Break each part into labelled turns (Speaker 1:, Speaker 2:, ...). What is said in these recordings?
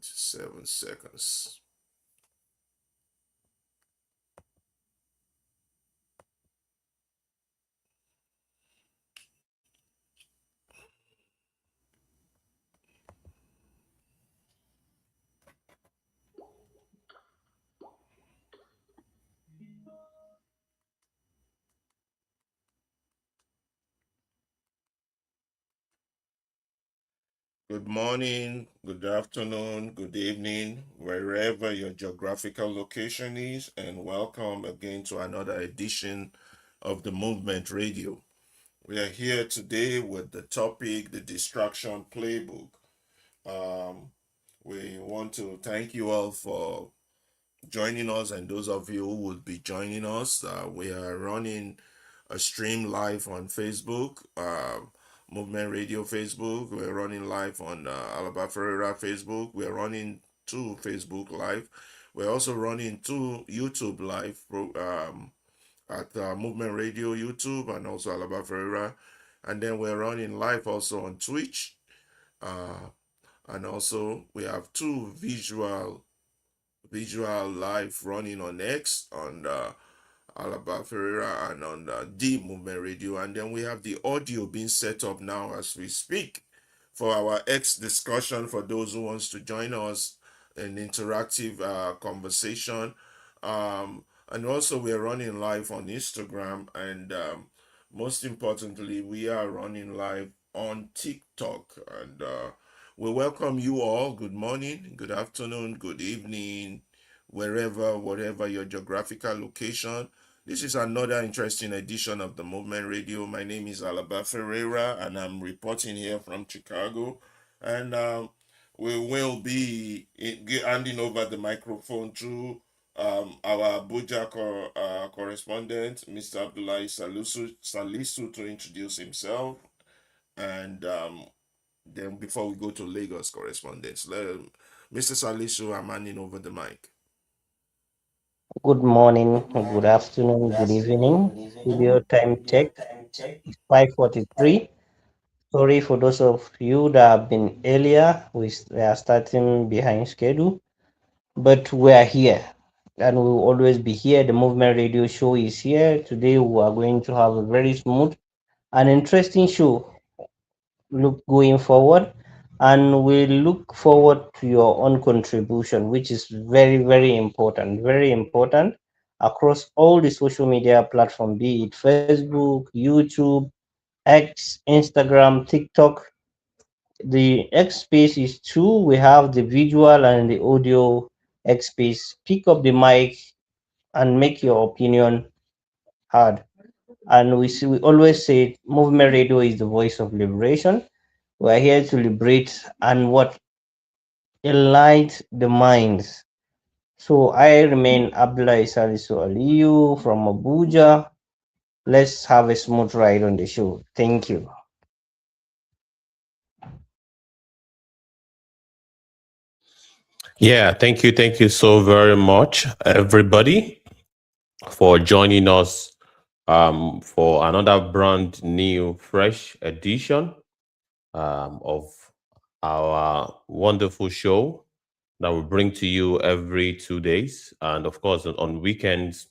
Speaker 1: 7 seconds. Good morning, good afternoon, good evening, wherever your geographical location is, and welcome again to another edition of the Movement Radio. We are here today with the topic, the Distraction Playbook. Um, we want to thank you all for joining us, and those of you who will be joining us. We are running a stream live on Facebook, Movement Radio Facebook. We're running live on Alaba Ferreira Facebook. We're running two Facebook live. We're also running two YouTube live at Movement Radio YouTube and also Alaba Ferreira. And then we're running live also on Twitch. Uh, and also we have two visual live running on X on Alaba Ferreira and on the Movement Radio. And then we have the audio being set up now as we speak for our X discussion for those who wants to join us in interactive conversation. And also we're running live on Instagram and most importantly, we are running live on TikTok. And we welcome you all. Good morning, good afternoon, good evening, whatever your geographical location. This is another interesting edition of the Movement Radio. My name is Alaba Ferreira, and I'm reporting here from Chicago. And we will be handing over the microphone to our Abuja correspondent, Mr. Abdullahi Salisu, to introduce himself. And then before we go to Lagos correspondence, Mr. Salisu, I'm handing over the mic.
Speaker 2: Good morning, good afternoon, good evening. Studio time check 5:43. Sorry for those of you that have been earlier. We are starting behind schedule, but we are here and we will always be here. The Movement Radio Show is here. Today we are going to have a very smooth and interesting show look going forward, and we look forward to your own contribution, which is very important across all the social media platform, be it Facebook, YouTube, X, Instagram, TikTok. The X space is two. We have the visual and the audio X space. Pick up the mic and make your opinion heard. And we always say movement radio is the voice of liberation. We're here to liberate and what enlight the minds. So I remain Abdullah Salisu Aliyu from Abuja. Let's have a smooth ride on the show. Thank you.
Speaker 3: Yeah, thank you so very much, everybody, for joining us for another brand new, fresh edition of our wonderful show that we bring to you every 2 days. And of course, on weekends,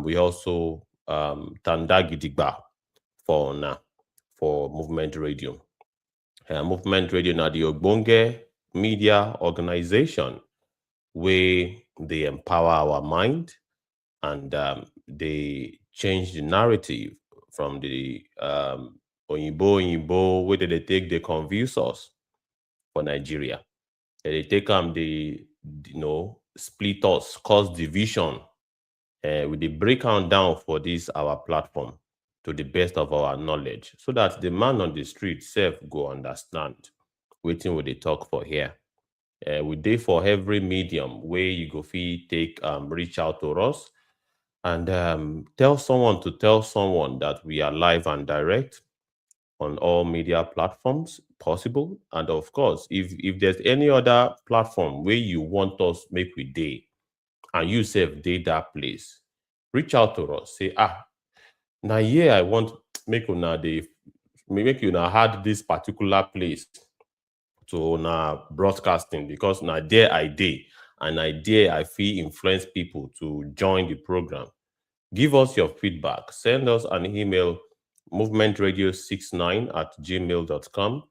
Speaker 3: we also Tandagidigba for for Movement Radio. Movement Radio now the Ogbonge media organization where they empower our mind and they change the narrative from the Oyibo, where they take the confuse us for Nigeria. They take the split us, cause division. We they break down for this our platform to the best of our knowledge, so that the man on the street self go understand waiting with they talk for here. We dey for every medium where you go fit take reach out to us and tell someone that we are live and direct on all media platforms possible. And of course, if there's any other platform where you want us make we day and you self day that place, reach out to us. Say, now here I want make una dey make una had this particular place to na broadcasting because na there I dey and I there I feel influence people to join the program. Give us your feedback. Send us an email movementradio69@gmail.com.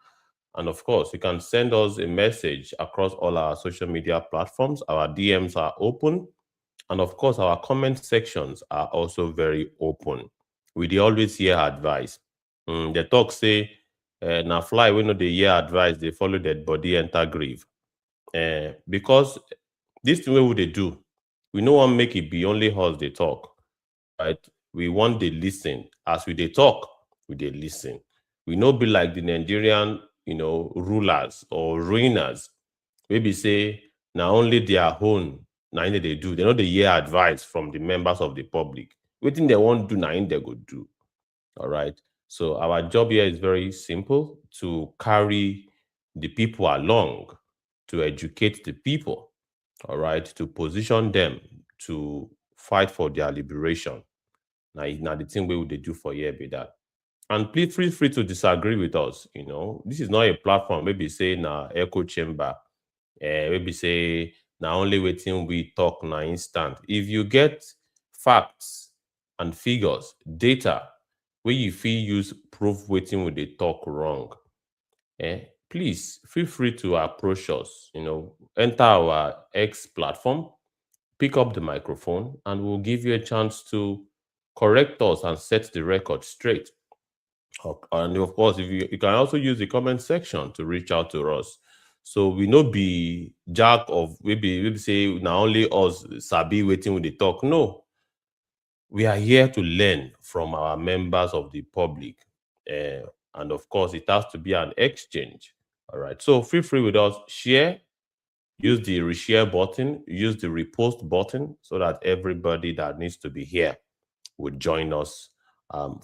Speaker 3: And of course, you can send us a message across all our social media platforms. Our DMs are open. And of course, our comment sections are also very open. We dey always hear advice. The talk say, na fly we know dey hear advice, they follow dead body enter grave. Because this thing wey we dey do, we no wan make it be only us dey talk, right? We want dey listen. As we dey talk, we dey listen. We no be like the Nigerian, rulers or ruiners. wey be say na only their own na im dey do. They no dey hear advice from the members of the public. Wetin they wan do na im they go do. All right. So our job here is very simple: to carry the people along, to educate the people, all right, to position them to fight for their liberation. Now the thing we would do for here be that. And please feel free to disagree with us. This is not a platform, maybe say na echo chamber, maybe say na only waiting we talk na instant. If you get facts and figures, data, where you feel use proof waiting with the talk wrong, please feel free to approach us. Enter our X platform, pick up the microphone, and we'll give you a chance to correct us and set the record straight. And of course, if you can also use the comment section to reach out to us. So we no be jack of maybe say now only us sabi waiting with the talk. No, we are here to learn from our members of the public. And of course, it has to be an exchange. All right. So feel free with us. Share, use the reshare button, use the repost button so that everybody that needs to be here would join us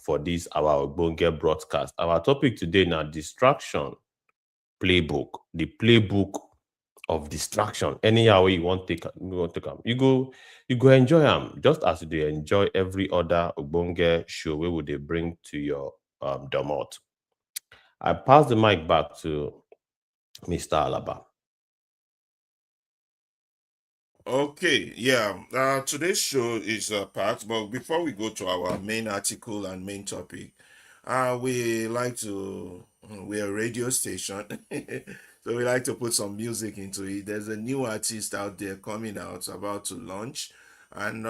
Speaker 3: for this our Ogbonge broadcast. Our topic today now: distraction playbook. The playbook of distraction. Anyhow you want to take them, you go enjoy them just as they enjoy every other Ogbonge show we would they bring to your domot. I pass the mic back to Mr. Alaba.
Speaker 1: Okay, yeah. Today's show is packed, but before we go to our main article and main topic, we like to we're a radio station, so we like to put some music into it. There's a new artist out there coming out, about to launch, and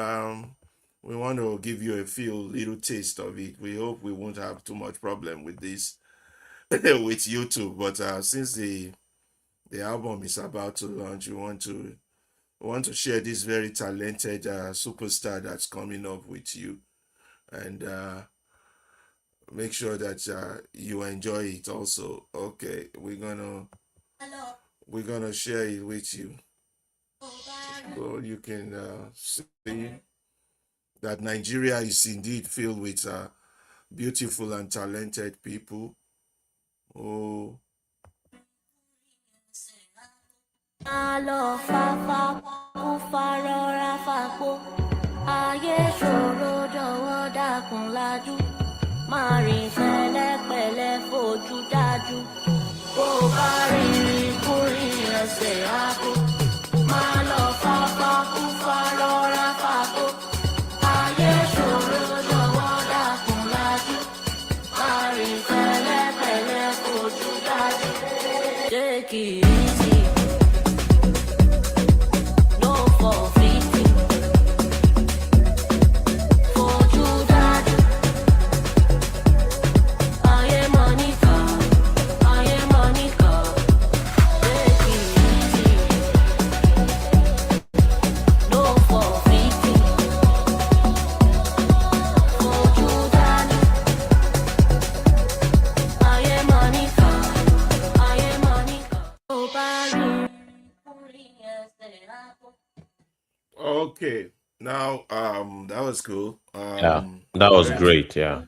Speaker 1: we want to give you a few little taste of it. We hope we won't have too much problem with this with YouTube, but since the album is about to launch, we want to share this very talented superstar that's coming up with you, and make sure that you enjoy it also. Okay, we're gonna share it with you, so you can see that Nigeria is indeed filled with beautiful and talented people. Oh, ayé ṣòro jọ̀wọ́ dákun lajú máa rìn pẹ̀lẹ́pẹ̀lẹ́ fojú dájú bó bá rìnrìn kúrìn ẹsẹ̀ àpò máa lọ fáfá kú farọra fàkó ayé ṣòro jọ̀wọ́ dákun lajú máa rìn pẹ̀lẹ́pẹ̀lẹ́ fojú dájú. Take it easy, no forfeiting. Okay, now that was cool.
Speaker 3: Yeah, that was
Speaker 1: Very
Speaker 3: great. Yeah.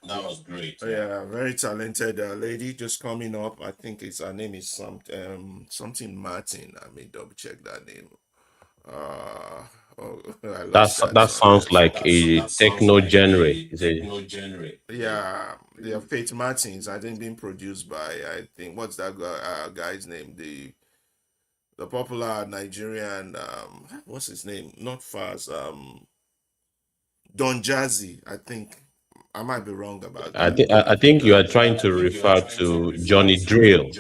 Speaker 1: yeah, very talented lady just coming up. I think it's her name is something Martin. I may double check that name. Uh Oh, I lost
Speaker 3: That's
Speaker 1: that
Speaker 3: that
Speaker 1: song.
Speaker 3: sounds like a techno genre. Is a
Speaker 1: Yeah, yeah, Fate Martins. I think being produced by, I think, what's that guy's name? The popular Nigerian, what's his name? Not Fast. Don Jazzy. I think I might be wrong about
Speaker 3: I
Speaker 1: that.
Speaker 3: think I think you are trying to refer to Johnny Drill.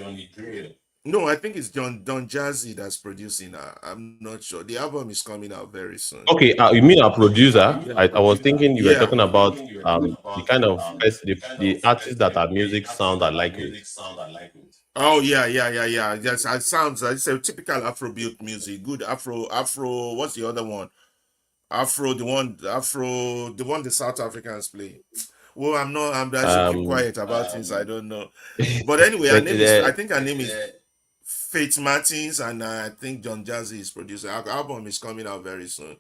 Speaker 1: No, I think it's Don Jazzy that's producing. I'm not sure. The album is coming out very soon.
Speaker 3: Okay, you mean a producer? I was thinking you were
Speaker 1: Yeah.
Speaker 3: talking about the kind of the artists that are music sound alike with.
Speaker 1: Oh yeah, yeah, yeah, yeah. Yes, it sounds. It's a typical Afrobeat music. Good Afro. What's the other one? The one the South Africans play. Well, I'm not. I should keep
Speaker 3: Um,
Speaker 1: quiet about things I don't know. But anyway, her
Speaker 3: but
Speaker 1: name is. I think her name is Faith Martins, and I think John Jazzy is producer. Our album is coming out very soon,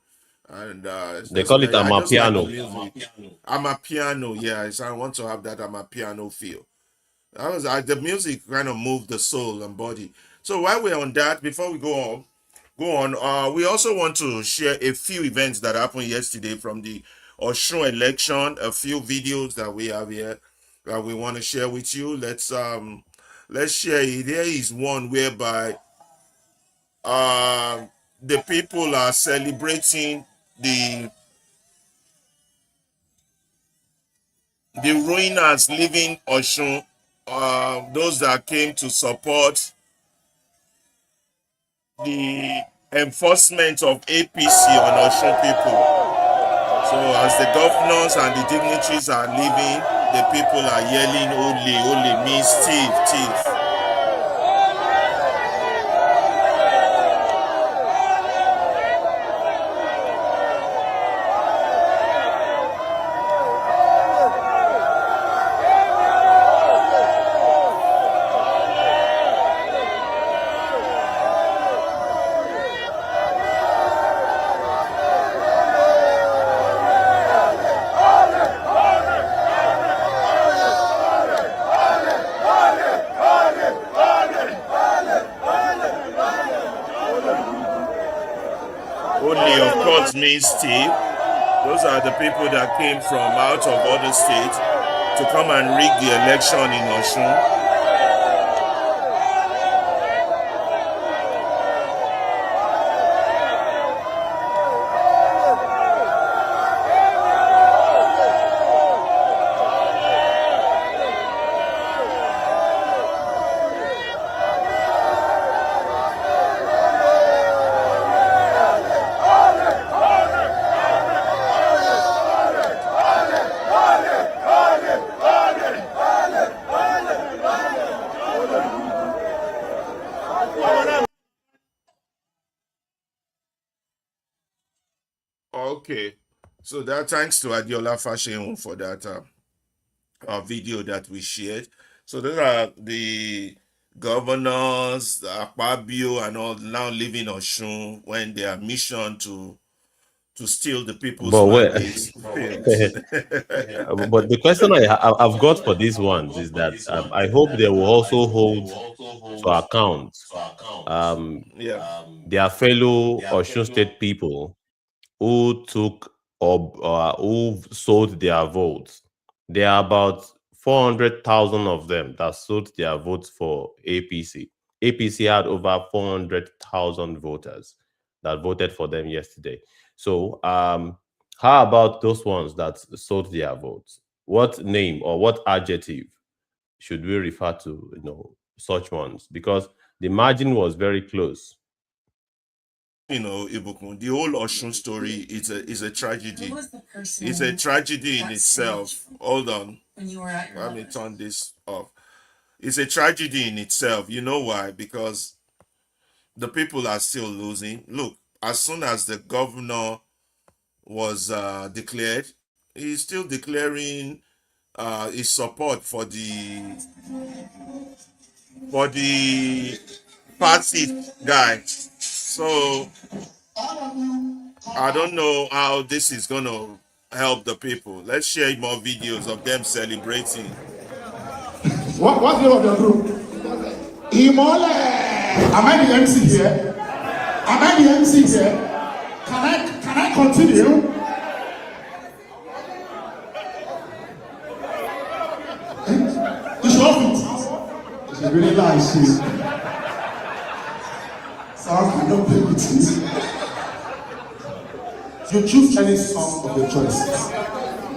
Speaker 1: and it's
Speaker 3: they
Speaker 1: just
Speaker 3: call it
Speaker 1: very. I just like the
Speaker 3: Amapiano.
Speaker 1: music. I'm a piano, yeah. So I want to have that. I'm a piano feel. The music kind of moved the soul and body. So while we're on that, before we go on, we also want to share a few events that happened yesterday from the Osun election. A few videos that we have here that we want to share with you. Let's share it. There is one whereby um the people are celebrating the the ruiners leaving Osun. Those that came to support the enforcement of APC on Osun people. So as the governors and the dignitaries are leaving, the people are yelling, "Ole, ole, means thief, thief." Ole, of course, means thief. Those are the people that came from out of other states to come and rig the election in Osun. Okay, so that thanks to Adiola Fashion for that video that we shared. So those are the governors, the Akpabio, and all now living Osun when their mission to steal the people's
Speaker 3: But where,
Speaker 1: mandates failed.
Speaker 3: but the question I've got for these ones is that I hope they will also hold to account um,
Speaker 1: Yeah.
Speaker 3: their fellow Osun State people who took or who sold their votes. There are about 400,000 of them that sold their votes for APC. APC had over 400,000 voters that voted for them yesterday. So, how about those ones that sold their votes? What name or what adjective should we refer to, such ones? Because the margin was very close.
Speaker 1: Ibukun, the whole Osun story is a tragedy. It's a tragedy in itself. Hold on. Let me turn this off. It's a tragedy in itself. You know why? Because the people are still losing. Look, as soon as the governor was declared, he's still declaring his support for the party guy. So I don't know how this is gonna help the people. Let's share more videos of them celebrating.
Speaker 4: What's the name of your group? Imole. Am I the MC here? Am I the MC here? Can Can I continue? You should off it. You should really lie, shit. So I cannot play with you. You choose any song of your choice.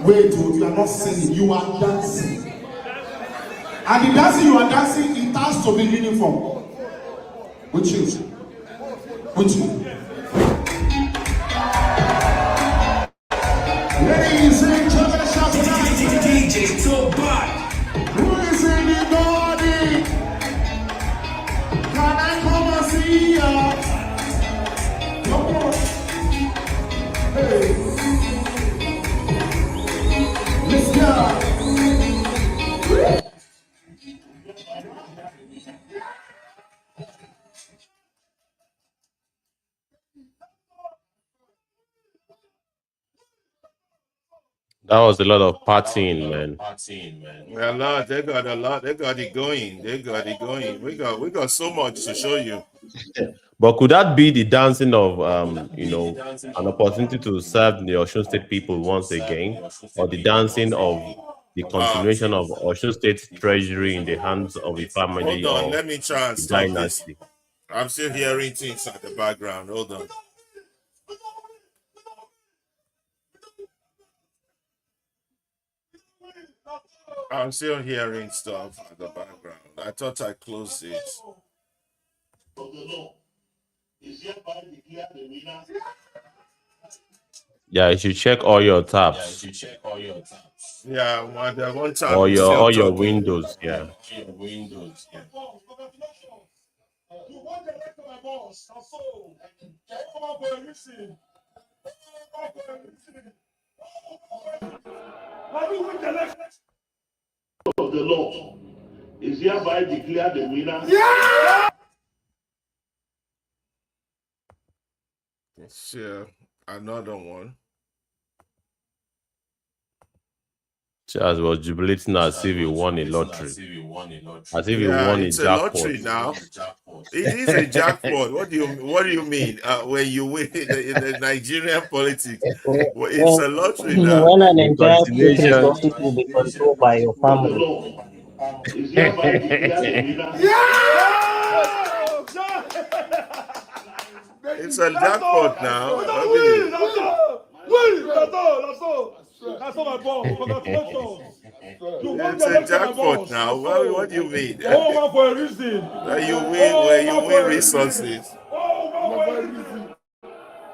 Speaker 4: Wait, you are not singing, you are dancing. And the dancing you are dancing, it has to be uniform. With you. With you. Ladies and gentlemen, shout tonight. DJ Tobot. Who is in the body? Can I come and see ya? Come on. Hey. Let's go.
Speaker 3: That was a lot of partying, man.
Speaker 1: A lot. They got a lot. They got it going. They got it going. We got so much to show you.
Speaker 3: But could that be the dancing of an opportunity to serve the Osun State people once again, or the dancing of the continuation of Osun State treasury in the hands of the family
Speaker 1: Hold on,
Speaker 3: of
Speaker 1: let me try and
Speaker 3: the
Speaker 1: stop this.
Speaker 3: dynasty?
Speaker 1: I'm still hearing things at the background. Hold on. I'm still hearing stuff at the background. I thought I closed it.
Speaker 3: Yeah, you should check all your tabs.
Speaker 1: Yeah, one time
Speaker 3: All
Speaker 1: he's
Speaker 3: your
Speaker 1: still
Speaker 3: all your
Speaker 1: talking.
Speaker 3: windows, yeah.
Speaker 5: Of the Lord is hereby declared the winner.
Speaker 1: Sure, another one.
Speaker 3: Charles was jubilating as if he won a lottery. As if he
Speaker 1: Yeah,
Speaker 3: won a
Speaker 1: it's a lottery
Speaker 3: jackpot.
Speaker 1: now. It is a jackpot. What do you mean? When you win in the Nigerian politics, well, it's a lottery now.
Speaker 2: When an
Speaker 3: The
Speaker 2: entire state
Speaker 3: continuation.
Speaker 2: resources will be controlled by your
Speaker 5: Of the
Speaker 2: family.
Speaker 5: Lord is hereby declared the winner.
Speaker 1: It's a jackpot now.
Speaker 6: That's not my boss. Congratulations.
Speaker 1: It's a jackpot now. What do you mean?
Speaker 6: Oh, for a reason.
Speaker 1: Where you win resources.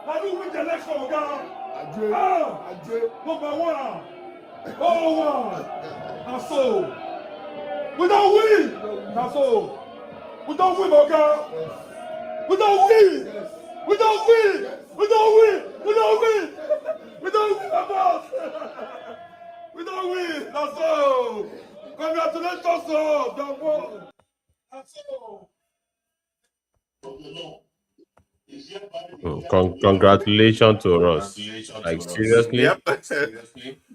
Speaker 6: How do you win the election, guy? Number one. Oh, one. That's so. We don't win. That's so. We don't win, okay? We don't win. We don't win. We don't win. We don't win. We don't win, my boss. We don't win. That's all. Congratulations, sir. Don't win. That's all.
Speaker 3: Congratulations to us. Like seriously?
Speaker 1: Yep.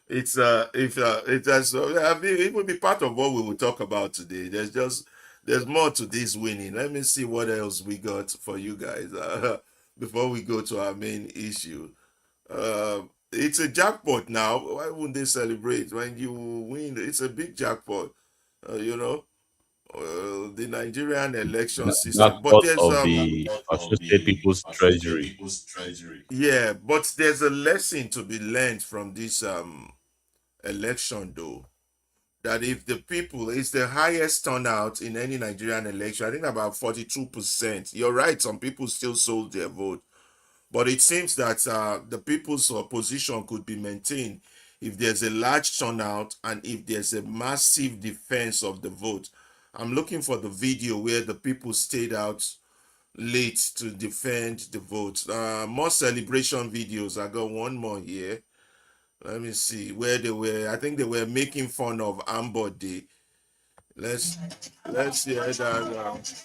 Speaker 1: It's it has I mean it will be part of what we will talk about today. There's more to this winning. Let me see what else we got for you guys before we go to our main issue. It's a jackpot now. Why wouldn't they celebrate when you win? It's a big jackpot. The Nigerian election system, but
Speaker 3: Jackpot
Speaker 1: there's
Speaker 3: of the Osun State People's Treasury.
Speaker 1: yeah, but there's a lesson to be learned from this election though. That if the people, it's the highest turnout in any Nigerian election, I think about 42%. You're right, some people still sold their vote. But it seems that the people's position could be maintained if there's a large turnout and if there's a massive defense of the vote. I'm looking for the video where the people stayed out late to defend the vote. More celebration videos. I got one more here. Let me see where they were. I think they were making fun of Amber Day. Let's hear that.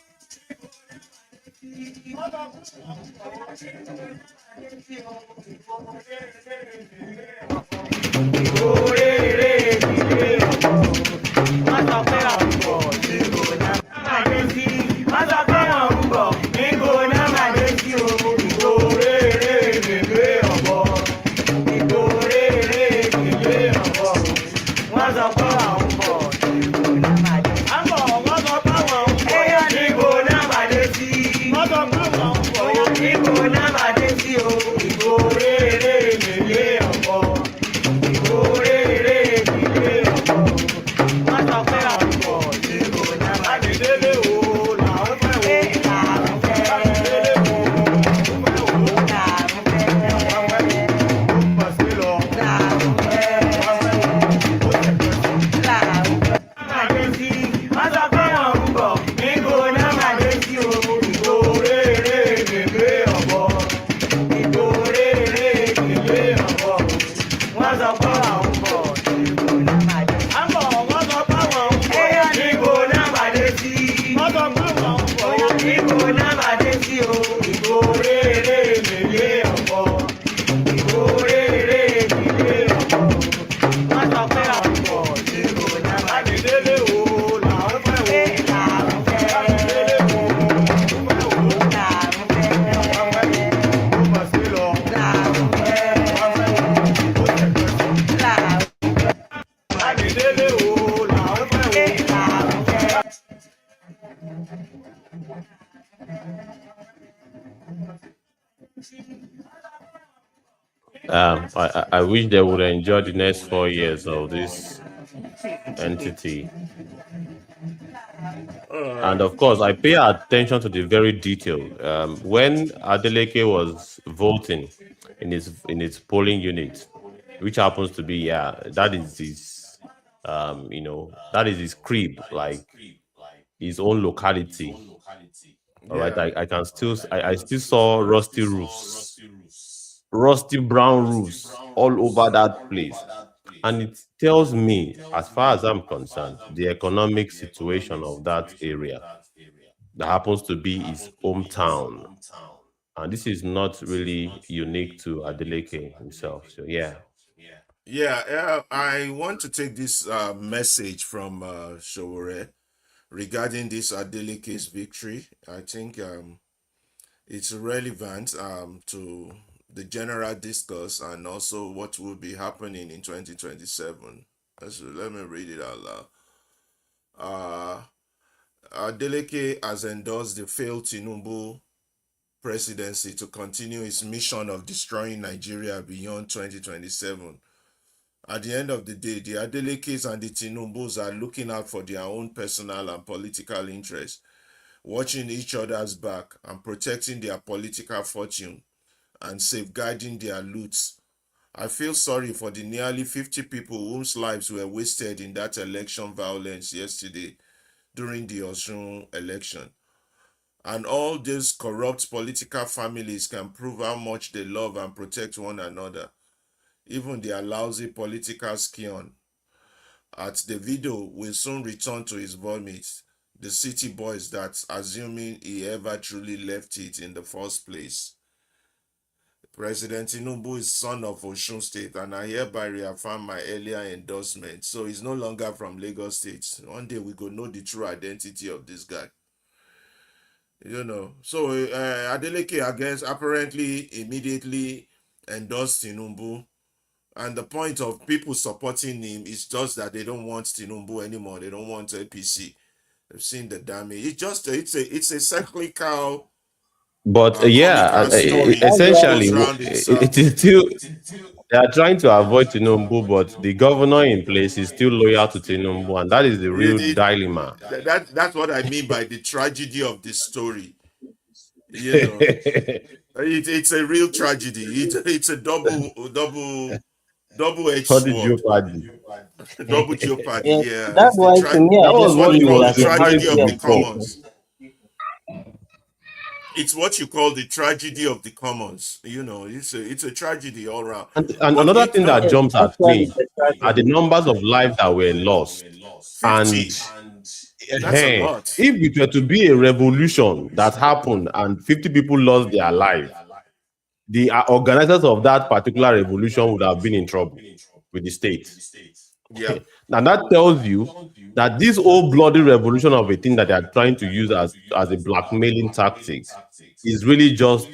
Speaker 3: I wish they would enjoy the next 4 years of this entity. And of course, I pay attention to the very detail. When Adeleke was voting in his polling unit, which happens to be, yeah, that is his, that is his crib, like his own locality. All right,
Speaker 1: Yeah.
Speaker 3: I still saw rusty brown roofs all over that place. And it tells me, as far as I'm concerned, the economic situation of that area that happens to be his hometown. And this is not really unique to Adeleke himself. So yeah.
Speaker 1: Yeah, I want to take this message from Showore regarding this Adeleke's victory. I think it's relevant to the general discourse and also what will be happening in 2027. Let me read it out loud. Uh, Adeleke has endorsed the failed Tinubu presidency to continue its mission of destroying Nigeria beyond 2027. At the end of the day, the Adelekes and the Tinubus are looking out for their own personal and political interests, watching each other's back and protecting their political fortune and safeguarding their loots. I feel sorry for the nearly 50 people whose lives were wasted in that election violence yesterday during the Osun election. And all these corrupt political families can prove how much they love and protect one another. Even their lousy political scion at the video will soon return to his vomit. The city boys that assuming he ever truly left it in the first place. President Tinubu is son of Osun State, and I hereby reaffirm my earlier endorsement. So he's no longer from Lagos State. One day we go know the true identity of this guy. So Adeleke, I guess, apparently immediately endorsed Tinubu. And the point of people supporting him is just that they don't want Tinubu anymore. They don't want APC. They've seen the damage. It's a cyclical,
Speaker 3: But
Speaker 1: comical story
Speaker 2: That's
Speaker 1: that
Speaker 2: why
Speaker 3: essentially,
Speaker 1: goes round in
Speaker 3: it is
Speaker 1: circles.
Speaker 3: still they are trying to avoid Tinubu, but the governor in place is still loyal to Tinubu, and that is the real
Speaker 1: It,
Speaker 3: dilemma.
Speaker 1: that's what I mean by the tragedy of this story. You know, it's a real tragedy. It's a double-edged
Speaker 3: What did
Speaker 1: sword,
Speaker 3: you party?
Speaker 1: double jeopardy.
Speaker 2: yes,
Speaker 1: Yeah,
Speaker 2: that's why to me I
Speaker 3: That
Speaker 1: it's
Speaker 3: was
Speaker 2: just
Speaker 1: what
Speaker 3: what
Speaker 1: you
Speaker 2: see
Speaker 3: he
Speaker 2: it
Speaker 1: call
Speaker 3: was
Speaker 1: the
Speaker 2: as a
Speaker 1: tragedy
Speaker 3: preparing
Speaker 1: of
Speaker 2: victory
Speaker 3: to
Speaker 2: of
Speaker 1: the
Speaker 2: the
Speaker 3: for.
Speaker 2: people.
Speaker 1: commons. It's what you call the tragedy of the commons. It's a tragedy all around.
Speaker 3: And
Speaker 1: But
Speaker 3: another
Speaker 1: it
Speaker 3: thing that
Speaker 1: no
Speaker 2: Yes,
Speaker 3: jumps at
Speaker 2: actually
Speaker 3: me
Speaker 2: it's a
Speaker 3: are the
Speaker 2: tragedy.
Speaker 3: numbers of lives that were lost. And
Speaker 1: 50. That's a lot.
Speaker 3: if it were to be a revolution that happened and 50 people lost their life, the organizers of that particular revolution would have been in trouble with the state.
Speaker 1: Yeah.
Speaker 3: And that tells you that this whole bloody revolution of a thing that they are trying to use as a blackmailing tactic is really just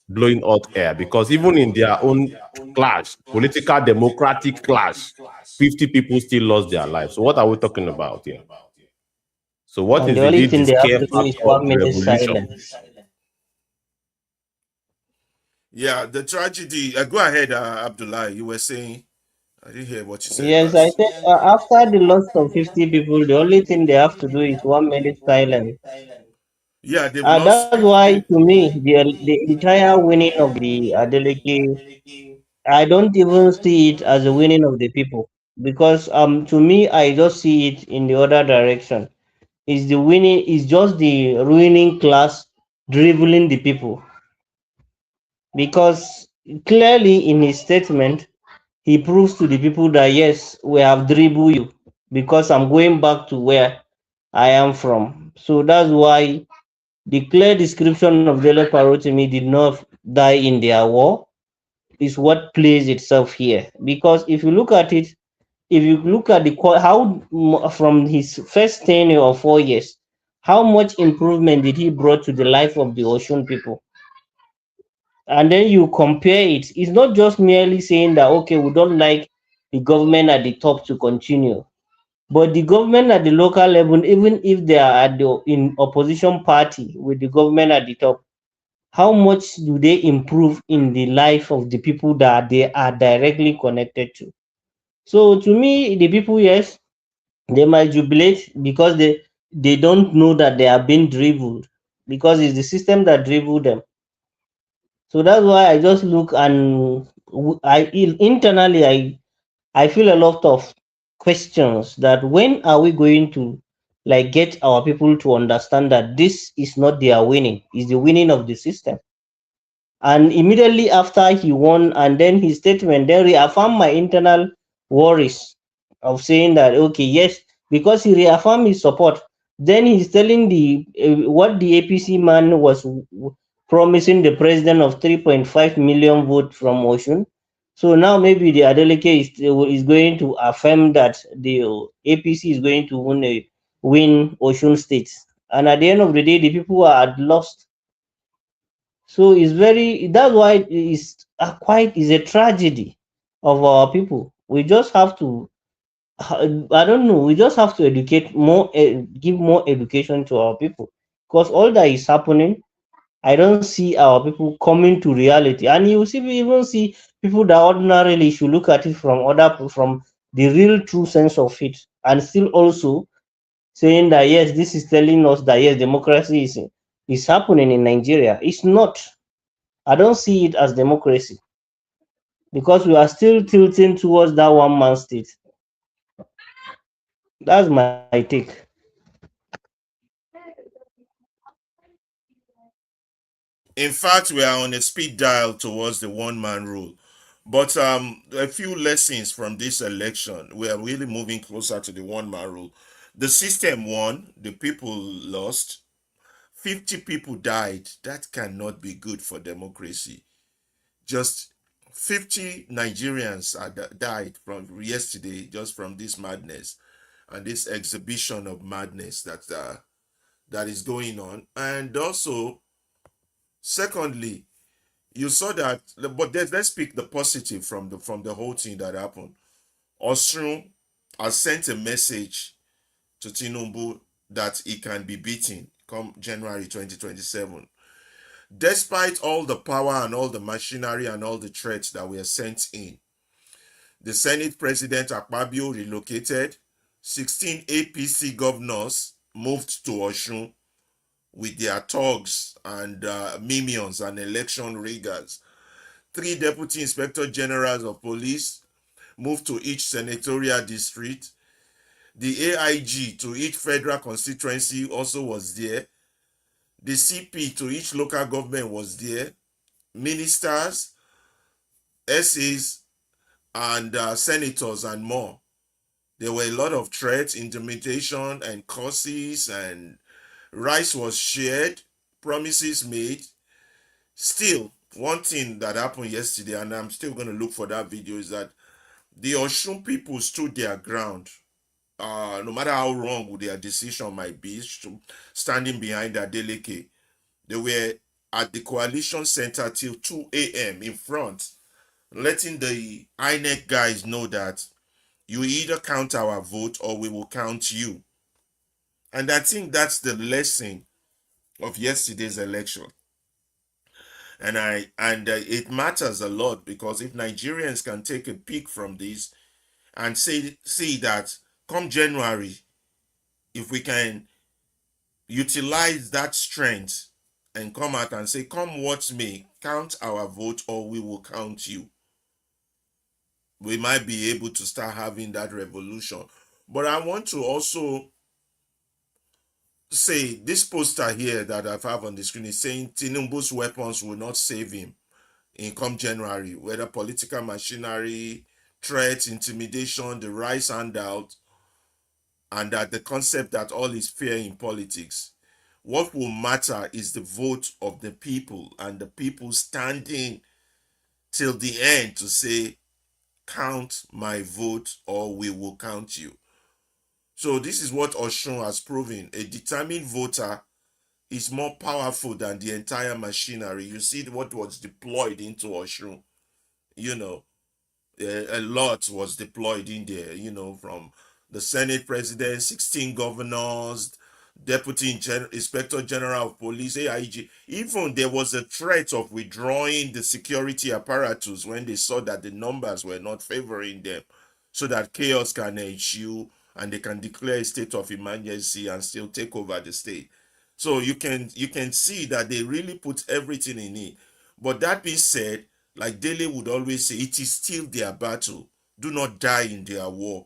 Speaker 3: blowing hot air, because even in their own clash, political democratic clash, 50 people still lost their lives. So what are we talking about here? So what
Speaker 2: And
Speaker 3: is
Speaker 2: the only
Speaker 3: indeed the
Speaker 2: thing they have
Speaker 3: scare
Speaker 2: to do is
Speaker 3: factor of
Speaker 2: one
Speaker 3: the
Speaker 2: minute
Speaker 3: revolution?
Speaker 2: silence.
Speaker 1: Yeah, the tragedy. Go ahead, Abdullah. You were saying, I didn't hear what you said
Speaker 2: Yes, I
Speaker 1: last.
Speaker 2: said after the loss of 50 people, the only thing they have to do is one minute silence.
Speaker 1: Yeah, they've
Speaker 2: And
Speaker 1: lost
Speaker 2: that's why,
Speaker 1: 50.
Speaker 2: to me, the entire winning of the Adeleke, I don't even see it as a winning of the people. Because to me, I just see it in the other direction. Is the winning is just the ruining class dribbling the people. Because clearly in his statement, he proves to the people that yes, we have dribbled you because I'm going back to where I am from. So that's why the clear description of Dele Parotimi did not die in their war is what plays itself here. Because if you look at it, if you look at from his first 10 or 4 years, how much improvement did he brought to the life of the Ocean people? And then you compare it. It's not just merely saying that okay, we don't like the government at the top to continue, but the government at the local level, even if they are in opposition party with the government at the top, how much do they improve in the life of the people that they are directly connected to? So to me, the people, yes, they might jubilate because they don't know that they are being dribbled, because it's the system that dribbled them. So that's why I just look and internally I feel a lot of questions that when are we going to like get our people to understand that this is not their winning, is the winning of the system. And immediately after he won, and then his statement then reaffirmed my internal worries of saying that okay, yes, because he reaffirmed his support, then he's telling the what the APC man was promising the president of 3.5 million votes from Oshun. So now maybe the Adeleke is going to affirm that the APC is going to win Oshun State, and at the end of the day, the people are at lost. So it's very, that's why it's quite is a tragedy of our people. We just have to I don't know, we just have to educate more, give more education to our people, because all that is happening, I don't see our people coming to reality. And you see, we even see people that ordinarily should look at it from the real true sense of it, and still also saying that yes, this is telling us that yes, democracy is happening in Nigeria. It's not. I don't see it as democracy, because we are still tilting towards that one man state. That's my take.
Speaker 1: In fact, we are on a speed dial towards the one man rule. But a few lessons from this election, we are really moving closer to the one man rule. The system won, the people lost. 50 people died. That cannot be good for democracy. Just 50 Nigerians died from yesterday, just from this madness and this exhibition of madness that is going on. And also, secondly, you saw that, but let's pick the positive from the whole thing that happened. Osun has sent a message to Tinubu that he can be beaten come January 2027. Despite all the power and all the machinery and all the threats that were sent in, the Senate President Akpabio relocated. 16 APC governors moved to Osun with their thugs and minions and election riggers. 3 deputy inspector generals of police moved to each senatorial district. The AIG to each federal constituency also was there. The CP to each local government was there. Ministers, SAs, and senators, and more. There were a lot of threats, intimidation, and curses, and rice was shared, promises made. Still, one thing that happened yesterday, and I'm still going to look for that video, is that the Oshun people stood their ground. No matter how wrong their decision might be, standing behind Adeleke, they were at the coalition center till 2 a.m. in front, letting the INEC guys know that you either count our vote or we will count you. And I think that's the lesson of yesterday's election. And it matters a lot, because if Nigerians can take a peek from this and see that come January, if we can utilize that strength and come out and say, come what may, count our vote or we will count you, we might be able to start having that revolution. But I want to also say this poster here that I have on the screen is saying Tinubu's weapons will not save him in come January, whether political machinery, threats, intimidation, the rice handout, and that the concept that all is fair in politics. What will matter is the vote of the people, and the people standing till the end to say, count my vote or we will count you. So this is what Oshun has proven. A determined voter is more powerful than the entire machinery. You see what was deployed into Oshun. You know, a lot was deployed in there, from the Senate president, 16 governors, Inspector General of Police, AIG. Even there was a threat of withdrawing the security apparatus when they saw that the numbers were not favoring them, so that chaos can ensue and they can declare a state of emergency and still take over the state. So you can see that they really put everything in it. But that being said, like Dele would always say, it is still their battle. Do not die in their war.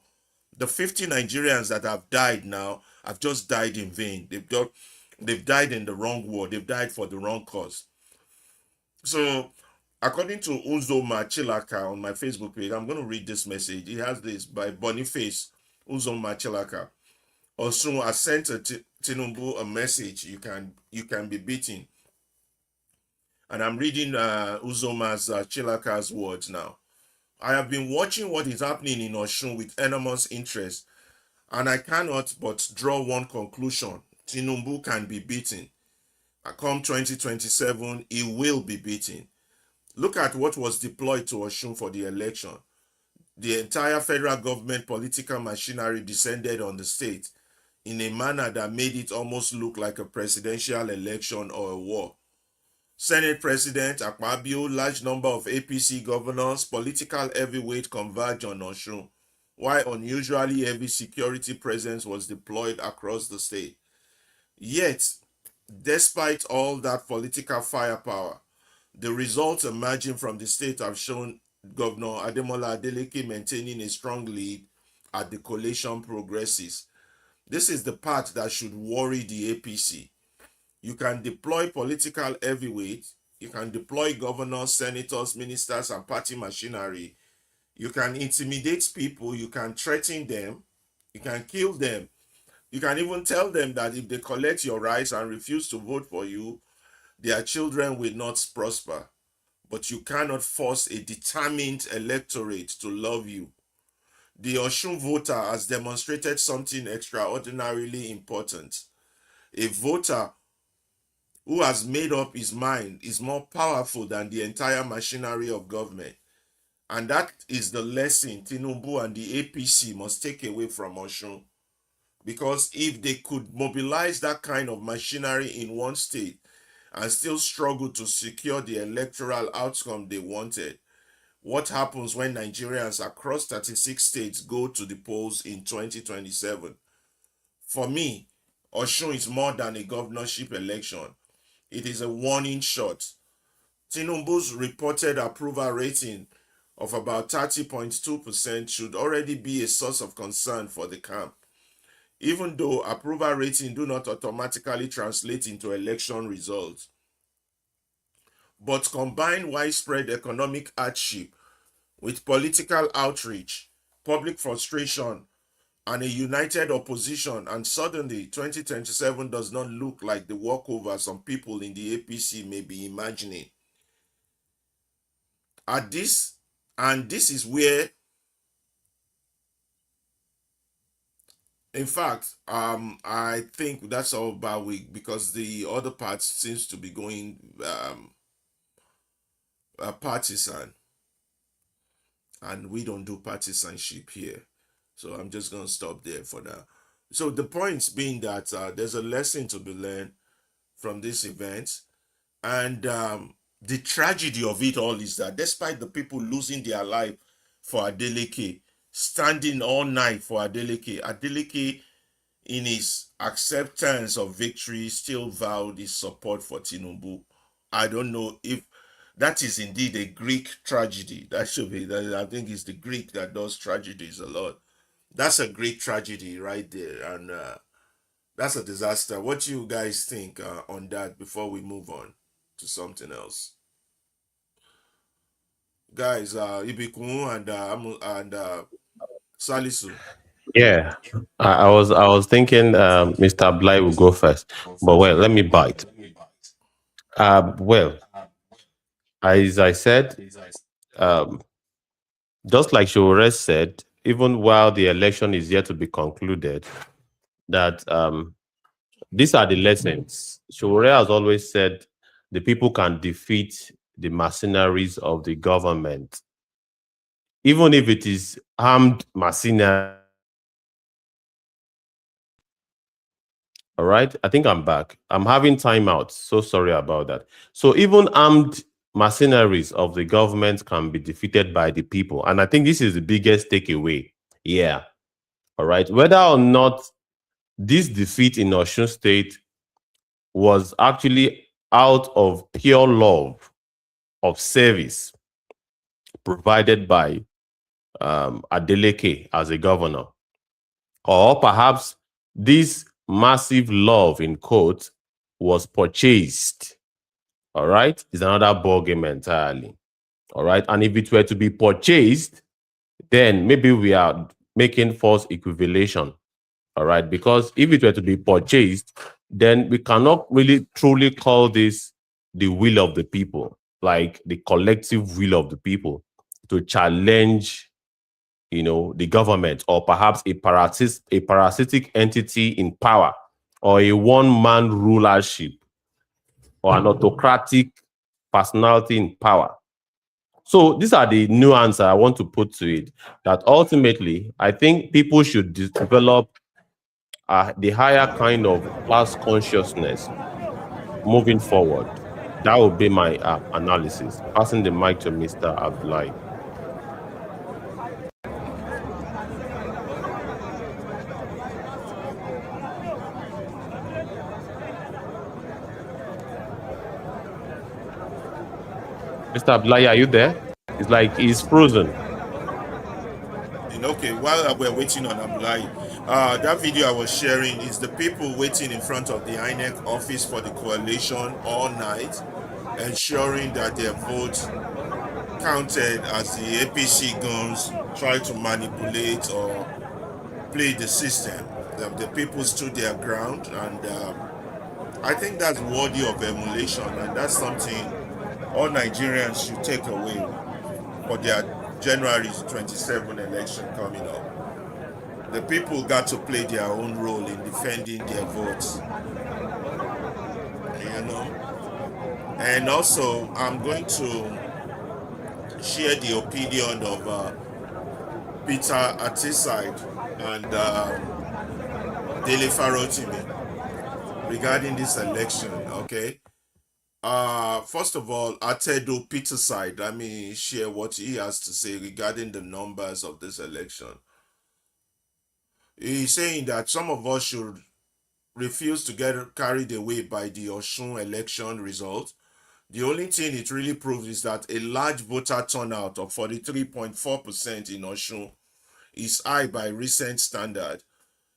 Speaker 1: The 50 Nigerians that have died now have just died in vain. They've died in the wrong war. They've died for the wrong cause. So, according to Uzoma Chilaka on my Facebook page, I'm going to read this message. He has this by Boniface Uzoma Chilaka. Also, I sent Tinubu a message. You can be beaten. And I'm reading Uzoma's Chilaka's words now. I have been watching what is happening in Oshun with enormous interest, and I cannot but draw one conclusion. Tinubu can be beaten. Come 2027, he will be beaten. Look at what was deployed to Oshun for the election. The entire federal government political machinery descended on the state in a manner that made it almost look like a presidential election or a war. Senate President Akpabio, large number of APC governors, political heavyweight converge on Oshun, while unusually heavy security presence was deployed across the state. Yet, despite all that political firepower, the results emerging from the state have shown Governor Ademola Adeleke maintaining a strong lead as the collation progresses. This is the part that should worry the APC. You can deploy political heavyweight, you can deploy governors, senators, ministers, and party machinery. You can intimidate people, you can threaten them, you can kill them. You can even tell them that if they collect your rights and refuse to vote for you, their children will not prosper. But you cannot force a determined electorate to love you. The Oshun voter has demonstrated something extraordinarily important. A voter who has made up his mind is more powerful than the entire machinery of government. And that is the lesson Tinubu and the APC must take away from Oshun. Because if they could mobilize that kind of machinery in one state and still struggle to secure the electoral outcome they wanted, what happens when Nigerians across 36 states go to the polls in 2027? For me, Oshun is more than a governorship election. It is a warning shot. Tinubu's reported approval rating of about 30.2% should already be a source of concern for the camp. Even though approval rating do not automatically translate into election results. But combine widespread economic hardship with political outreach, public frustration, and a united opposition, and suddenly 2027 does not look like the walkover some people in the APC may be imagining. This is where, in fact, I think that's all about week because the other part seems to be going partisan, and we don't do partisanship here. So I'm just gonna stop there for now. So the points being that there's a lesson to be learned from this event, and the tragedy of it all is that despite the people losing their life for Adeleke, standing all night for Adeleke in his acceptance of victory still vowed his support for Tinubu. I don't know if that is indeed a Greek tragedy. That should be that. I think it's the Greek that does tragedies a lot. That's a Greek tragedy right there, and that's a disaster. What do you guys think on that before we move on to something else? Guys, Ibikun and Salisu.
Speaker 3: Yeah, I was thinking Mr. Bly will go first, but well, let me bite. Well, as I said, um, just like Shore said, even while the election is yet to be concluded, that these are the lessons. Shore has always said the people can defeat the mercenaries of the government, even if it is armed mercenaries. All right. I think I'm back. I'm having timeout. So sorry about that. So even armed mercenaries of the government can be defeated by the people. And I think this is the biggest takeaway. Yeah. All right. Whether or not this defeat in Osun State was actually out of pure love of service provided by Adeleke as a governor, or perhaps this massive love in quotes was purchased. All right, is another ballgame entirely. All right, and if it were to be purchased, then maybe we are making false equivalation. All right, because if it were to be purchased, then we cannot really truly call this the will of the people, like the collective will of the people to challenge, the government, or perhaps a parasitic entity in power, or a one-man rulership, or an autocratic personality in power. So these are the nuance I want to put to it, that ultimately I think people should develop the higher kind of class consciousness moving forward. That would be my analysis. Passing the mic to Mr. Abdullahi. Mr. Abdullahi, are you there? It's like he's frozen.
Speaker 1: Okay, while we're waiting on Abdullahi, that video I was sharing is the people waiting in front of the INEC office for the coalition all night, ensuring that their votes counted as the APC guns try to manipulate or play the system. The people stood their ground, and I think that's worthy of emulation, and that's something all Nigerians should take away for their January 27 election coming up. The people got to play their own role in defending their votes, you know. And also, I'm going to share the opinion of Peter Atiside and Dele Farotimi regarding this election. Okay. First of all, Atedo Peterside, let me share what he has to say regarding the numbers of this election. He's saying that some of us should refuse to get carried away by the Osun election result. The only thing it really proves is that a large voter turnout of 43.4% in Osun is high by recent standard,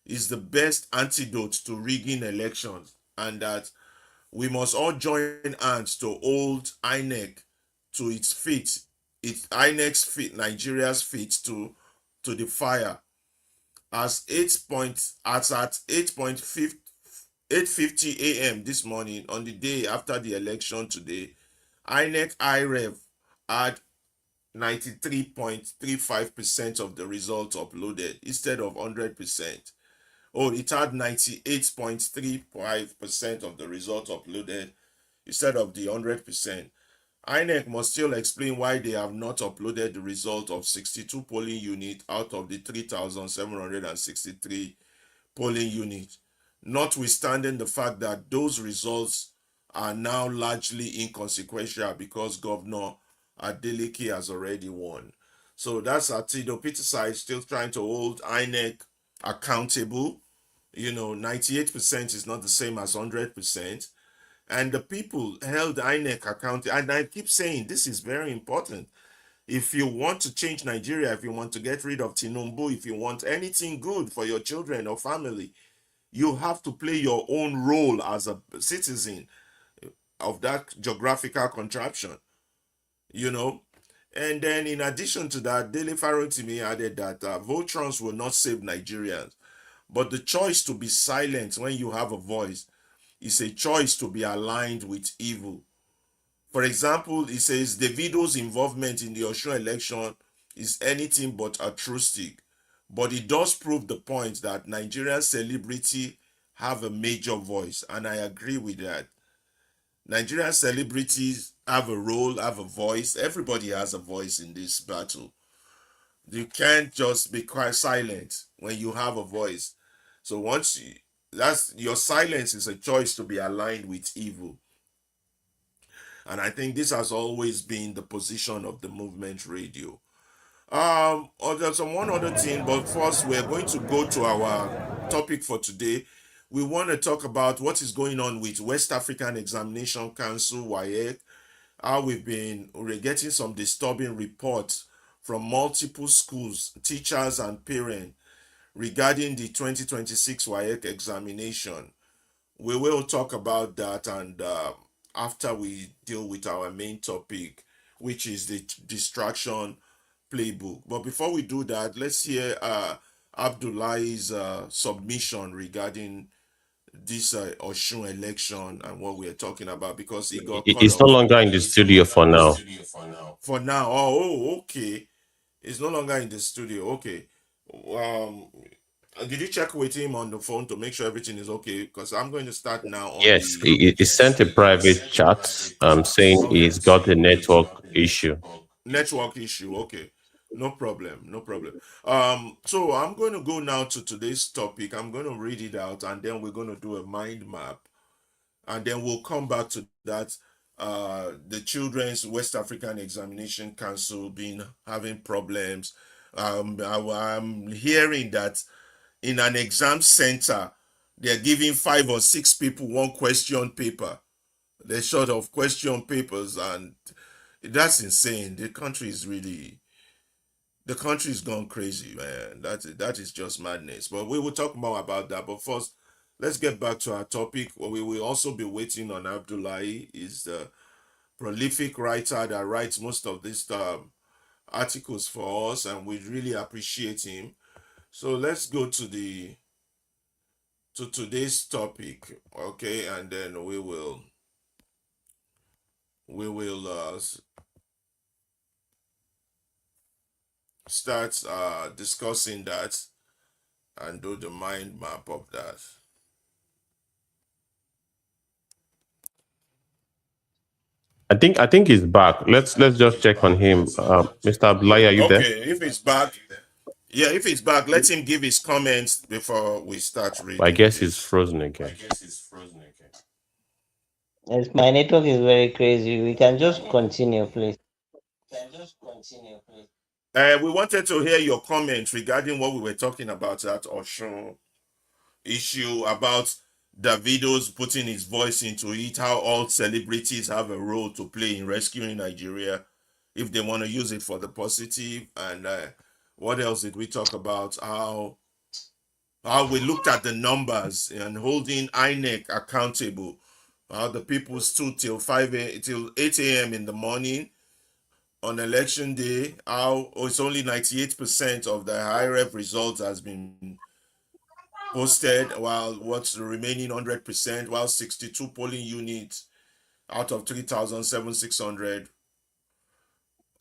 Speaker 1: is the best antidote to rigging elections, and that we must all join hands to hold INEC to its feet, its INEC's feet, Nigeria's feet to the fire. As 8:50 a.m. this morning, on the day after the election today, INEC IREV had 93.35% of the results uploaded instead of 100%. Oh, it had 98.35% of the results uploaded instead of the 100%. INEC must still explain why they have not uploaded the result of 62 polling units out of the 3,763 polling units, notwithstanding the fact that those results are now largely inconsequential because Governor Adeleke has already won. So that's Atido Peterside still trying to hold INEC accountable. 98% is not the same as 100%. And the people held INEC accountable. And I keep saying this is very important. If you want to change Nigeria, if you want to get rid of Tinubu, if you want anything good for your children or family, you have to play your own role as a citizen of that geographical contraption, you know. And then in addition to that, Dele Farotimi added that Voltrons will not save Nigerians, but the choice to be silent when you have a voice is a choice to be aligned with evil. For example, he says Davido's involvement in the Osun election is anything but altruistic, but it does prove the point that Nigerian celebrity have a major voice, and I agree with that. Nigerian celebrities have a role, have a voice. Everybody has a voice in this battle. You can't just be quite silent when you have a voice. So once That's your silence is a choice to be aligned with evil. And I think this has always been the position of the movement radio. Or there's some one other thing, but first we're going to go to our topic for today. We want to talk about what is going on with West African Examination Council (WAEC). How we're getting some disturbing reports from multiple schools, teachers, and parents regarding the 2026 WAEC examination. We will talk about that, and after we deal with our main topic, which is the distraction playbook. But before we do that, let's hear Abdullah's submission regarding this Oshun election and what we are talking about, because he got cut
Speaker 3: It's no
Speaker 1: off.
Speaker 3: longer in the studio for now.
Speaker 1: For now, okay. He's no longer in the studio. Okay. Um, did you check with him on the phone to make sure everything is okay? Because I'm going to start now on
Speaker 3: Yes,
Speaker 1: the
Speaker 3: he sent a private chat saying he's got a network issue.
Speaker 1: network issue. Okay. No problem. No problem. So I'm going to go now to today's topic. I'm going to read it out, and then we're going to do a mind map, and then we'll come back to that. The Children's West African Examination Council been having problems. I'm hearing that in an exam center, they're giving 5 or 6 people one question paper. They're short of question papers, and that's insane. The country's gone crazy, man. That is just madness. But we will talk more about that. But first, let's get back to our topic. We will also be waiting on Abdullahi. Is the prolific writer that writes most of these articles for us, and we really appreciate him. So let's go to today's topic, okay, and then we will start discussing that and do the mind map of that.
Speaker 3: I think he's back. Let's just check on him. Mr. Abdullahi, are you there?
Speaker 1: Okay, if it's back, yeah, if it's back, let him give his comments before we start
Speaker 3: I
Speaker 1: reading
Speaker 3: guess he's
Speaker 1: this.
Speaker 3: frozen again.
Speaker 2: Yes, my network is very crazy. We can just continue, please.
Speaker 1: We wanted to hear your comments regarding what we were talking about at Oshun issue about Davido's putting his voice into it, how all celebrities have a role to play in rescuing Nigeria if they want to use it for the positive. And what else did we talk about? How we looked at the numbers and holding INEC accountable. How the people stood till 8 a.m. in the morning on election day. How it's only 98% of the high rep results has been posted, while what's the remaining 100%, while 62 polling units out of 3,700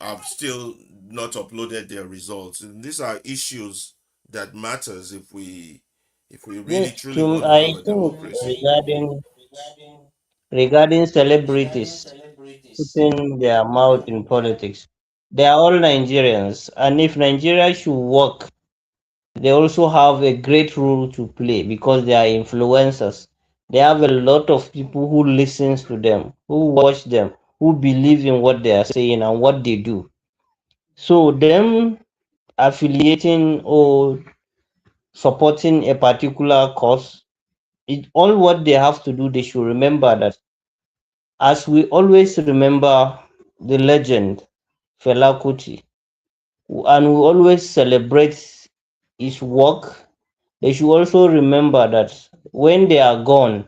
Speaker 1: have still not uploaded their results. And these are issues that matters if we really
Speaker 2: Yes,
Speaker 1: truly
Speaker 2: to,
Speaker 1: want to
Speaker 2: I
Speaker 1: have a
Speaker 2: think
Speaker 1: democracy.
Speaker 2: regarding celebrities putting their mouth in politics, they are all Nigerians, and if Nigeria should work, they also have a great role to play because they are influencers. They have a lot of people who listens to them, who watch them, who believe in what they are saying and what they do. So them affiliating or supporting a particular cause, all what they have to do, they should remember that, as we always remember the legend Fela Kuti, and we always celebrate his work, they should also remember that when they are gone,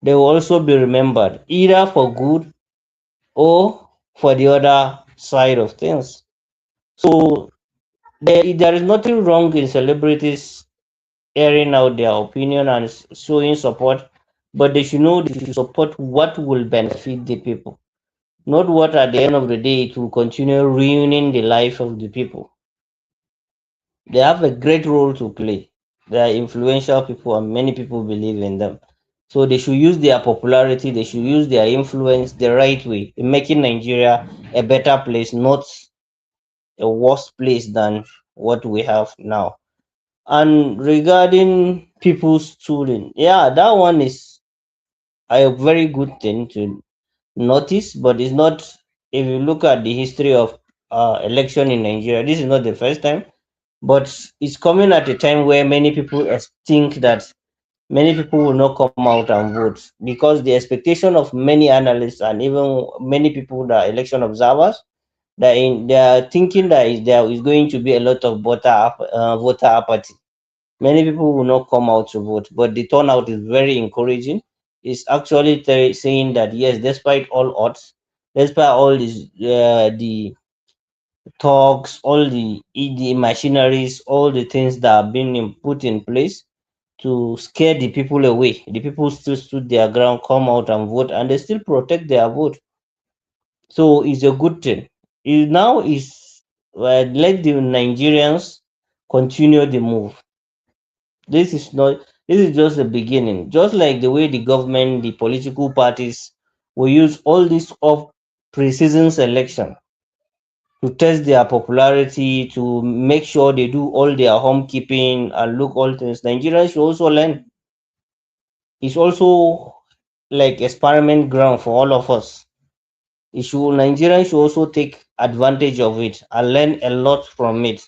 Speaker 2: they will also be remembered either for good or for the other side of things. So there is nothing wrong in celebrities airing out their opinion and showing support, but they should know they should support what will benefit the people, not what at the end of the day it will continue ruining the life of the people. They have a great role to play. They are influential people and many people believe in them. So they should use their popularity, they should use their influence the right way in making Nigeria a better place, not a worse place than what we have now. And regarding people's tooling, yeah, that one is a very good thing to notice, but it's not. If you look at the history of election in Nigeria, this is not the first time, but it's coming at a time where many people think that many people will not come out and vote, because the expectation of many analysts and even many people that are election observers, they are thinking that there is going to be a lot of voter apathy. Many people will not come out to vote, but the turnout is very encouraging. It's actually saying that yes, despite all odds, despite all the talks, all the machineries, all the things that are being put in place to scare the people away, the people still stood their ground, come out and vote, and they still protect their vote. So it's a good thing. It now is let the Nigerians continue the move. This is not. This is just the beginning. Just like the way the government, the political parties will use all this of pre-season election to test their popularity, to make sure they do all their homekeeping and look all things. Nigerians should also learn. It's also like experiment ground for all of us. Nigerians should also take advantage of it and learn a lot from it.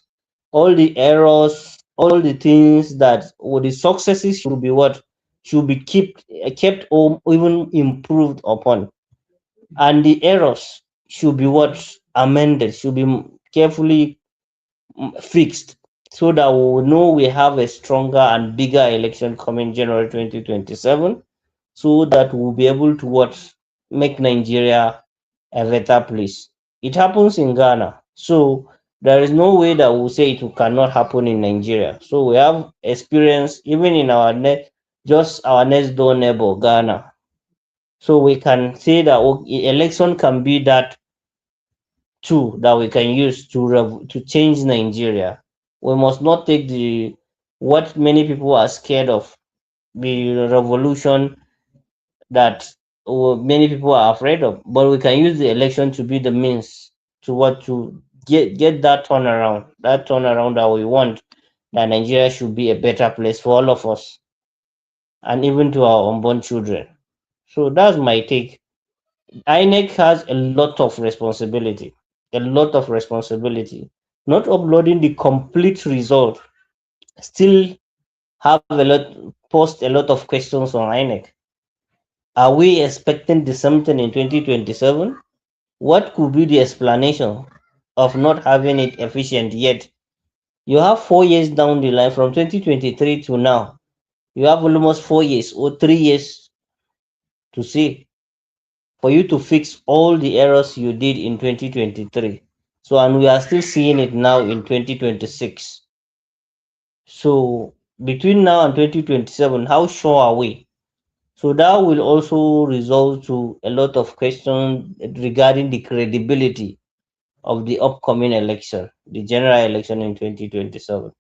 Speaker 2: All the errors, all the things that or the successes should be what should be kept or even improved upon, and the errors should be what amended, should be carefully fixed, so that we will know we have a stronger and bigger election coming January 2027, so that we'll be able to what make Nigeria a better place. It happens in Ghana, so there is no way that we'll say it cannot happen in Nigeria. So we have experience even in just our next door neighbor, Ghana. So we can say that election can be that tool that we can use to to change Nigeria. We must not take the what many people are scared of, the revolution that many people are afraid of, but we can use the election to be the means to what to get that turnaround that we want. That Nigeria should be a better place for all of us and even to our unborn children. So that's my take. INEC has a lot of responsibility, a lot of responsibility. Not uploading the complete result, still have a lot, post a lot of questions on INEC. Are we expecting the same thing in 2027? What could be the explanation of not having it efficient yet? You have 4 years down the line from 2023 to now. You have almost 4 years or 3 years to see for you to fix all the errors you did in 2023. So, and we are still seeing it now in 2026. So, between now and 2027, how sure are we? So, that will also result to a lot of questions regarding the credibility of the upcoming election, the general election in 2027.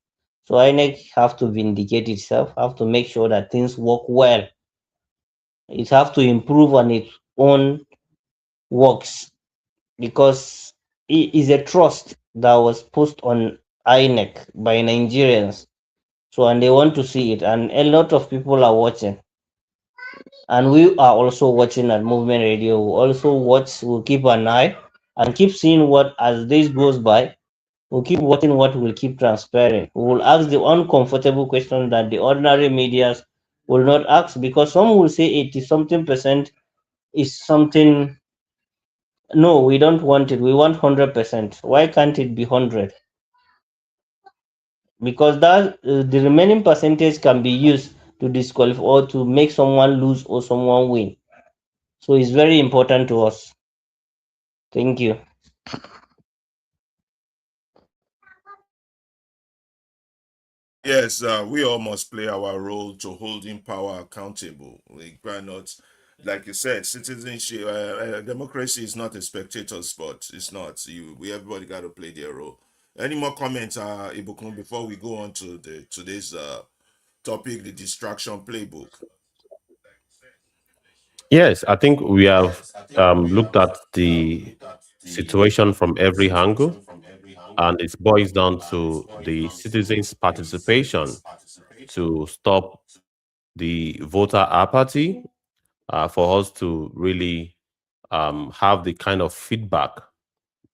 Speaker 2: So, INEC have to vindicate itself, have to make sure that things work well. It have to improve on its own works, because it is a trust that was put on INEC by Nigerians. So, and they want to see it, and a lot of people are watching. And we are also watching at Movement Radio. We also watch, we'll keep an eye and keep seeing what, as days goes by, we'll keep watching what will keep transparent. We will ask the uncomfortable questions that the ordinary medias will not ask, because some will say 80 something percent is something. No, we don't want it. We want 100%. Why can't it be 100? Because that the remaining percentage can be used to disqualify or to make someone lose or someone win. So it's very important to us. Thank you.
Speaker 1: Yes, we all must play our role to holding power accountable. We cannot, like you said, citizenship, democracy is not a spectator sport. It's not. We everybody got to play their role. Any more comments, Ibukun, before we go on to the today's topic, the distraction playbook?
Speaker 3: Yes, I think we have looked at the situation from every angle, and it boils down to the citizens' participation to stop the voter apathy, for us to really have the kind of feedback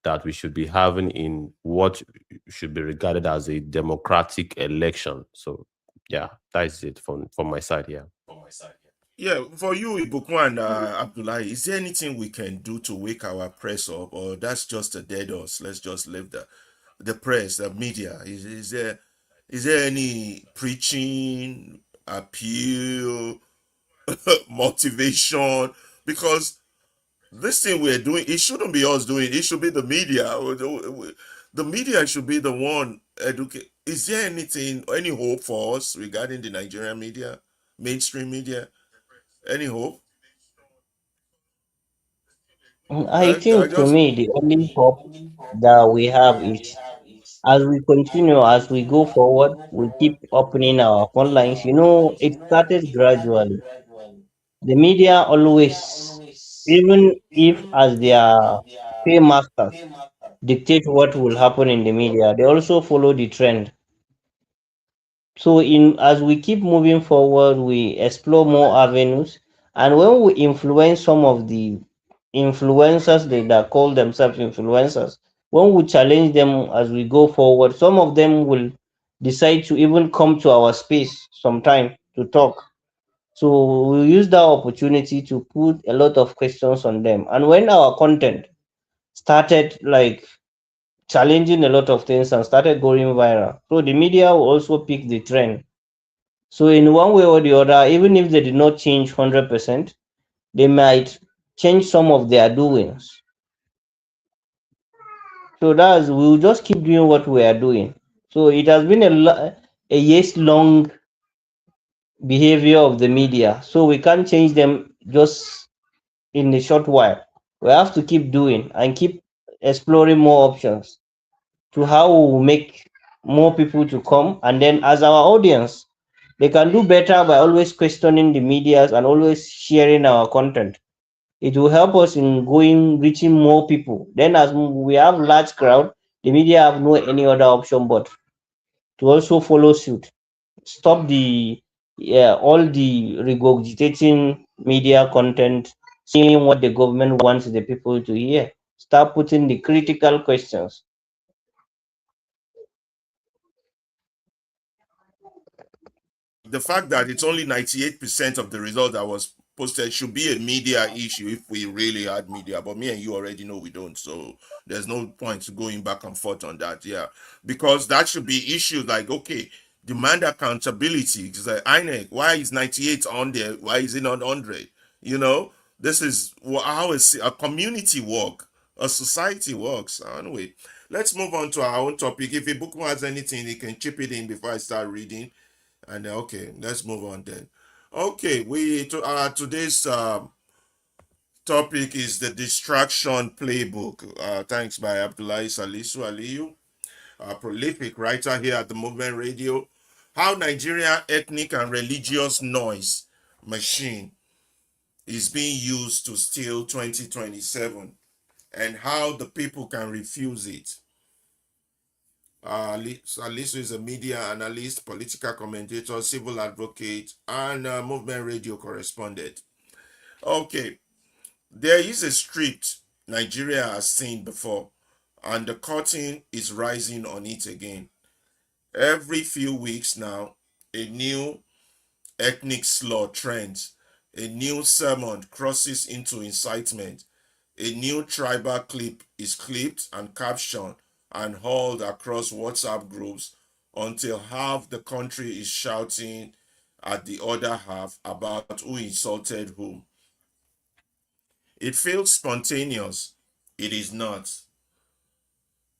Speaker 3: that we should be having in what should be regarded as a democratic election. So, yeah, that is it from my side here.
Speaker 1: Yeah, for you, Ibukwan and Abdullahi, is there anything we can do to wake our press up, or that's just a dead horse? Let's just leave the press, the media. Is there any preaching, appeal, motivation? Because this thing we're doing, it shouldn't be us doing. It should be the media. The media should be the one educate. Is there anything, any hope for us regarding the Nigerian media, mainstream media? Any hope?
Speaker 2: I
Speaker 1: I
Speaker 2: think to
Speaker 1: just
Speaker 2: me the only hope that we have is as we continue, as we go forward, we keep opening our phone lines. You know, it started gradually. The media always, even if as their paymasters dictate what will happen in the media, they also follow the trend. So in as we keep moving forward, we explore more avenues, and when we influence some of the influencers that call themselves influencers, when we challenge them as we go forward, some of them will decide to even come to our space sometime to talk. So we use that opportunity to put a lot of questions on them. And when our content started like challenging a lot of things and started going viral, so the media will also pick the trend. So in one way or the other, even if they did not change 100%, they might change some of their doings. So that's we'll just keep doing what we are doing. So it has been a years long behavior of the media. So we can't change them just in a short while. We have to keep doing and keep exploring more options to how we will make more people to come. And then as our audience, they can do better by always questioning the medias and always sharing our content. It will help us in going reaching more people. Then as we have large crowd, the media have no any other option but to also follow suit. Stop the all the regurgitating media content, saying what the government wants the people to hear. Start putting the critical questions.
Speaker 1: the fact that it's only 98% of the result that was posted should be a media issue if we really had media. But me and you already know we don't. So there's no point to going back and forth on that. Yeah. Because that should be issues like, okay, demand accountability. It's like, INEC, why is 98 on there? Why is it not 100? You know, this is how a community work, a society works. Anyway, let's move on to our own topic. If a bookworm has anything, he can chip it in before I start reading. And okay, let's move on then. Okay, today's topic is the distraction playbook. Thanks by Abdullahi Salisu Aliyu, a prolific writer here at the Movement Radio. How Nigeria ethnic and religious noise machine is being used to steal 2027 and how the people can refuse it. Salisu is a media analyst, political commentator, civil advocate, and movement radio correspondent. Okay, there is a script Nigeria has seen before, and the curtain is rising on it again. Every few weeks now, a new ethnic slur trends, a new sermon crosses into incitement, a new tribal clip is clipped and captioned and hauled across WhatsApp groups until half the country is shouting at the other half about who insulted whom. It feels spontaneous. It is not.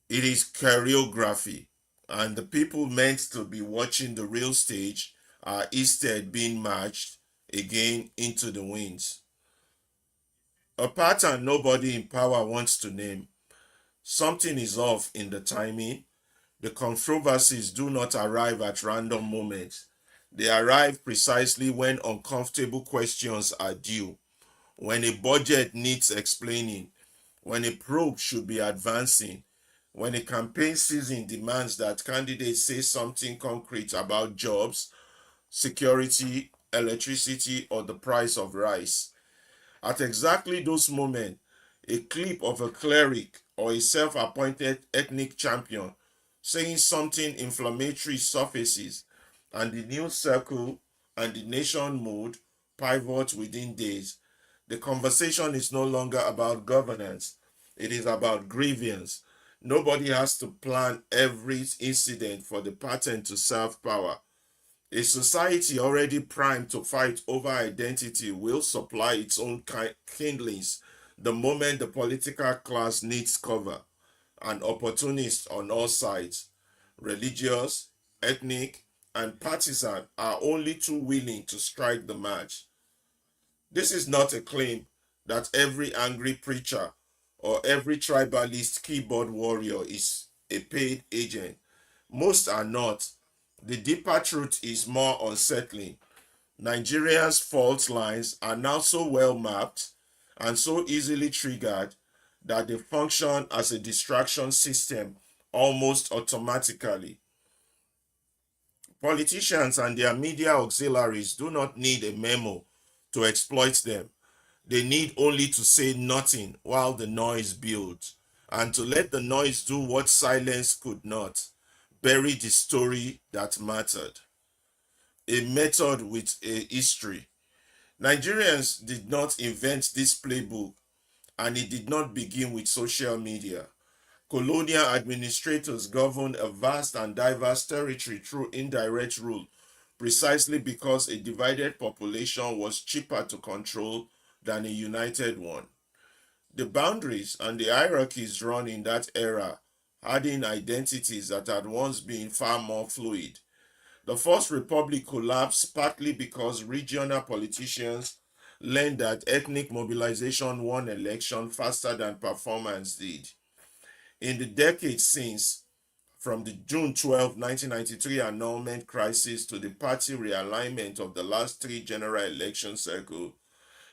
Speaker 1: It is choreography. And the people meant to be watching the real stage are instead being marched again into the winds. A pattern nobody in power wants to name. Something is off in the timing. The controversies do not arrive at random moments. They arrive precisely when uncomfortable questions are due, when a budget needs explaining, when a probe should be advancing, When a campaign season demands that candidates say something concrete about jobs, security, electricity, or the price of rice. At exactly those moments, a clip of a cleric or a self-appointed ethnic champion saying something inflammatory surfaces, and the news circle and the nation mood pivot within days. The conversation is no longer about governance, it is about grievance. Nobody has to plan every incident for the pattern to serve power. A society already primed to fight over identity will supply its own kindlings the moment the political class needs cover. And opportunists on all sides, religious, ethnic, and partisan, are only too willing to strike the match. This is not a claim that every angry preacher or every tribalist keyboard warrior is a paid agent. Most are not. The deeper truth is more unsettling. Nigeria's fault lines are now so well mapped and so easily triggered that they function as a distraction system almost automatically. Politicians and their media auxiliaries do not need a memo to exploit them. They need only to say nothing while the noise builds, and to let the noise do what silence could not: bury the story that mattered. A method with a history. Nigerians did not invent this playbook, and it did not begin with social media. Colonial administrators governed a vast and diverse territory through indirect rule, precisely because a divided population was cheaper to control than a united one. The boundaries and the hierarchies run in that era, adding identities that had once been far more fluid. The First Republic collapsed partly because regional politicians learned that ethnic mobilization won election faster than performance did. In the decades since, from the June 12, 1993 annulment crisis to the party realignment of the last three general election cycles,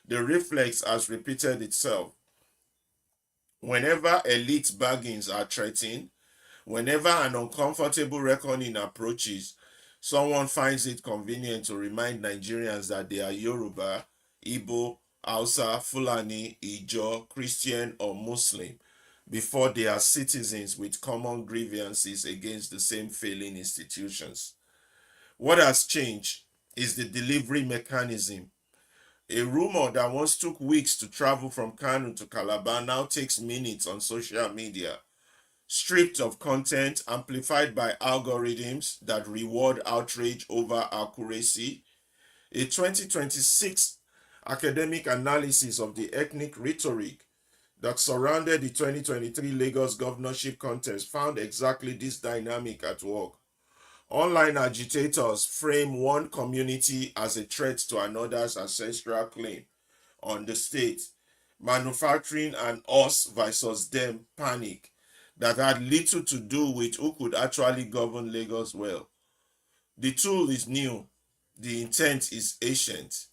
Speaker 1: the reflex has repeated itself. Whenever elite bargains are threatened, whenever an uncomfortable reckoning approaches, someone finds it convenient to remind Nigerians that they are Yoruba, Igbo, Hausa, Fulani, Ijaw, Christian, or Muslim before they are citizens with common grievances against the same failing institutions. What has changed is the delivery mechanism. A rumor that once took weeks to travel from Kano to Calabar now takes minutes on social media, stripped of content, amplified by algorithms that reward outrage over accuracy. A 2026 academic analysis of the ethnic rhetoric that surrounded the 2023 Lagos governorship contest found exactly this dynamic at work. Online agitators frame one community as a threat to another's ancestral claim on the state, manufacturing an us versus them panic that had little to do with who could actually govern Lagos well. The tool is new, the intent is ancient.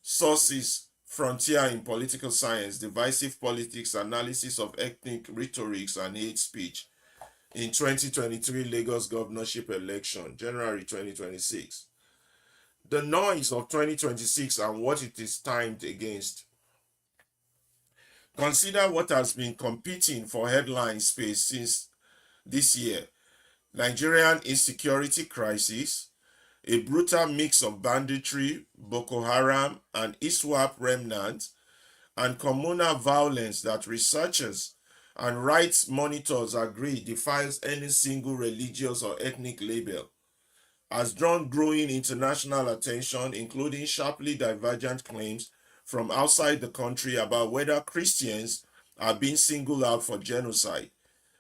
Speaker 1: Sources: Frontier in Political Science, Divisive Politics, Analysis of Ethnic Rhetorics and Hate Speech in 2023 Lagos governorship election, January 2026. The noise of 2026 and what it is timed against. Consider what has been competing for headline space since this year: Nigerian insecurity crisis, a brutal mix of banditry, Boko Haram, and ISWAP remnants, and communal violence that researchers and rights monitors agree defies any single religious or ethnic label, has drawn growing international attention, including sharply divergent claims from outside the country about whether Christians are being singled out for genocide,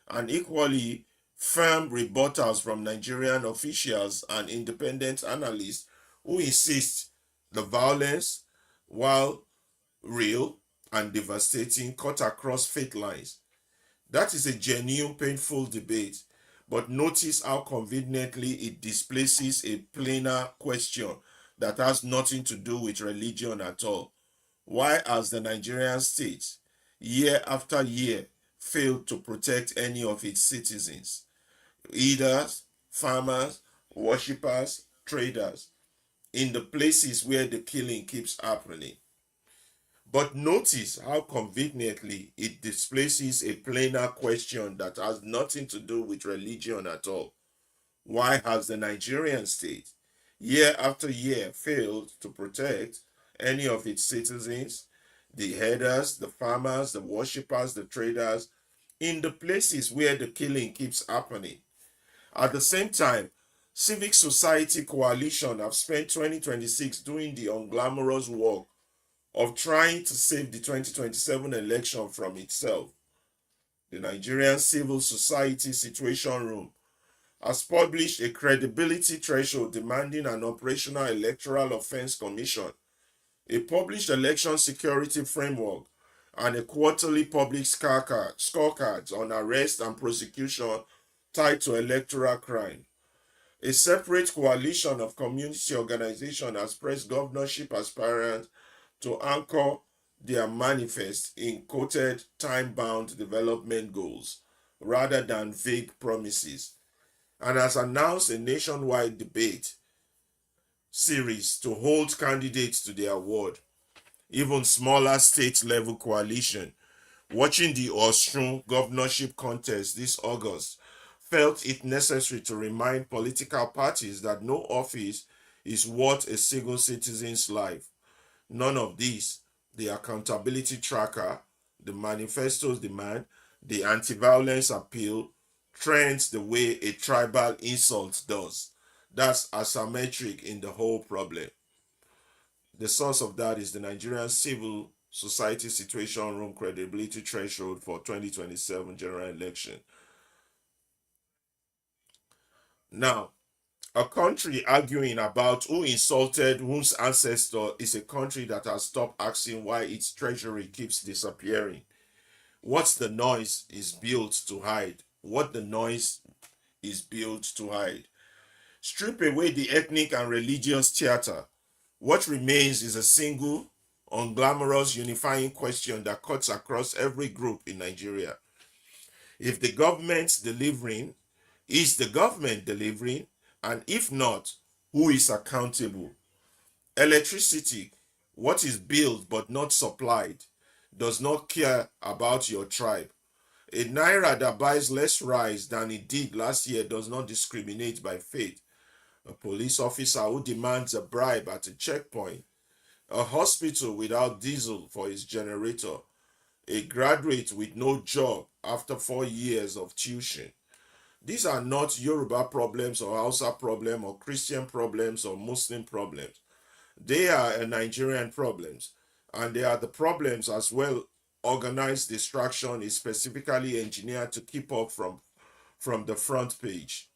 Speaker 1: and equally firm rebuttals from Nigerian officials and independent analysts who insist the violence, while real and devastating, cut across faith lines. That is a genuine, painful debate, but notice how conveniently it displaces a plainer question that has nothing to do with religion at all. Why has the Nigerian state, year after year, failed to protect any of its citizens, either farmers, worshippers, traders, in the places where the killing keeps happening. But notice how conveniently it displaces a plainer question that has nothing to do with religion at all. Why has the Nigerian state, year after year, failed to protect any of its citizens, the herders, the farmers, the worshippers, the traders, in the places where the killing keeps happening? At the same time, civic society coalition have spent 2026 doing the unglamorous work of trying to save the 2027 election from itself. The Nigerian Civil Society Situation Room has published a credibility threshold demanding an operational electoral offense commission, a published election security framework, and a quarterly public scorecards on arrest and prosecution tied to electoral crime. A separate coalition of community organizations has pressed governorship aspirants to anchor their manifest in quoted time-bound development goals rather than vague promises, and has announced a nationwide debate series to hold candidates to the award. Even smaller state-level coalition watching the Osun governorship contest this August felt it necessary to remind political parties that no office is worth a single citizen's life. None of these, the accountability tracker, the manifesto's demand, the anti-violence appeal, trends the way a tribal insult does. That's asymmetric in the whole problem. The source of that is the Nigerian Civil Society Situation Room credibility threshold for 2027 general election. Now, a country arguing about who insulted whose ancestor is a country that has stopped asking why its treasury keeps disappearing. What's the noise is built to hide? What the noise is built to hide. Strip away the ethnic and religious theater. What remains is a single, unglamorous, unifying question that cuts across every group in Nigeria. If the government's delivering, is the government delivering? And if not, who is accountable? Electricity, what is built but not supplied, does not care about your tribe. A naira that buys less rice than it did last year does not discriminate by faith. A police officer who demands a bribe at a checkpoint, a hospital without diesel for its generator, a graduate with no job after 4 years of tuition. These are not Yoruba problems or Hausa problems or Christian problems or Muslim problems. They are Nigerian problems, and they are the problems as well. Organized distraction is specifically engineered to keep up from the front page.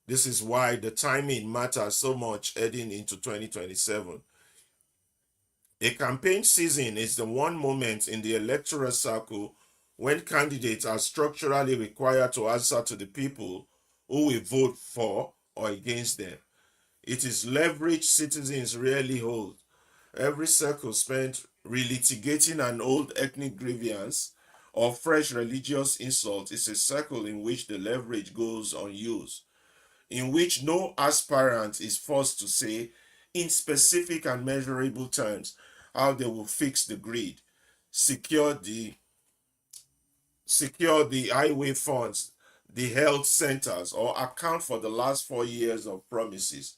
Speaker 1: This is why the timing matters so much heading into 2027. A campaign season is the one moment in the electoral cycle when candidates are structurally required to answer to the people who will vote for or against them. It is leverage citizens rarely hold. Every circle spent relitigating an old ethnic grievance or fresh religious insult is a circle in which the leverage goes unused, in which no aspirant is forced to say, in specific and measurable terms, how they will fix the grid, secure the highway funds, the health centers, or account for the last 4 years of promises.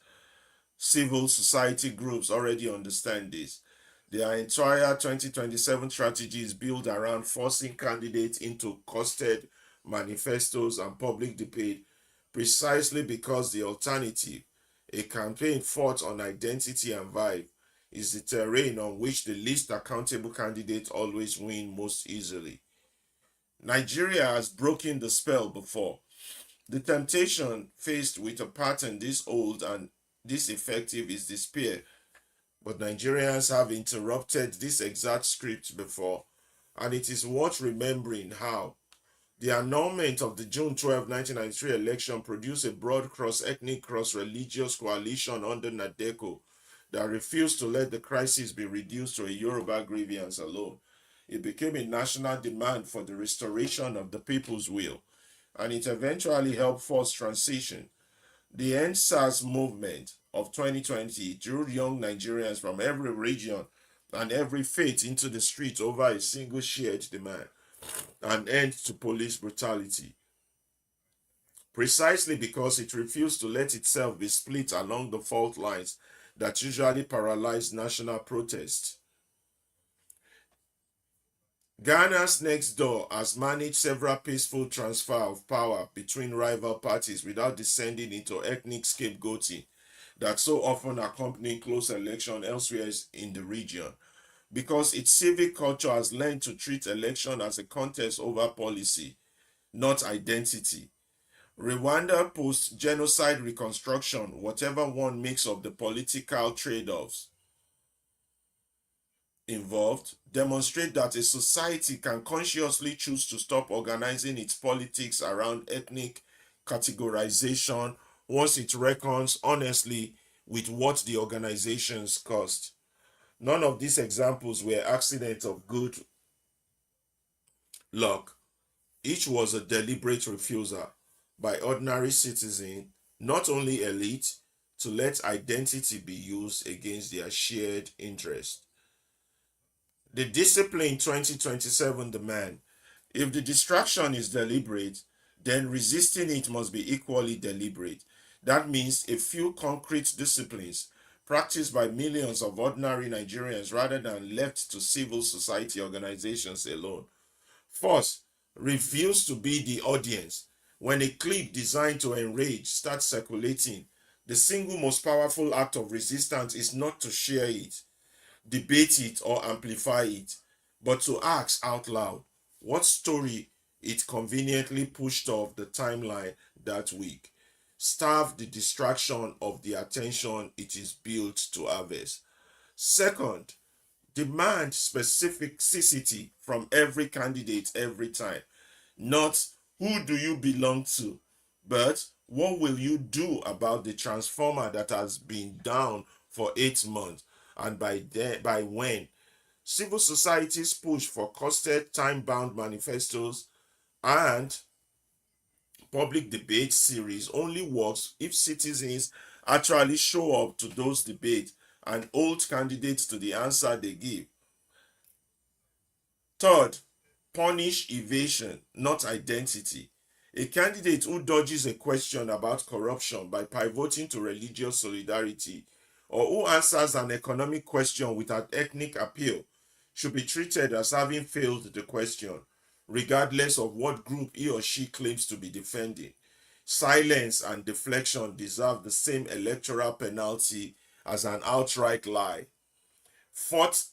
Speaker 1: Civil society groups already understand this. Their entire 2027 strategy is built around forcing candidates into costed manifestos and public debate precisely because the alternative, a campaign fought on identity and vibe, is the terrain on which the least accountable candidates always win most easily. Nigeria has broken the spell before. The temptation faced with a pattern this old and this effective is despair. But Nigerians have interrupted this exact script before, and it is worth remembering how the annulment of the June 12, 1993 election produced a broad cross-ethnic, cross-religious coalition under Nadeko that refused to let the crisis be reduced to a Yoruba grievance alone. It became a national demand for the restoration of the people's will, and it eventually helped force transition. The End SARS movement of 2020 drew young Nigerians from every region and every faith into the streets over a single shared demand: an end to police brutality. Precisely because it refused to let itself be split along the fault lines that usually paralyze national protest. Ghana's next door has managed several peaceful transfer of power between rival parties without descending into ethnic scapegoating that so often accompany close election elsewhere in the region, because its civic culture has learned to treat election as a contest over policy, not identity. Rwanda post genocide reconstruction, whatever one makes of the political trade offs involved, demonstrate that a society can consciously choose to stop organizing its politics around ethnic categorization once it reckons honestly with what the organizations cost. None of these examples were accidents of good luck. Each was a deliberate refusal by ordinary citizens, not only elite, to let identity be used against their shared interest. The discipline 2027 demand: if the distraction is deliberate, then resisting it must be equally deliberate. That means a few concrete disciplines practiced by millions of ordinary Nigerians rather than left to civil society organizations alone. First, refuse to be the audience. When a clip designed to enrage starts circulating, the single most powerful act of resistance is not to share it, debate it, or amplify it, but to ask out loud what story it conveniently pushed off the timeline that week. Starve the distraction of the attention it is built to harvest. Second, demand specificity from every candidate every time. Not who do you belong to, but what will you do about the transformer that has been down for 8 months, and by when? Civil society's push for costed, time-bound manifestos and public debate series only works if citizens actually show up to those debates and hold candidates to the answer they give. Third, punish evasion, not identity. A candidate who dodges a question about corruption by pivoting to religious solidarity, or who answers an economic question with an ethnic appeal, should be treated as having failed the question, regardless of what group he or she claims to be defending. Silence and deflection deserve the same electoral penalty as an outright lie. Fourth,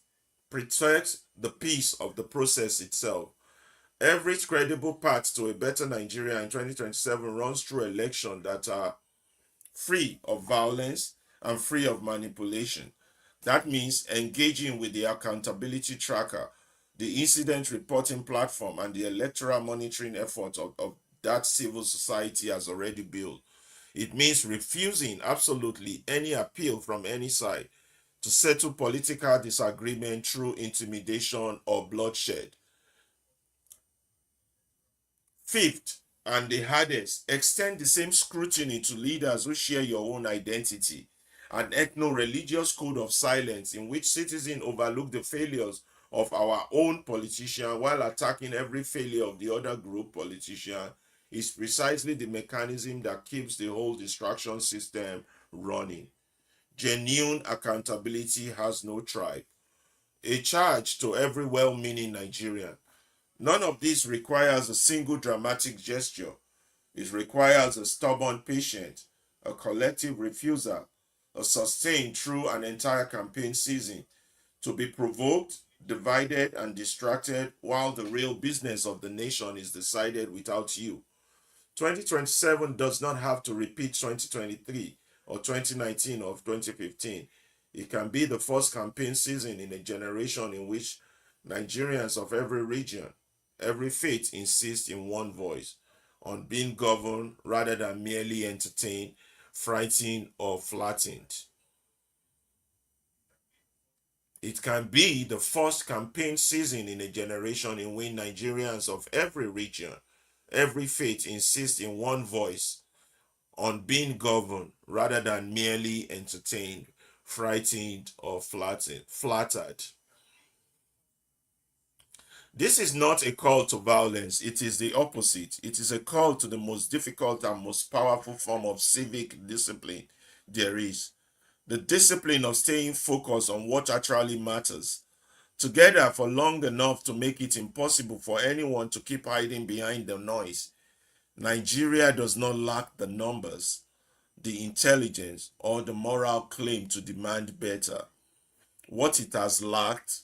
Speaker 1: protect the peace of the process itself. Every credible path to a better Nigeria in 2027 runs through elections that are free of violence and free of manipulation. That means engaging with the accountability tracker, the incident reporting platform, and the electoral monitoring efforts of that civil society has already built. It means refusing absolutely any appeal from any side to settle political disagreement through intimidation or bloodshed. Fifth, and the hardest, extend the same scrutiny to leaders who share your own identity. An ethno-religious code of silence in which citizens overlook the failures of our own politician while attacking every failure of the other group politician is precisely the mechanism that keeps the whole distraction system running. Genuine accountability has no tribe. A charge to every well-meaning Nigerian: none of this requires a single dramatic gesture. It requires a stubborn patience, a collective refusal, a sustained through an entire campaign season, to be provoked, divided, and distracted while the real business of the nation is decided without you. 2027 does not have to repeat 2023 or 2019 or 2015. It can be the first campaign season in a generation in which Nigerians of every region, every faith insist in one voice, on being governed rather than merely entertained, frightened, or flattened. It can be the first campaign season in a generation in which Nigerians of every region, every faith insist in one voice on being governed rather than merely entertained, frightened, or flattered. This is not a call to violence, it is the opposite. It is a call to the most difficult and most powerful form of civic discipline there is, the discipline of staying focused on what actually matters, together for long enough to make it impossible for anyone to keep hiding behind the noise. Nigeria does not lack the numbers, the intelligence, or the moral claim to demand better. What it has lacked,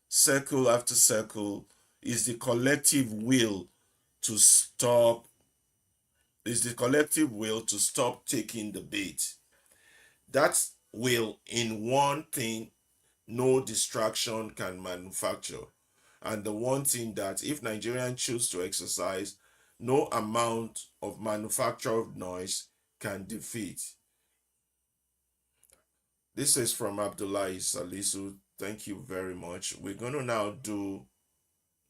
Speaker 1: circle after circle, is the collective will to stop taking the bait. That will in one thing no distraction can manufacture. And the one thing that if Nigerians choose to exercise, no amount of manufactured noise can defeat. This is from Abdullahi Salisu. Thank you very much. We're going to now do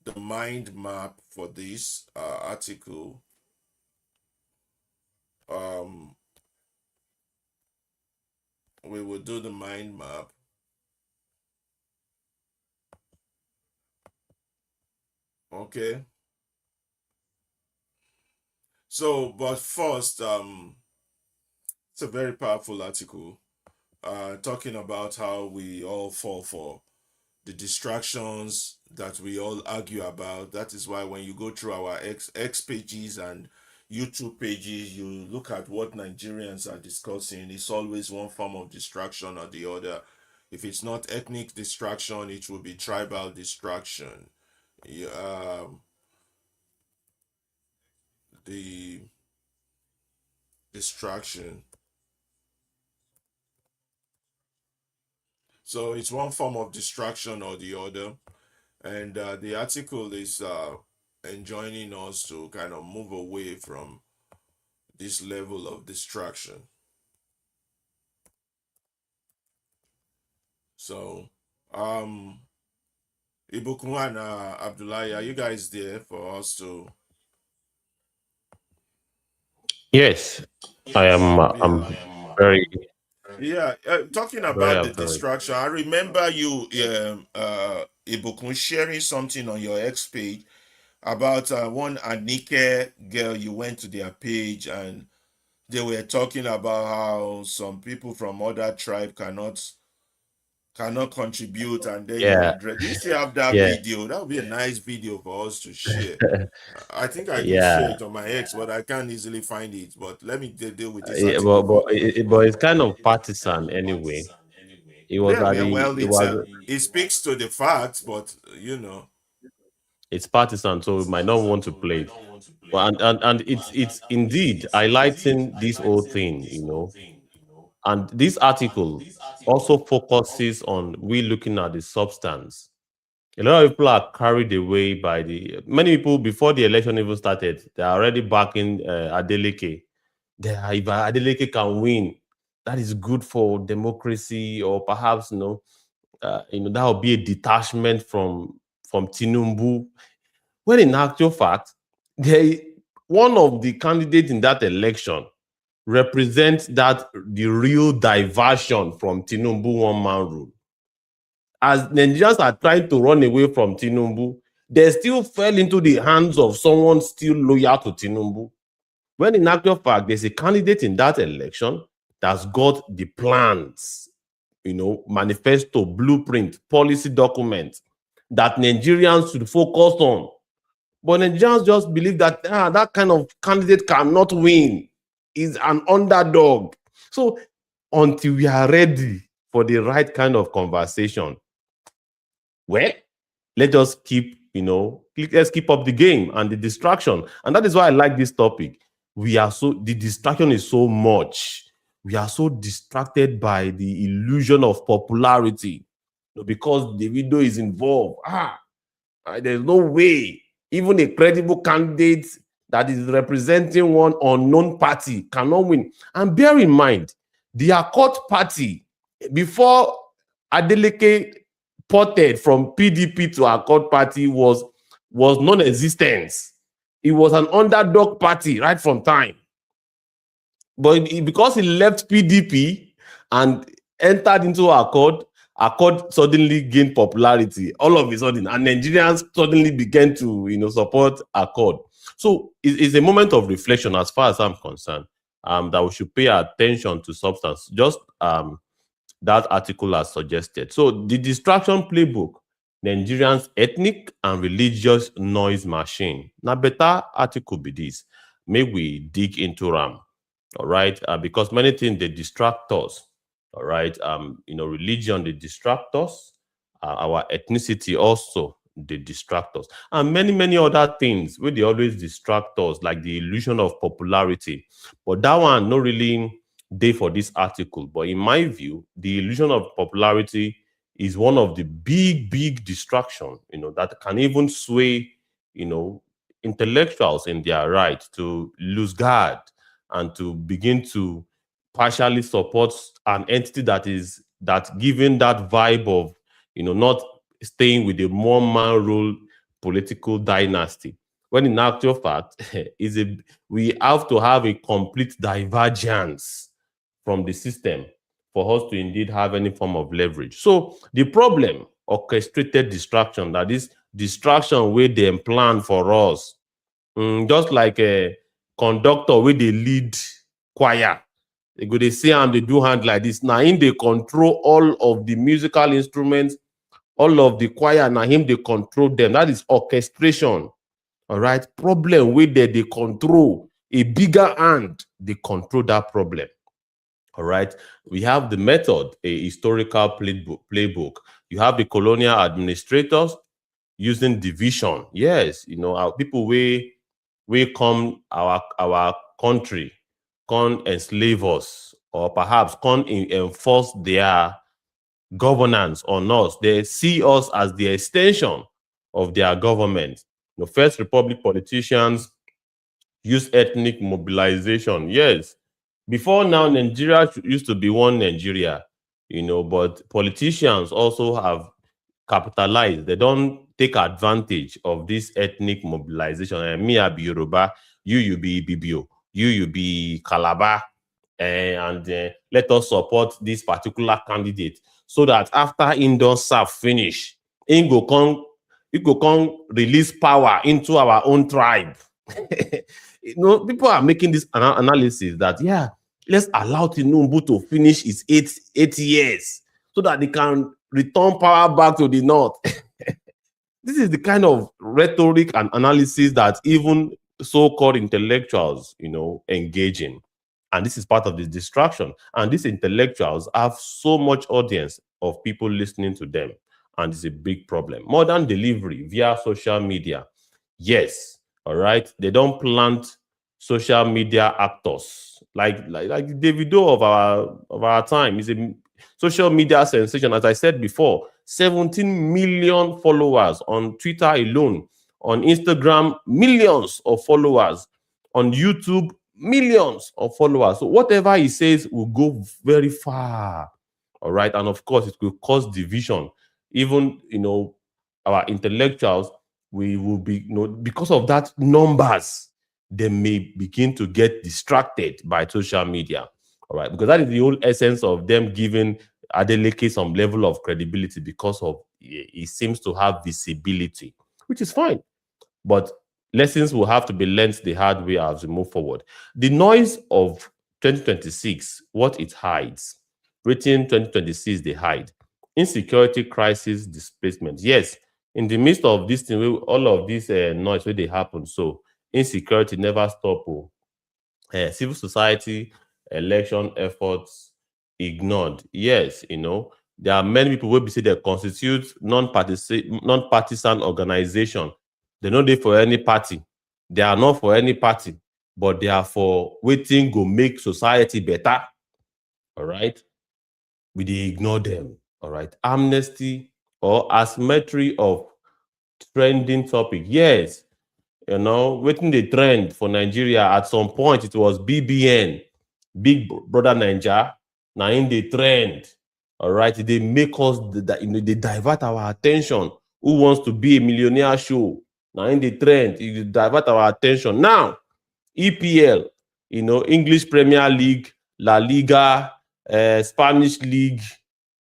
Speaker 1: the mind map for this article. Um, we will do the mind map. Okay. So, but first, it's a very powerful article talking about how we all fall for the distractions that we all argue about. That is why when you go through our X pages and YouTube pages, you look at what Nigerians are discussing. It's always one form of distraction or the other. If it's not ethnic distraction, it will be tribal distraction. Yeah, the distraction. So it's one form of distraction or the other. And the article is enjoining us to kind of move away from this level of distraction. So, um, Ibukun and Abdullahi, are you guys there for us to?
Speaker 3: Yes, I am.
Speaker 1: Yeah.
Speaker 3: I'm very,
Speaker 1: Yeah, talking
Speaker 3: very
Speaker 1: about the
Speaker 3: afraid.
Speaker 1: distraction, I remember you, Ibukun, sharing something on your X page about one Anike girl. You went to their page and they were talking about how some people from other tribe cannot contribute, and then you
Speaker 3: Yeah,
Speaker 1: address. Do you still have that
Speaker 3: yeah,
Speaker 1: video? That would be a nice video for us to share. I think I did share
Speaker 3: yeah.
Speaker 1: it on my ex, but I can't easily find it. But let me deal with this
Speaker 3: Yeah,
Speaker 1: article for.
Speaker 3: but it's kind of partisan anyway. It was
Speaker 1: Yeah,
Speaker 3: at
Speaker 1: man.
Speaker 3: the
Speaker 1: Well,
Speaker 3: it was
Speaker 1: it speaks to the facts, but
Speaker 3: it's partisan, so we might not want to play it. Well, and it's indeed highlighting this whole thing, you know. And this article also focuses on we looking at the substance. A lot of people are carried away by the many people before the election even started. They are already backing Adeleke. If Adeleke can win, that is good for democracy, or perhaps that will be a detachment from Tinubu. When in actual fact, they one of the candidates in that election represents that the real diversion from Tinubu one man rule. As Nigerians are trying to run away from Tinubu, they still fell into the hands of someone still loyal to Tinubu. When in actual fact, there's a candidate in that election that's got the plans, manifesto, blueprint, policy document that Nigerians should focus on. But Nigerians just believe that that kind of candidate cannot win. Is an underdog. So until we are ready for the right kind of conversation, well, let us let's keep up the game and the distraction. And that is why I like this topic. The distraction is so much. We are so distracted by the illusion of popularity because the video is involved. There's no way even a credible candidate that is representing one unknown party cannot win. And bear in mind, the Accord party, before Adeleke ported from PDP to Accord Party was non-existent. It was an underdog party right from time. But because he left PDP and entered into Accord suddenly gained popularity all of a sudden, and Nigerians suddenly began to, support Accord. So it's a moment of reflection, as far as I'm concerned, that we should pay attention to substance. Just that article has suggested. So the distraction playbook, Nigerians' ethnic and religious noise machine. Now, better article be this. May we dig into RAM, all right? Because many things they distract us, all right? Religion they distract us. Our ethnicity also they distract us, and many other things where they always distract us, like the illusion of popularity. But that one not really day for this article. But in my view, the illusion of popularity is one of the big distraction, that can even sway, intellectuals in their right to lose guard and to begin to partially support an entity that given that vibe of, not staying with the one man rule political dynasty. When in actual fact, we have to have a complete divergence from the system for us to indeed have any form of leverage. So the problem, orchestrated distraction, that is distraction where they plan for us, just like a conductor where they lead choir. They go, they say, and they do hand like this. Now, him they control all of the musical instruments, all of the choir. Now, him they control them. That is orchestration. All right. Problem where they control a bigger hand, they control that problem. All right. We have the method, a historical playbook. You have the colonial administrators using division. Yes, our people we come our country, can enslave us, or perhaps can enforce their governance on us. They see us as the extension of their government. First Republic politicians use ethnic mobilization. Yes, before now, Nigeria used to be one Nigeria, but politicians also have capitalized. They don't take advantage of this ethnic mobilization. Me, I be Yoruba, you be Ibibio, you be Calabar, and let us support this particular candidate, so that after in don serve finish, he go come release power into our own tribe. People are making this analysis that, yeah, let's allow Tinubu to finish his eight years so that they can return power back to the north. This is the kind of rhetoric and analysis that even so-called intellectuals, engage in. And this is part of the distraction. And these intellectuals have so much audience of people listening to them. And it's a big problem. Modern delivery via social media. Yes, all right. They don't plant social media actors like Davido of our time. Is a social media sensation. As I said before, 17 million followers on Twitter alone. On Instagram, millions of followers. On YouTube, millions of followers. So whatever he says will go very far. All right. And of course, it will cause division. Even, our intellectuals, we will be, because of that numbers, they may begin to get distracted by social media. All right. Because that is the whole essence of them giving Adeleke some level of credibility, because of he seems to have visibility, which is fine. But lessons will have to be learned the hard way as we move forward. The noise of 2026, what it hides. Written 2026, they hide. Insecurity, crisis, displacement. Yes, in the midst of this thing, all of this noise where they happen, so insecurity never stop. Civil society, election efforts ignored. Yes, there are many people who say they constitute non-partisan organization. They're not there for any party. They are not for any party, but they are for waiting to make society better. All right. We ignore them. All right. Amnesty or asymmetry of trending topic. Yes. Waiting the trend for Nigeria. At some point, it was BBN, Big Brother Nigeria. Now in the trend. All right, they make us, they divert our attention. Who wants to be a millionaire show? Now in the trend, it divert our attention. Now, EPL, English Premier League, La Liga, Spanish League,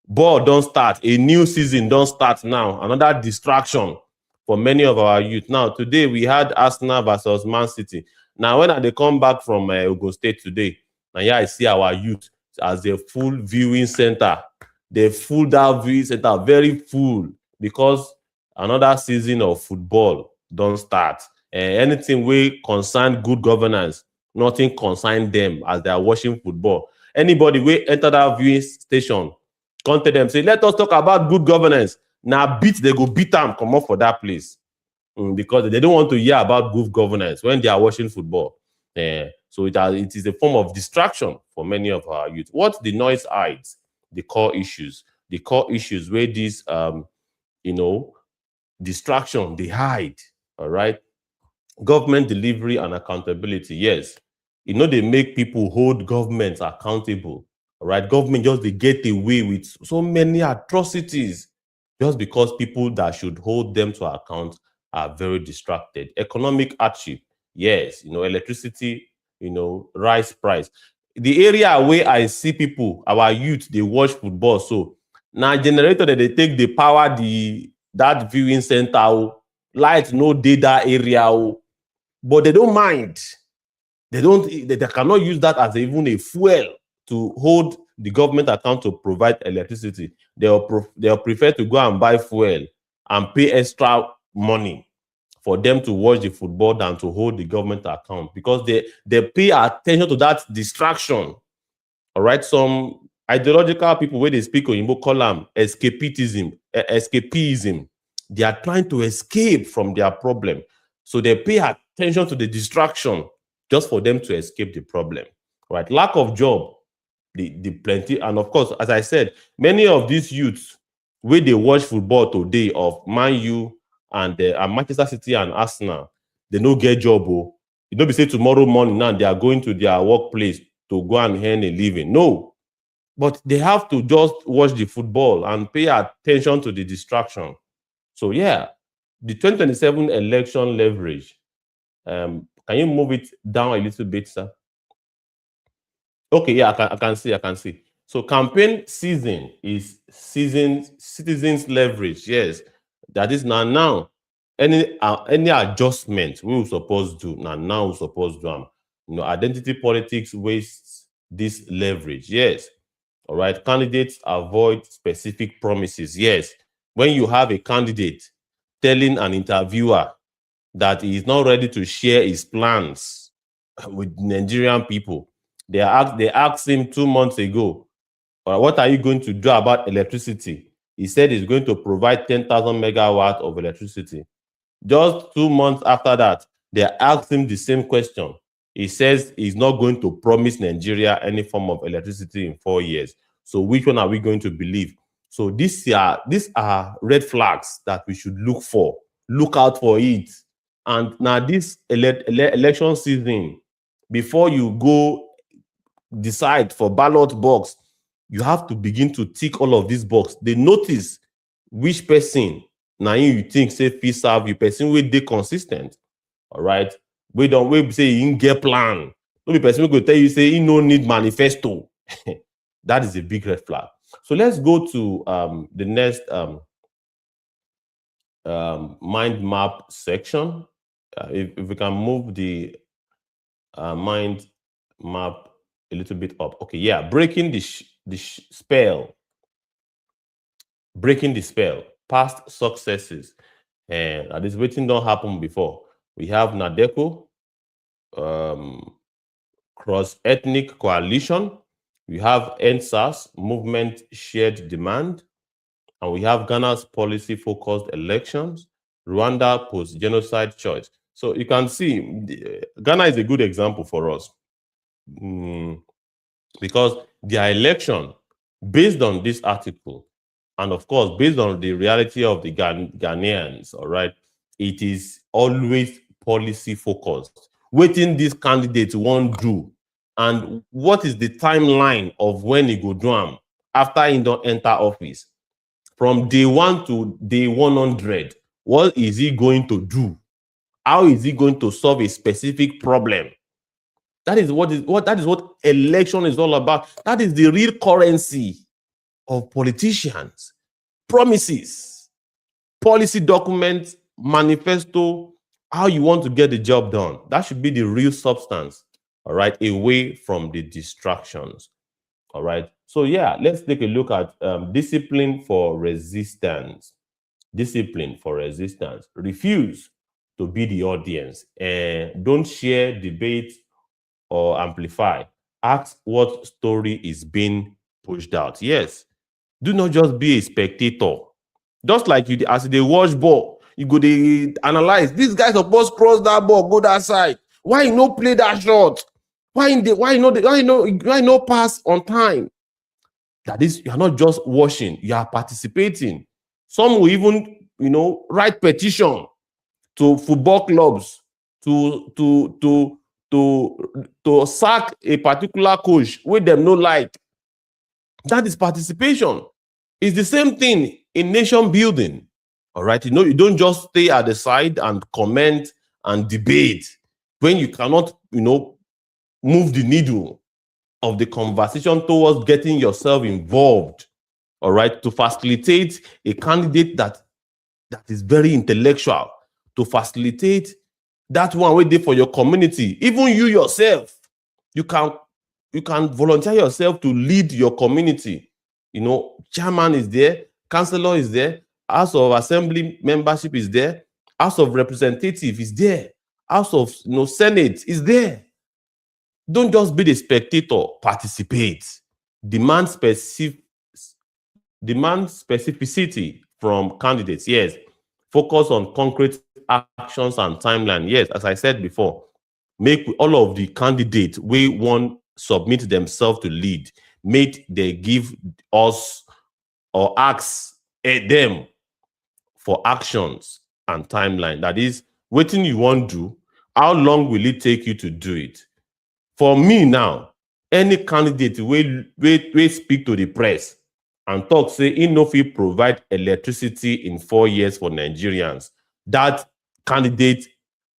Speaker 3: ball don't start. A new season don't start now. Another distraction for many of our youth. Now, today we had Arsenal versus Man City. Now, when they come back from Ogun State today, and here I see our youth as a full viewing center. They full that viewing center, very full, because another season of football don't start. Anything we concern good governance, nothing concern them as they are watching football. Anybody we enter that viewing station, come tell them, say, let us talk about good governance. Now they go beat them, come up for that place. Because they don't want to hear about good governance when they are watching football. So it is a form of distraction for many of our youth. What the noise hides, the core issues where these distraction they hide. All right. Government delivery and accountability. Yes, they make people hold governments accountable. All right, government just they get away with so many atrocities just because people that should hold them to account are very distracted. Economic hardship. Yes, electricity, rise price. The area where I see people, our youth, they watch football. So now generator that they take the power that viewing center, light no data area, but they don't mind. They cannot use that as even a fuel to hold the government account to provide electricity. They'll prefer to go and buy fuel and pay extra money for them to watch the football than to hold the government account, because they pay attention to that distraction. All right, some ideological people where they speak on call them escapism. They are trying to escape from their problem, so they pay attention to the distraction just for them to escape the problem. All right, lack of job, the plenty, and of course, as I said, many of these youths where they watch football today of Man U and Manchester City and Arsenal, they no get job. Be say tomorrow morning now they are going to their workplace to go and earn a living. No, but they have to just watch the football and pay attention to the distraction. So yeah, the 2027 election leverage. Can you move it down a little bit, sir? Okay, yeah, I can see. So campaign season is citizens leverage. Yes, that is now. Any adjustment we will suppose do now we suppose do. Identity politics wastes this leverage. Yes. All right. Candidates avoid specific promises. Yes. When you have a candidate telling an interviewer that he is not ready to share his plans with Nigerian people, they asked him 2 months ago, what are you going to do about electricity? He said he's going to provide 10,000 megawatts of electricity. Just 2 months after that, they asked him the same question. He says he's not going to promise Nigeria any form of electricity in 4 years. So which one are we going to believe? So these are red flags that we should look out for it. And now this election season, before you go decide for ballot box, you have to begin to tick all of these boxes. They notice which person now you think say fit serve you, person wey dey consistent. All right, we say he get plan. No be person wey go tell you say he no need manifesto. That is a big red flag. So let's go to the next mind map section. If we can move the mind map a little bit up. Okay, yeah, breaking the spell. Breaking the spell. Past successes. And this waiting don't happen before. We have NADECO, cross-ethnic coalition. We have NSAS, movement shared demand. And we have Ghana's policy-focused elections, Rwanda post-genocide choice. So you can see, Ghana is a good example for us. Because their election, based on this article, and of course, based on the reality of the Ghanaians, all right, it is always policy-focused. Waiting these candidates won't do. And what is the timeline of when he go do them? after he don't enter office, from day 1 to day 100, what is he going to do? How is he going to solve a specific problem? That is what election is all about. That is the real currency of politicians. Promises, policy documents, manifesto, how you want to get the job done. That should be the real substance, all right, away from the distractions, all right? So yeah, let's take a look at discipline for resistance. Discipline for resistance. Refuse to be the audience and don't share, debate, or amplify. Ask what story is being pushed out. Yes, do not just be a spectator. Just like you, as they watch ball, you go they analyze. This guy supposed cross that ball, go that side. Why you no play that shot? Why no pass on time? That is, you are not just watching, you are participating. Some will even, write petition to football clubs to sack a particular coach with them no like. That is participation. It's the same thing in nation building. All right, you don't just stay at the side and comment and debate when you cannot, move the needle of the conversation towards getting yourself involved. All right, to facilitate a candidate that is very intellectual, to facilitate that one waiting for your community. Even you yourself, you can volunteer yourself to lead your community. Chairman is there, councillor is there, House of Assembly membership is there, House of Representative is there, House of Senate is there. Don't just be the spectator, participate. Demand specificity from candidates. Yes. Focus on concrete actions and timeline. Yes, as I said before, make all of the candidates we want submit themselves to lead, make they give us or ask them for actions and timeline. That is, waiting you want to do, how long will it take you to do it? For me now, any candidate will speak to the press and talk, say, he no fit provide electricity in 4 years for Nigerians, that candidate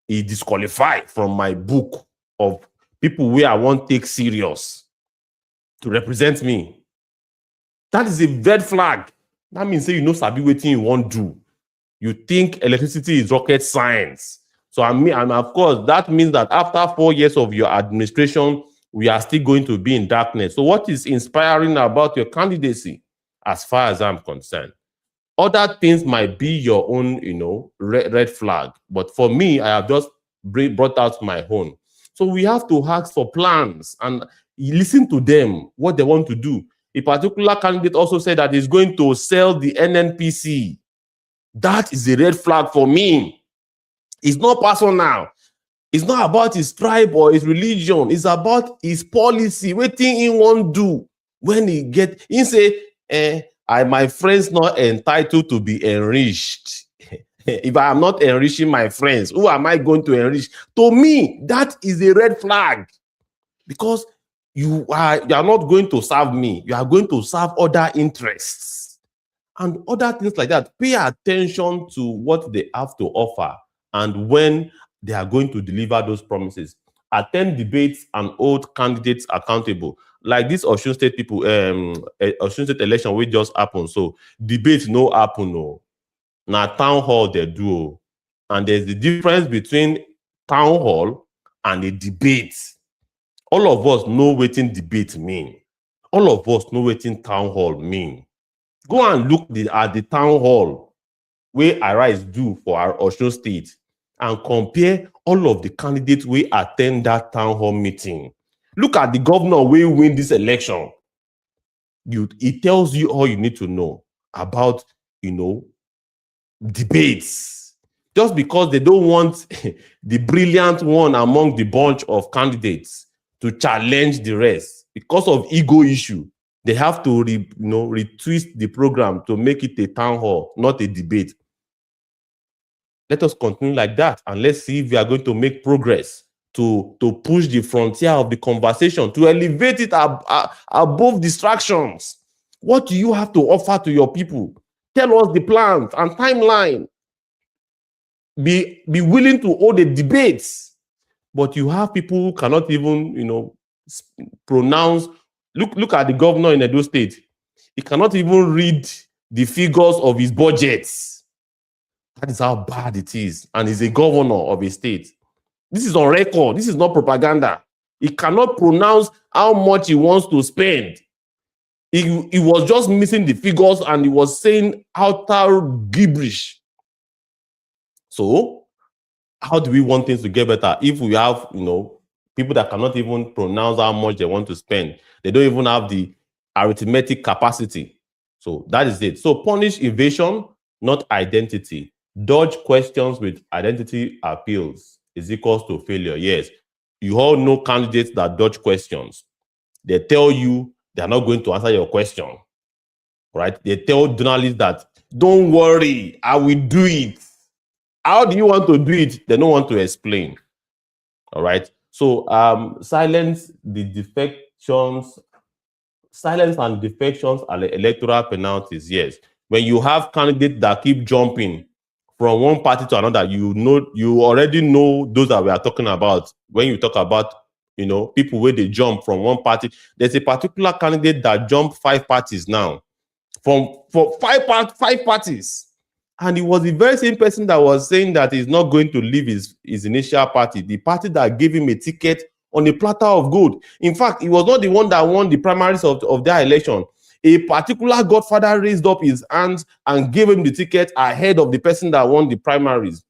Speaker 3: is disqualified from my book of people where I want take serious to represent me. That is a red flag. That means say you know sabi wetin you want do. You think electricity is rocket science. So and of course, that means that after 4 years of your administration, we are still going to be in darkness. So what is inspiring about your candidacy, as far as I'm concerned? Other things might be your own, red flag. But for me, I have just brought out my own. So we have to ask for plans and listen to them, what they want to do. A particular candidate also said that he's going to sell the NNPC. That is a red flag for me. It's not personal. It's not about his tribe or his religion. It's about his policy. What thing he won't do when he say, my friends not entitled to be enriched. If I am not enriching my friends, who am I going to enrich? To me, that is a red flag, because you are not going to serve me. You are going to serve other interests and other things like that. Pay attention to what they have to offer and when they are going to deliver those promises. Attend debates and hold candidates accountable. Like this Osun State people, Osun State election will just happen. So debates no happen, no. Now town hall they do. And there's the difference between town hall and a debate. All of us know what debate mean. All of us know what town hall mean. Go and look at the town hall where Arise do for our Osun State and compare all of the candidates we attend that town hall meeting. Look at the governor we win this election. It tells you all you need to know about, debates. Just because they don't want the brilliant one among the bunch of candidates to challenge the rest because of ego issue, they have to retwist the program to make it a town hall, not a debate. Let us continue like that, and let's see if we are going to make progress to push the frontier of the conversation, to elevate it above distractions. What do you have to offer to your people? Tell us the plans and timeline. Be willing to hold a debate. But you have people who cannot even, pronounce. Look at the governor in Edo State. He cannot even read the figures of his budgets. That is how bad it is. And he's a governor of a state. This is on record. This is not propaganda. He cannot pronounce how much he wants to spend. He was just missing the figures and he was saying outer gibberish. So, how do we want things to get better if we have, people that cannot even pronounce how much they want to spend? They don't even have the arithmetic capacity. So that is it. So punish evasion, not identity. Dodge questions with identity appeals is equals to failure. Yes, you all know candidates that dodge questions. They tell you they're not going to answer your question, right? They tell journalists that, don't worry, I will do it. How do you want to do it? They don't want to explain. All right. So silence and defections are the electoral penalties. Yes. When you have candidates that keep jumping from one party to another, you already know those that we are talking about. When you talk about, people where they jump from one party, there's a particular candidate that jumped 5 parties now. For 5 parties. And it was the very same person that was saying that he's not going to leave his initial party, the party that gave him a ticket on a platter of gold. In fact, he was not the one that won the primaries of their election. A particular godfather raised up his hands and gave him the ticket ahead of the person that won the primaries.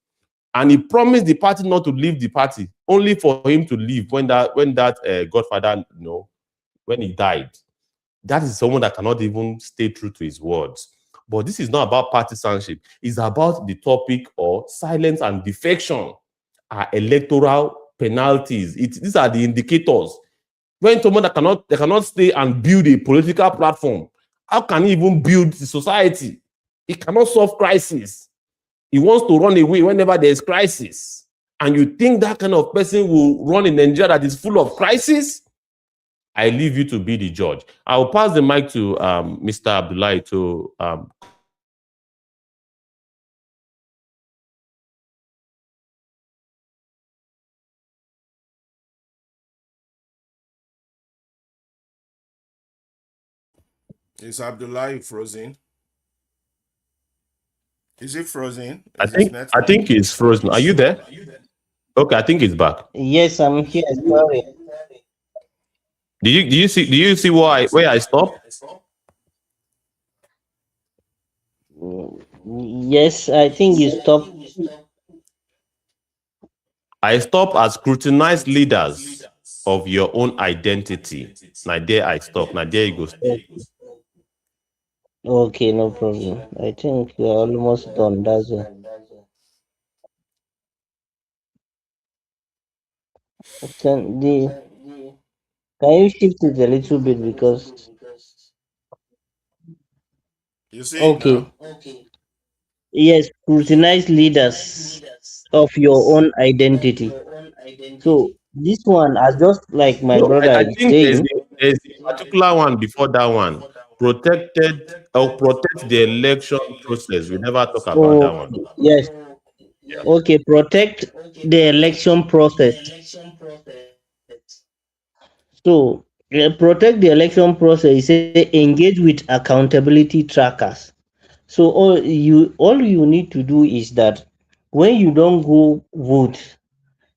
Speaker 3: And he promised the party not to leave the party, only for him to leave when that godfather, when he died. That is someone that cannot even stay true to his words. But this is not about partisanship. It's about the topic of silence and defection are electoral penalties. These are the indicators. When someone that cannot stay and build a political platform, how can he even build the society? He cannot solve crisis. He wants to run away whenever there is crisis. And you think that kind of person will run in Nigeria that is full of crisis? I leave you to be the judge. I will pass the mic to Mr. Abdullahi to
Speaker 1: Is Abdullahi frozen? Is it frozen?
Speaker 3: I
Speaker 1: Is his
Speaker 3: think I
Speaker 1: network?
Speaker 3: think it's frozen. Are you there? Okay, I think it's back.
Speaker 2: Yes, I'm here. Sorry.
Speaker 3: Do you see where I stopped?
Speaker 2: Yes, I think you stopped.
Speaker 3: I stopped as scrutinized leaders of your own identity. Now there I stop. Now there you go.
Speaker 2: Okay, no problem. I think you're almost done. That's all. Can, the, can you shift it a little bit because
Speaker 1: You see it
Speaker 2: okay,
Speaker 1: now?
Speaker 2: yes, scrutinize leaders of your own identity. So this one, as just like my
Speaker 3: No,
Speaker 2: brother
Speaker 3: I
Speaker 2: is
Speaker 3: think there's
Speaker 2: saying,
Speaker 3: there's a particular one before that one. Protect the election process. We never talk about that one.
Speaker 2: okay, yes, okay, protect the election process. So protect the election process. You say engage with accountability trackers. So all you need to do is that when you don't go vote,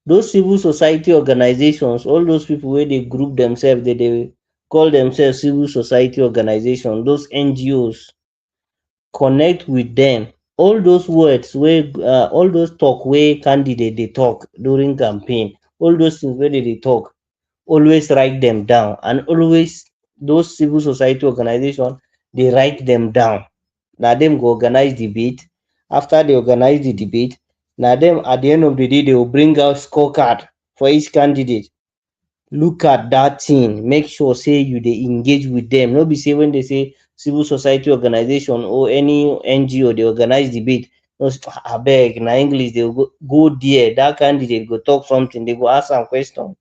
Speaker 2: those civil society organizations, all those people where they group themselves, they call themselves civil society organization, those NGOs, connect with them. All those words where all those talk where candidate they talk during campaign, all those things where they talk, always write them down, and always those civil society organization they write them down. Now them go organize debate. After they organize the debate, now them at the end of the day they will bring out scorecard for each candidate. Look at that thing, make sure say you dey engage with them. No be say when they say civil society organization or any NGO they organize debate, no abeg na English they go there, that candidate go talk something, they go ask am question.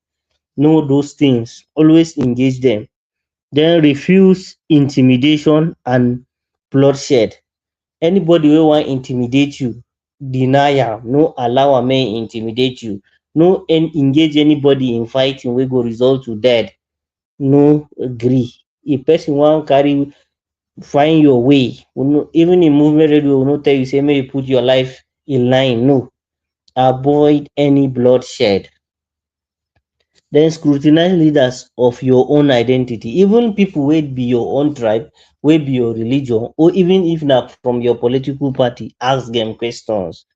Speaker 2: Know those things, always engage them. Then refuse intimidation and bloodshed. Anybody wey wan intimidate you, deny am, no allow am make e intimidate you. No engage anybody in fighting wey go result to death. No gree. If person wan carry find your way, even in movement radio we no tell you say make you put your life in line. No. Avoid any bloodshed. Then scrutinize leaders of your own identity, even people wey be your own tribe, wey be your religion, or even if na from your political party, ask dem questions.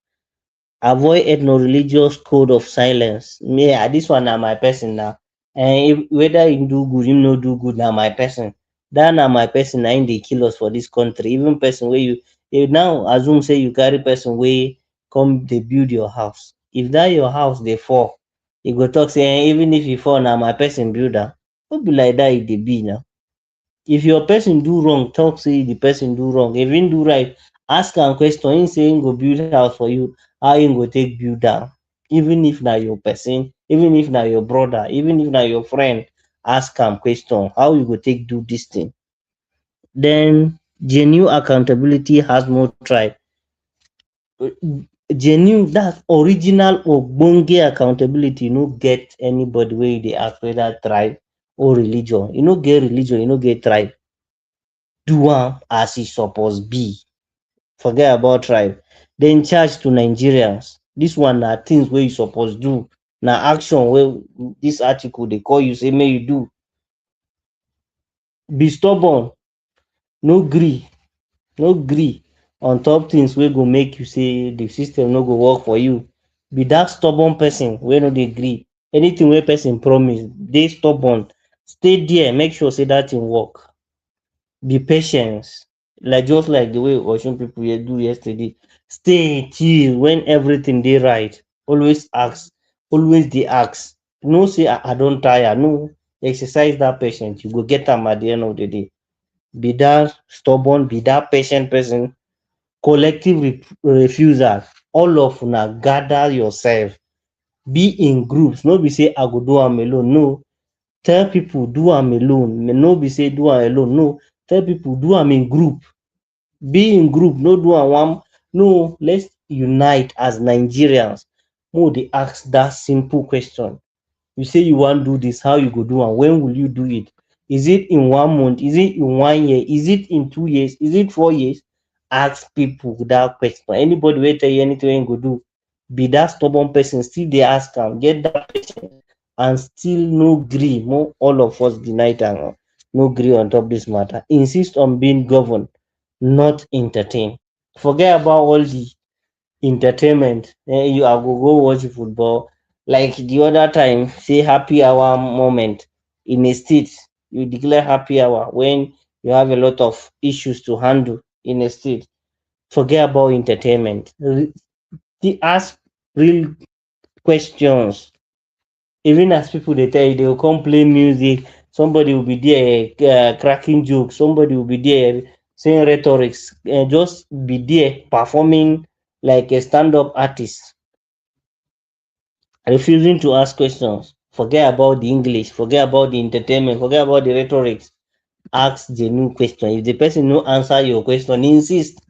Speaker 2: Avoid ethno-religious code of silence. Me, this one na my person na. And whether him do good, him no do good, na my person. Dat na my person na him dey kill us for this country. Even person wey you now assume say you carry person wey come dey build your house. If dat your house dey fall, you go talk say even if e fall na my person build am. No be like dat e dey be now. If your person do wrong, talk say the person do wrong. If him do right, ask am question. Him say him go build house for you, how him go take build am? Even if na your person, even if na your brother, even if na your friend, ask am question. How you go take do this thing? Then genuine accountability has no tribe. Genuine, that's original ogbonge accountability no get anybody wey you dey ask whether tribe or religion. You no get religion, you no get tribe. Do am as e suppose be. Forget about tribe. Then charge to Nigerians. This one na things wey you suppose do. Na action wey this article dey call you say make you do. Be stubborn. No gree. No gree on top things wey go make you say the system no go work for you. Be that stubborn person wey no dey gree. Anything wey person promise, dey stubborn. Stay there, make sure say that thing work. Be patient. Like just like the way Osun people here do yesterday. Stay till when everything dey right. Always ask. Always dey ask. No say I don tire. No. Exercise that patience. You go get am at the end of the day. Be that stubborn, be that patient person. Collective refusal. All of una gather yourself. Be in groups. No be say I go do am alone. No. Tell people do am alone. No be say do am alone. No. Tell people do am in group. Be in group. No do am one. No. Let's unite as Nigerians. Mo dey ask that simple question. You say you wan do this, how you go do am? When will you do it? Is it in 1 month? Is it in 1 year? Is it in 2 years? Is it 4 years? Ask people that question. Anybody wey tell you anything wey him go do, be that stubborn person, still dey ask am, get that patience, and still no gree. More all of us unite and no gree on top this matter. Insist on being governed, not entertained. Forget about all the entertainment. You I go watch football. Like the other time, say happy hour moment in a state, you declare happy hour when you have a lot of issues to handle in a state. Forget about entertainment. Ask real questions. Even as people they tell you, they will come play music. Somebody will be there cracking jokes. Somebody will be there saying rhetorics. Just be there performing like a stand-up artist. Refusing to ask questions. Forget about the English. Forget about the entertainment. Forget about the rhetorics. Ask genuine question. If the person no answer your question, insist.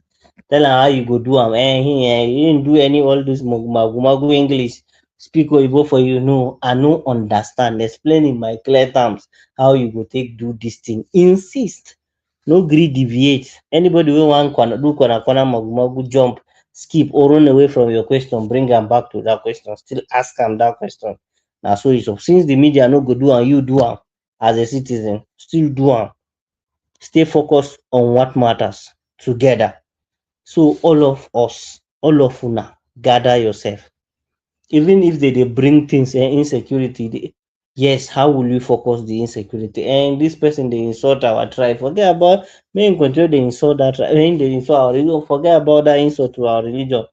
Speaker 2: Tell am how you go do am. He didn't do any all this magu English. Speak Oyibo for you. No, I no understand. Explain in my clear terms how you go take do this thing. Insist. No gree deviate. Anybody wey wan do corner magu jump, skip or run away from your question, bring am back to that question. Still ask am that question. Na so it's up. Since the media no go do am, you do am as a citizen. Still do am. Stay focused on what matters together. So all of us, all of una, gather yourself. Even if they bring things and insecurity, yes, how will you focus the insecurity? And this person they insult our tribe. Forget about main control they insult that tribe. When they insult our religion, forget about that insult to our religion.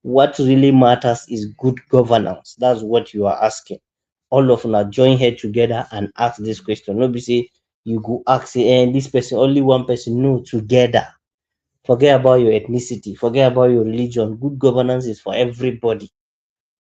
Speaker 2: What really matters is good governance. That's what you are asking. All of una join head together and ask this question. No be say you go ask say, and this person, only one person. No, together. Forget about your ethnicity. Forget about your religion. Good governance is for everybody.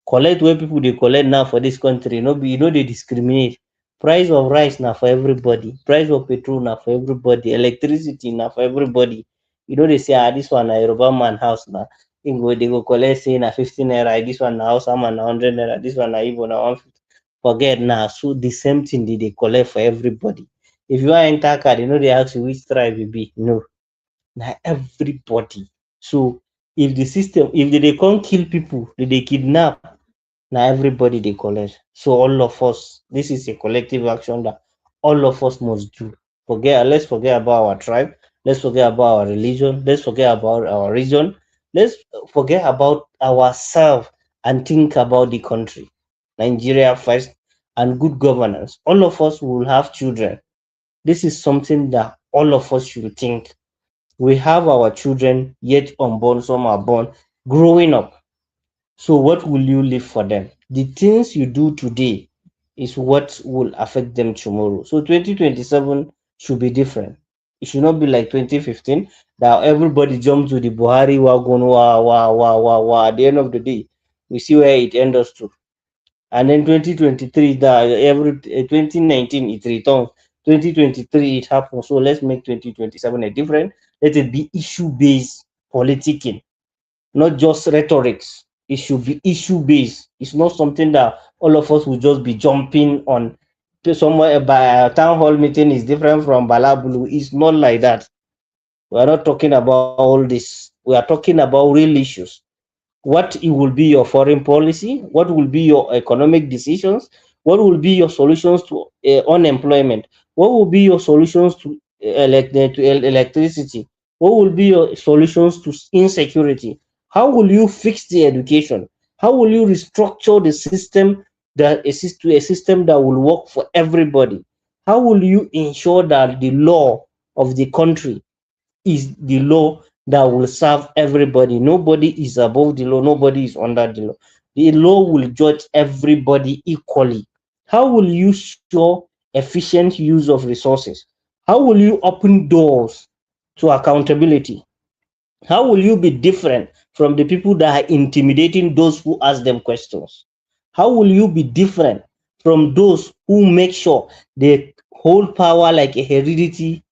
Speaker 2: Collect where people they collect now for this country. No be you know they discriminate. Price of rice na for everybody, price of petrol na for everybody, electricity na for everybody. You no dey say dis one na Yoruba man house na dey go collect say na 50 naira, dis one na Hausa man na 100 naira, dis one na Igbo na 150. Forget na so the same thing dey collect for everybody. If you wan enter car dey no dey ask you which tribe you be, no, na everybody. So if the system, if dey come kill people, dey kidnap, na everybody dey collect. So all of us, this is a collective action that all of us must do. Let's forget about our tribe, let's forget about our religion, let's forget about our region, let's forget about ourselves and think about the country. Nigeria first, and good governance. All of us will have children. This is something that all of us should think. We have our children yet unborn, some are born, growing up. So what will you leave for them? The things you do today is what will affect them tomorrow. So 2027 should be different. It should not be like 2015 that everybody jumped to the Buhari wagon, wah, wah, wah, wah, wah. At the end of the day, we see where it ends us to. And then 2023, that 2019 it returns. 2023 it happens. So let's make 2027 a different. Let it be issue based politicking, not just rhetorics. It should be issue based. It's not something that all of us will just be jumping on. Somewhere by a town hall meeting is different from Balabulu. It's not like that. We are not talking about all this. We are talking about real issues. What it will be your foreign policy, what will be your economic decisions, what will be your solutions to unemployment, what will be your solutions to electricity, what will be your solutions to insecurity, how will you fix the education, how will you restructure the system to a system that will work for everybody, how will you ensure that the law of the country is the law that will serve everybody. Nobody is above the law, nobody is under the law. The law will judge everybody equally. How will you show efficient use of resources? How will you open doors to accountability? How will you be different from the people that are intimidating those who ask them questions? How will you be different from those who make sure they hold power like a heredity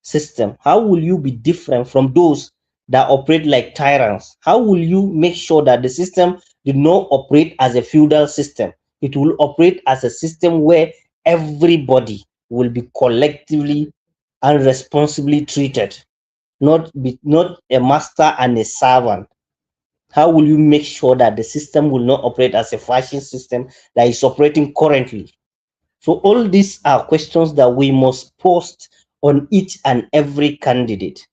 Speaker 2: system? How will you be different from those that operate like tyrants? How will you make sure that the system did not operate as a feudal system? It will operate as a system where everybody will be collectively and responsibly treated, not a master and a servant. How will you make sure that the system will not operate as a fascist system that is operating currently? So all these are questions that we must post on each and every candidate.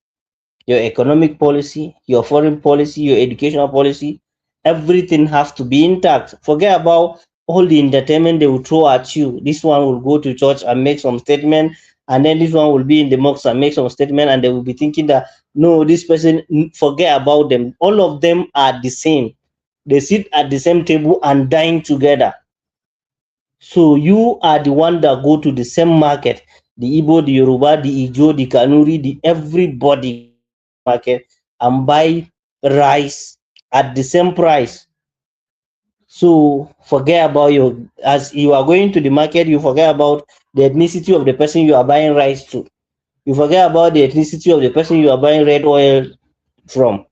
Speaker 2: Your economic policy, your foreign policy, your educational policy, everything has to be intact. Forget about all the entertainment they will throw at you. This one will go to church and make some statement, and then this one will be in the mosque and make some statement, and they will be thinking that no, this person, forget about them. All of them are the same. They sit at the same table and dine together. So you are the one that go to the same market. The Igbo, the Yoruba, the Ijo, the Kanuri, the everybody go to the same market and buy rice at the same price. So forget about your, as you are going to the market, you forget about the ethnicity of the person you are buying rice to. You forget about the ethnicity of the person you are buying red oil from.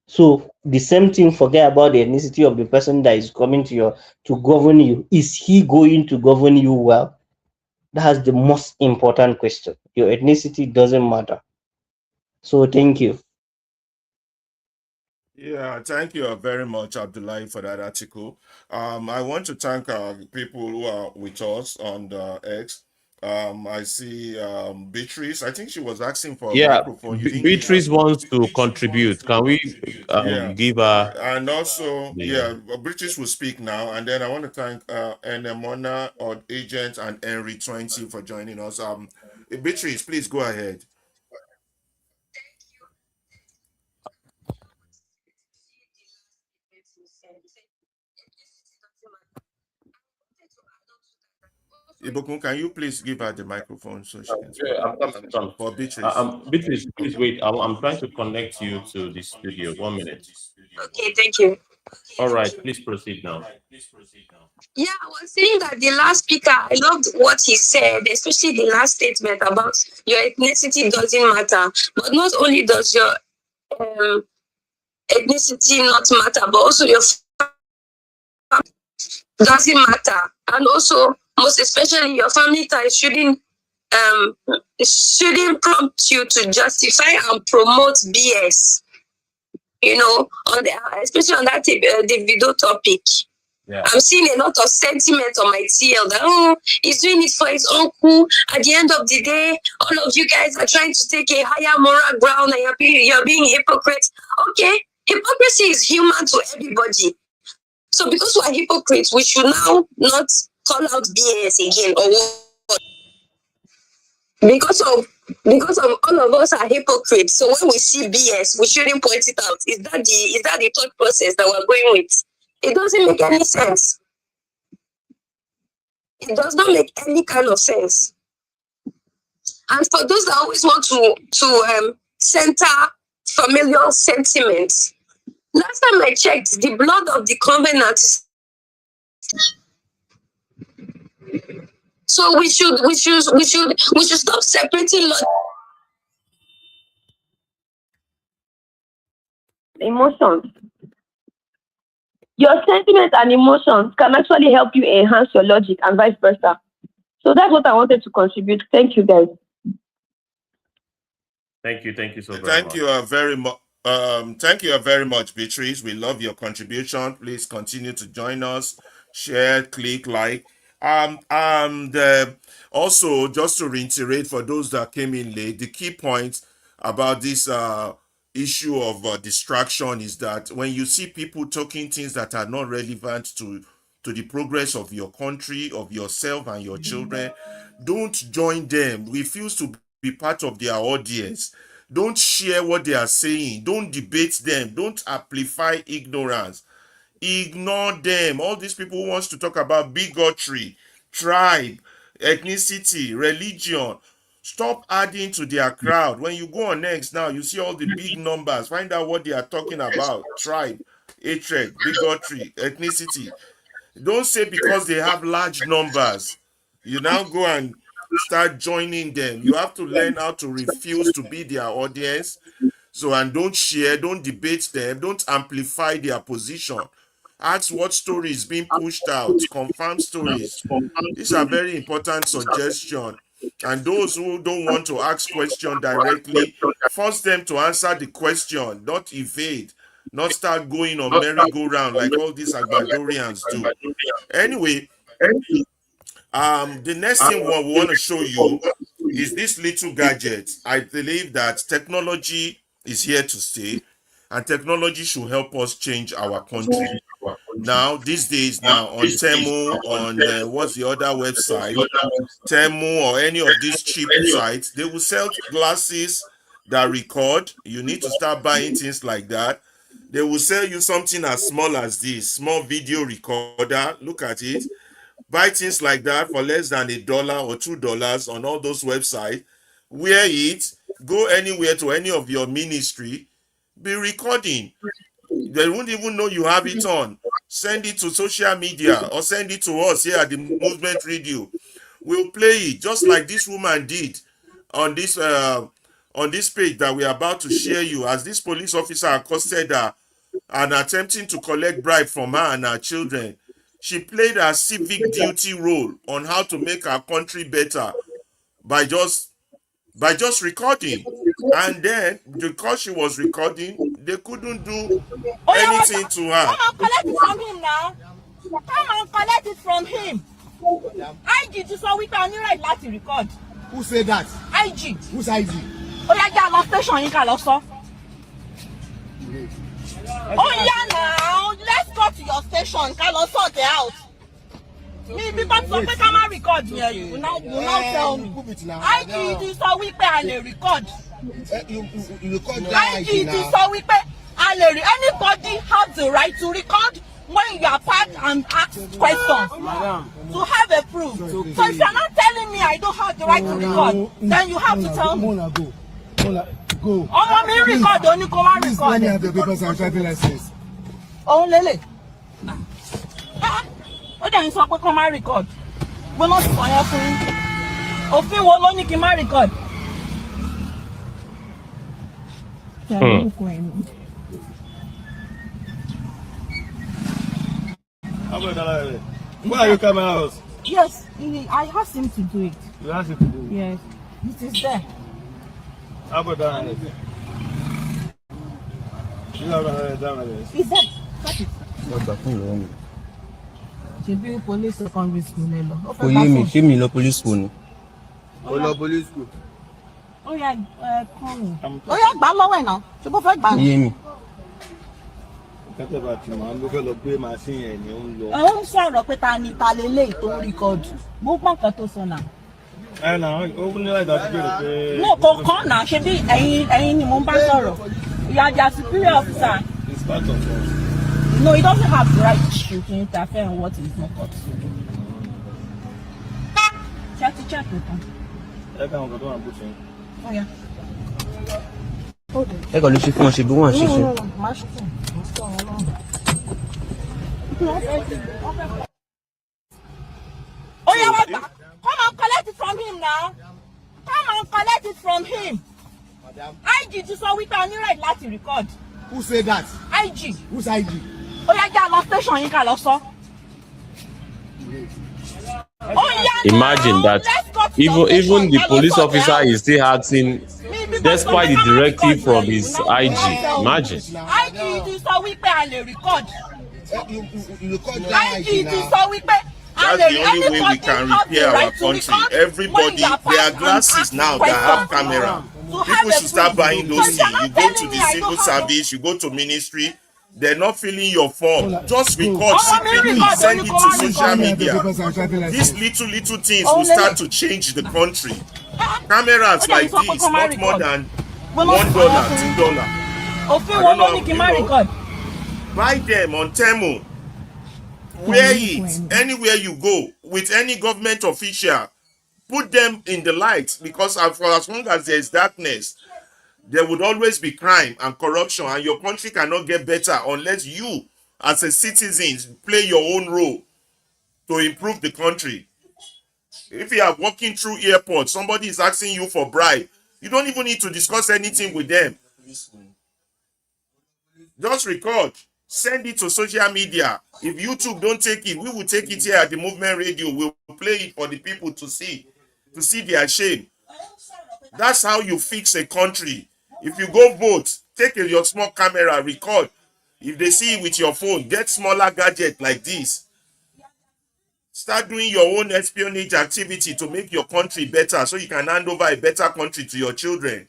Speaker 2: So the same thing, forget about the ethnicity of the person that is coming to your to govern you. Is he going to govern you well? That's the most important question. Your ethnicity doesn't matter. So thank you.
Speaker 1: Yeah, thank you very much, Abdullahi, for that article. I want to thank people who are with us on the X. I see Beatrice. I think she was asking for a
Speaker 3: Yeah,
Speaker 1: microphone. You didn't give her.
Speaker 3: Beatrice wants to contribute. Can we
Speaker 1: Yeah.
Speaker 3: give her
Speaker 1: And also,
Speaker 3: the?
Speaker 1: yeah, British will speak now. And then I want to thank Enemona, or Agent, and Henry 20 for joining us. Beatrice, please go ahead. Ibokun, can you please give her the microphone so she can speak?
Speaker 3: Yeah, I'm coming.
Speaker 1: For Beatrice.
Speaker 3: Beatrice, please wait. I'm trying to connect you to the studio. 1 minute.
Speaker 7: Okay, thank you.
Speaker 3: All right, please proceed now.
Speaker 7: Yeah, I was saying that the last speaker, I loved what he said, especially the last statement about your ethnicity doesn't matter. But not only does your ethnicity not matter, but also your doesn't matter. And also, most especially, your family ties shouldn't prompt you to justify and promote BS. You know, especially on that the video topic.
Speaker 3: Yeah.
Speaker 7: I'm seeing a lot of sentiment on my TL that he's doing it for his uncle. At the end of the day, all of you guys are trying to take a higher moral ground and you're being hypocrites. Okay, hypocrisy is human to everybody. So because we're hypocrites, we should now not call out BS again or what? Because of all of us are hypocrites. So when we see BS, we shouldn't point it out. Is that the thought process that we're going with? It doesn't make any sense. It does not make any kind of sense. And for those that always want to center familial sentiments, last time I checked, the blood of the covenant is. So we should stop separating emotions. Your sentiments and emotions can actually help you enhance your logic and vice versa. So that's what I wanted to contribute. Thank you, guys.
Speaker 3: Thank you so very much.
Speaker 1: Thank you very much. Thank you very much, Beatrice. We love your contribution. Please continue to join us, share, click like. Also, just to reiterate for those that came in late, the key point about this issue of distraction is that when you see people talking things that are not relevant to the progress of your country, of yourself and your children, don't join them. Refuse to be part of their audience. Don't share what they are saying. Don't debate them. Don't amplify ignorance. Ignore them. All these people who wants to talk about bigotry, tribe, ethnicity, religion. Stop adding to their crowd. When you go on next now, you see all the big numbers. Find out what they are talking about. Tribe, hatred, bigotry, ethnicity. Don't say because they have large numbers. You now go and start joining them. You have to learn how to refuse to be their audience. So, and don't share, don't debate them, don't amplify their position. Ask what story is being pushed out, confirm stories. These are very important suggestions. And those who don't want to ask question directly, force them to answer the question, not evade, not start going on merry-go-round like all these Agbadorians do. Anyway, the next thing we want to show you is this little gadget. I believe that technology is here to stay, and technology should help us change our country. Now, these days, now on Temu, on what's the other website, Temu or any of these cheap sites, they will sell glasses that record. You need to start buying things like that. They will sell you something as small as this, small video recorder. Look at it. Buy things like that for less than $1 or $2 on all those websites. Wear it. Go anywhere to any of your ministry. Be recording. They won't even know you have it on. Send it to social media or send it to us here at the Movement Radio. We'll play it just like this woman did on this page that we are about to share you, as this police officer accosted her and attempting to collect bribe from her and her children. She played her civic duty role on how to make our country better by just recording. And then because she was recording, they couldn't do anything to her.
Speaker 8: Come and collect it from him now. Come and collect it from him. IG just saw we can right láti record.
Speaker 4: Who said that?
Speaker 8: IG.
Speaker 4: Who's IG?
Speaker 8: Oh yeah, yeah, lọ station yín ká lọ sọ. Oh yeah now, let's go to your station ká lọ sort it out. Me because sọ pé ká má record yẹn, you now tell me. IG just saw we pé a lè record.
Speaker 4: You record that
Speaker 8: IG just saw we pé a lè anybody have the right to record when you are parked and ask questions to have a proof. So if you're not telling me I don't have the right to record, then you have to tell me.
Speaker 4: Go.
Speaker 8: Oh, me record, only come and record.
Speaker 4: Let me have the papers and driving license.
Speaker 8: Oh, Lele. Ó dẹ̀ ń sọ pé kó má record. Gbọ́nà sì sọ yẹn fún yín. Òfin wo ló ní kí n má record?
Speaker 6: Where are you coming out?
Speaker 8: Yes, I asked him to do it.
Speaker 6: You asked him to do it.
Speaker 8: Yes, it is there.
Speaker 6: How about that? You have another exam.
Speaker 8: It's there. Cut it. Ṣé bí police secondary school lẹ lọ?
Speaker 9: Kò yé mi, ṣé mi lọ police school ni?
Speaker 6: Ó lọ police school.
Speaker 8: Ó yá kọ́ọ̀nù. Ó yá gbà lọ́wọ́ ẹ̀ náà. Ṣé bó fẹ́ gbà
Speaker 9: Kò
Speaker 8: ní?
Speaker 9: yé mi.
Speaker 6: Kẹ́tẹ́ bá ti máa ń lọ fẹ́ lọ gbé machine ẹ̀ ní ó ń lọ.
Speaker 8: Ó ń sọ̀rọ̀ pé ta ni ta lélẹ́yìí tó ń rìkọ́dù. Mo gbọ́ nǹkan tó sọ náà.
Speaker 6: Ẹ náà ó ní láì dájú pé.
Speaker 8: No, kò kàn náà ṣe bí ẹ̀yin ni mo ń bá sọ̀rọ̀. You are their superior officer.
Speaker 6: It's part of us.
Speaker 8: No, he doesn't have the right to interfere in what is not court. Check with him.
Speaker 6: Ẹ káwọn kan tó wà ń bù sí.
Speaker 8: Oh yeah.
Speaker 9: Ẹ kàn ló ṣe fún wọn ṣe bí wọ́n ṣe fún.
Speaker 8: No. Má ṣe fún. Oh yeah, what? Come and collect it from him now. Come and collect it from him. IG ti sọ wípé a ní right láti record.
Speaker 4: Who said that?
Speaker 8: IG.
Speaker 4: Who's IG?
Speaker 8: Ó yá já lọ station yín ká lọ sọ.
Speaker 3: Imagine that even the police officer is still acting despite the directive from his IG. Imagine.
Speaker 8: IG ti sọ wípé a lè record.
Speaker 4: You record
Speaker 8: IG ti sọ wípé
Speaker 1: That's the only way we can repair our country. Everybody, there are glasses now that have camera. People should start buying those things. You go to the civil service, you go to ministry, they're not filling your form. Just record secretly, send it to social media. These little things will start to change the country. Cameras like this, not more than $1, $2. Buy them on Temu. Wear it anywhere you go with any government official. Put them in the light, because for as long as there is darkness, there would always be crime and corruption, and your country cannot get better unless you, as a citizen, play your own role to improve the country. If you are walking through airport, somebody is asking you for bribe, you don't even need to discuss anything with them. Just record. Send it to social media. If YouTube don't take it, we will take it here at the Movement Radio. We'll play it for the people to see their shame. That's how you fix a country. If you go vote, take your small camera, record. If they see it with your phone, get smaller gadget like this. Start doing your own espionage activity to make your country better, so you can hand over a better country to your children.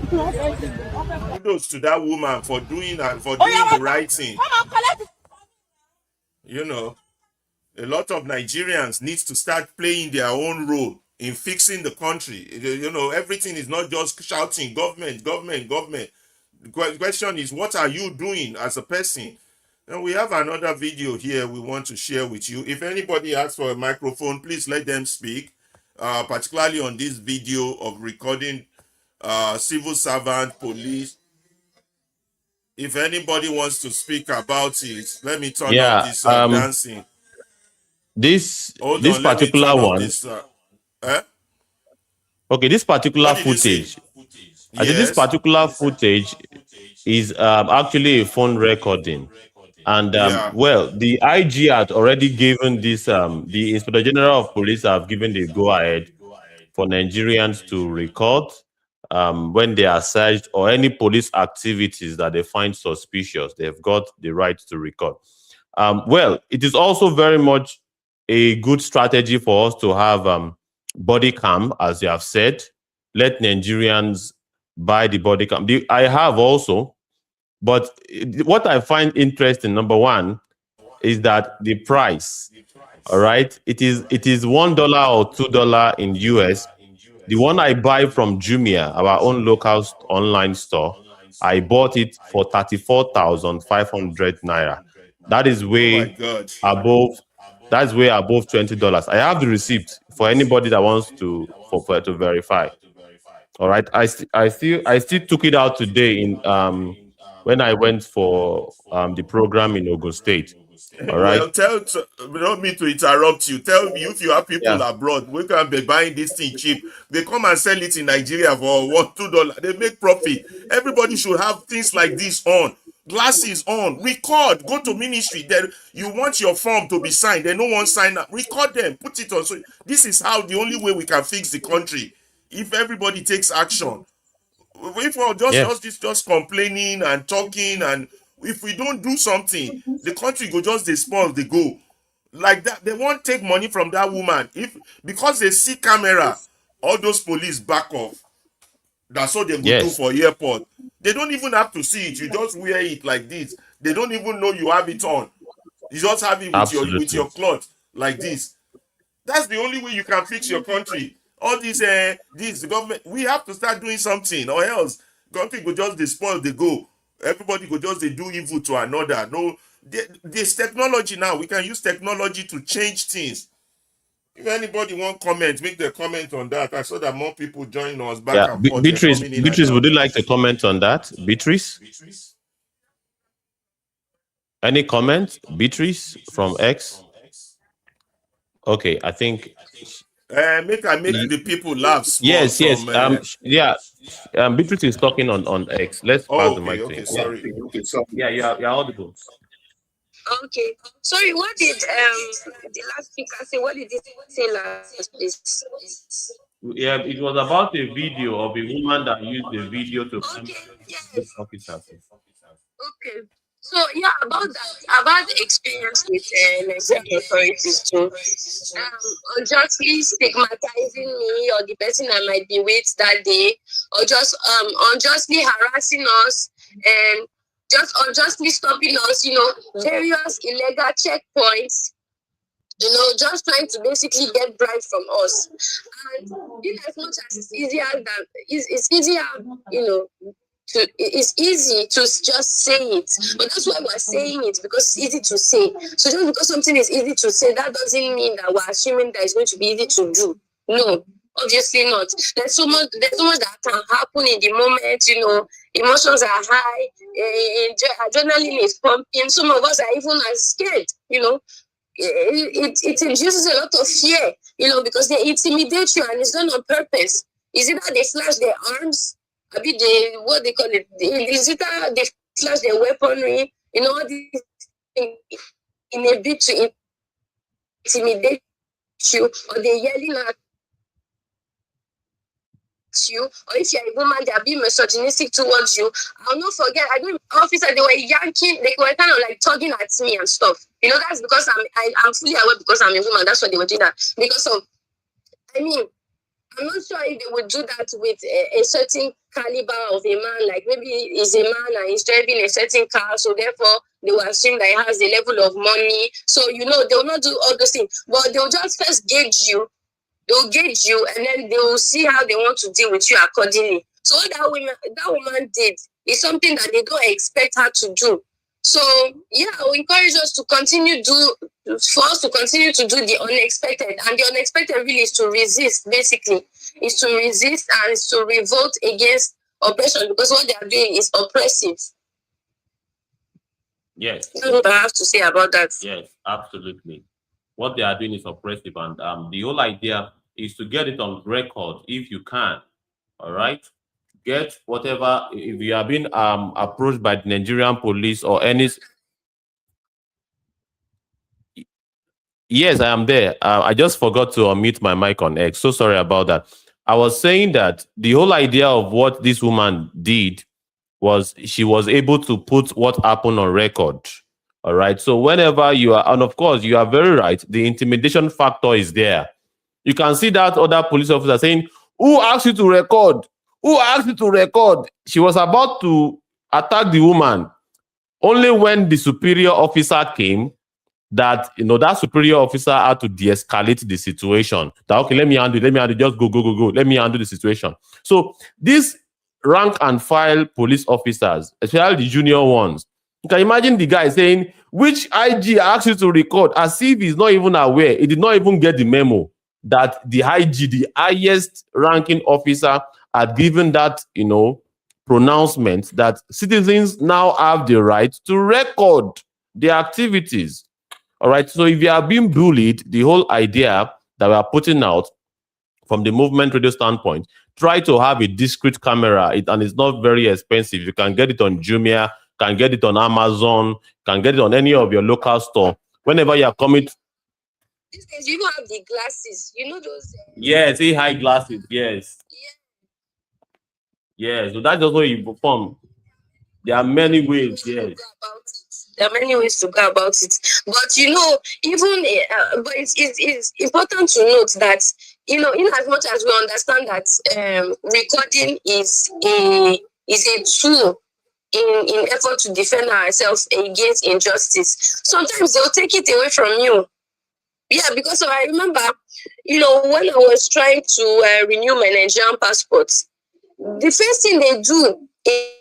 Speaker 1: Kudos to that woman for doing the right thing. You know, a lot of Nigerians need to start playing their own role in fixing the country. You know, everything is not just shouting government. The question is, what are you doing as a person? And we have another video here we want to share with you. If anybody asks for a microphone, please let them speak, particularly on this video of recording civil servant, police. If anybody wants to speak about it, let me turn off this dancing.
Speaker 3: This particular one. Okay, this particular footage. I think this particular footage is actually a phone recording. And well, the IG had already given this, the Inspector General of Police have given the go-ahead for Nigerians to record when they are searched, or any police activities that they find suspicious. They've got the right to record. Well, it is also very much a good strategy for us to have body cam, as you have said. Let Nigerians buy the body cam. I have also. But what I find interesting, number one, is that the price. All right, it is $1 or $2 in US. The one I buy from Jumia, our own local online store, I bought it for 34,500 naira. That is
Speaker 1: Oh my
Speaker 3: way
Speaker 1: God.
Speaker 3: above. That's way above $20. I have the receipt for anybody that wants to verify. All right, I still took it out today in when I went for the program in Ogun State. All right.
Speaker 1: Well, not me to interrupt you. Tell me if you have
Speaker 3: Yeah.
Speaker 1: people abroad, we can be buying this thing cheap. They come and sell it in Nigeria for $1, $2. They make profit. Everybody should have things like this on. Glasses on. Record. Go to ministry. Then you want your form to be signed. They no one sign up. Record them. Put it on. So this is how the only way we can fix the country. If everybody takes action. If we're
Speaker 3: Yes.
Speaker 1: just complaining and talking, and if we don't do something, the country go just they spoil they go like that. They won't take money from that woman if because they see camera. All those police back off. That's what they go do
Speaker 3: Yes.
Speaker 1: for airport. They don't even have to see it. You just wear it like this. They don't even know you have it on. You just have it with
Speaker 3: Absolutely.
Speaker 1: your cloth like this. That's the only way you can fix your country. All this government, we have to start doing something, or else country go just they spoil they go. Everybody go just they do evil to another. No, there's technology now. We can use technology to change things. If anybody want comment, make the comment on that. I saw that more people join us back
Speaker 3: Yeah.
Speaker 1: and forth. They're
Speaker 3: Beatrice,
Speaker 1: coming in and
Speaker 3: Beatrice, would
Speaker 1: out.
Speaker 3: you like to comment on that? Beatrice? Any comment? Beatrice from X? Okay, I think
Speaker 1: Make the people laugh small.
Speaker 3: yes, yes.
Speaker 1: Some
Speaker 3: Yeah. Beatrice is talking on X. Let's pass
Speaker 1: oh,
Speaker 3: the
Speaker 1: okay,
Speaker 3: mic to
Speaker 1: okay,
Speaker 3: him. Yeah.
Speaker 1: sorry.
Speaker 3: Yeah, you're audible.
Speaker 7: Okay. Sorry, what did the last speaker say? What did he say last, please?
Speaker 3: Yeah, it was about a video of a woman that used the video to
Speaker 7: Okay,
Speaker 3: this
Speaker 7: yes.
Speaker 3: officer.
Speaker 7: Okay. So yeah, about the experience with Nigerian authorities too, unjustly stigmatizing me or the person I might be with that day, or just unjustly harassing us and just unjustly stopping us, various illegal checkpoints, just trying to basically get bribe from us. And in as much as it's easier than it's easier, you know, it's easy to just say it, but that's why we're saying it, because it's easy to say. So just because something is easy to say, that doesn't mean that we're assuming that it's going to be easy to do. No, obviously not. There's so much that can happen in the moment. Emotions are high, adrenaline is pumping. Some of us are even as scared. It induces a lot of fear, because they intimidate you, and it's done on purpose. Is it that they flash their arms? I mean, what they call it? Is it that they flash their weaponry? All these things in a bit to intimidate you, or they're yelling at you, or if you're a woman, they're being misogynistic towards you. I'll not forget, I don't officer, they were yanking, they were kind of like tugging at me and stuff. That's because I'm fully aware, because I'm a woman. That's why they were doing that. Because of, I'm not sure if they would do that with a certain caliber of a man. Like maybe he's a man and he's driving a certain car, so therefore they will assume that he has a level of money. So they will not do all those things, but they will just first gauge you. They'll gauge you, and then they will see how they want to deal with you accordingly. So what that woman did is something that they don't expect her to do. So yeah, I will encourage us to continue to do the unexpected, and the unexpected really is to resist. Basically, is to resist and is to revolt against oppression, because what they are doing is oppressive.
Speaker 3: Yes.
Speaker 7: That's what I have to say about that.
Speaker 3: Yes, absolutely. What they are doing is oppressive, and the whole idea is to get it on record if you can. All right, get whatever. If you are being approached by the Nigerian police or any. Yes, I am there. I just forgot to unmute my mic on X. So sorry about that. I was saying that the whole idea of what this woman did was she was able to put what happened on record. All right. So whenever you are, and of course, you are very right, the intimidation factor is there. You can see that other police officer saying, "Who asked you to record? Who asked you to record?" She was about to attack the woman. Only when the superior officer came, that that superior officer had to de-escalate the situation. That okay, let me handle, just go. Let me handle the situation. So these rank and file police officers, especially the junior ones, you can imagine the guy saying, which IG asked you to record, as if he's not even aware. He did not even get the memo that the IG, the highest ranking officer, had given that, pronouncement that citizens now have the right to record their activities. All right. So if you are being bullied, the whole idea that we are putting out from the movement radio standpoint, try to have a discrete camera, and it's not very expensive. You can get it on Jumia, can get it on Amazon, can get it on any of your local store. Whenever you are coming.
Speaker 7: These days, you even have the glasses. You know those.
Speaker 3: Yes, high glasses. Yes. Yes. So that's just what you perform. There are many ways. Yes.
Speaker 7: There are many ways to go about it, but even but it's important to note that in as much as we understand that recording is a tool in effort to defend ourselves against injustice, sometimes they'll take it away from you. Yeah, because I remember, when I was trying to renew my Nigerian passport, the first thing they do is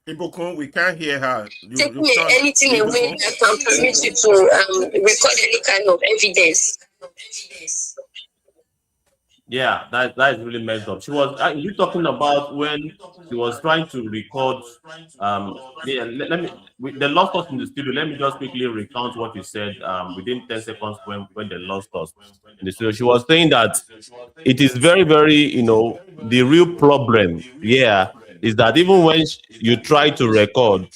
Speaker 1: Ibukun, we can't hear her.
Speaker 7: taking anything away that can permit you to record any kind of evidence.
Speaker 3: Yeah, that is really messed up. She was you talking about when she was trying to record. Yeah, let me. They lost us in the studio. Let me just quickly recount what you said. Within 10 seconds when they lost us in the studio, she was saying that it is very, very, the real problem. Yeah, is that even when you try to record,